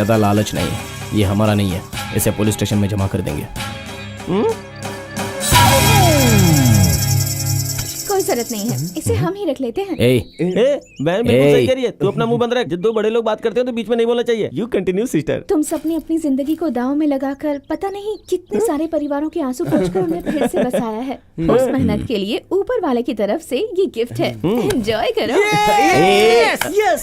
ज़्यादा लालच नहीं है, ये हमारा नहीं है, इसे पुलिस स्टेशन में जमा कर देंगे। कोई जरूरत नहीं है, इसे हम ही रख लेते हैं। मैं बिल्कुल सही कह रही है, तू अपना मुंह बंद रख। जब दो बड़े लोग बात करते हैं तो बीच में नहीं बोलना चाहिए। You continue sister. तुम सबने अपनी जिंदगी को दांव में लगाकर पता नहीं कितने सारे परिवारों के आंसू पोंछकर उन्हें फिर से बसाया है। उस मेहनत के लिए ऊपर वाले की तरफ से ये गिफ्ट है, एंजॉय करो। Yes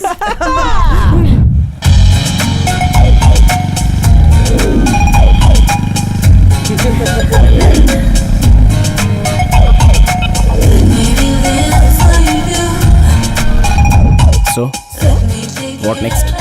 So, what next?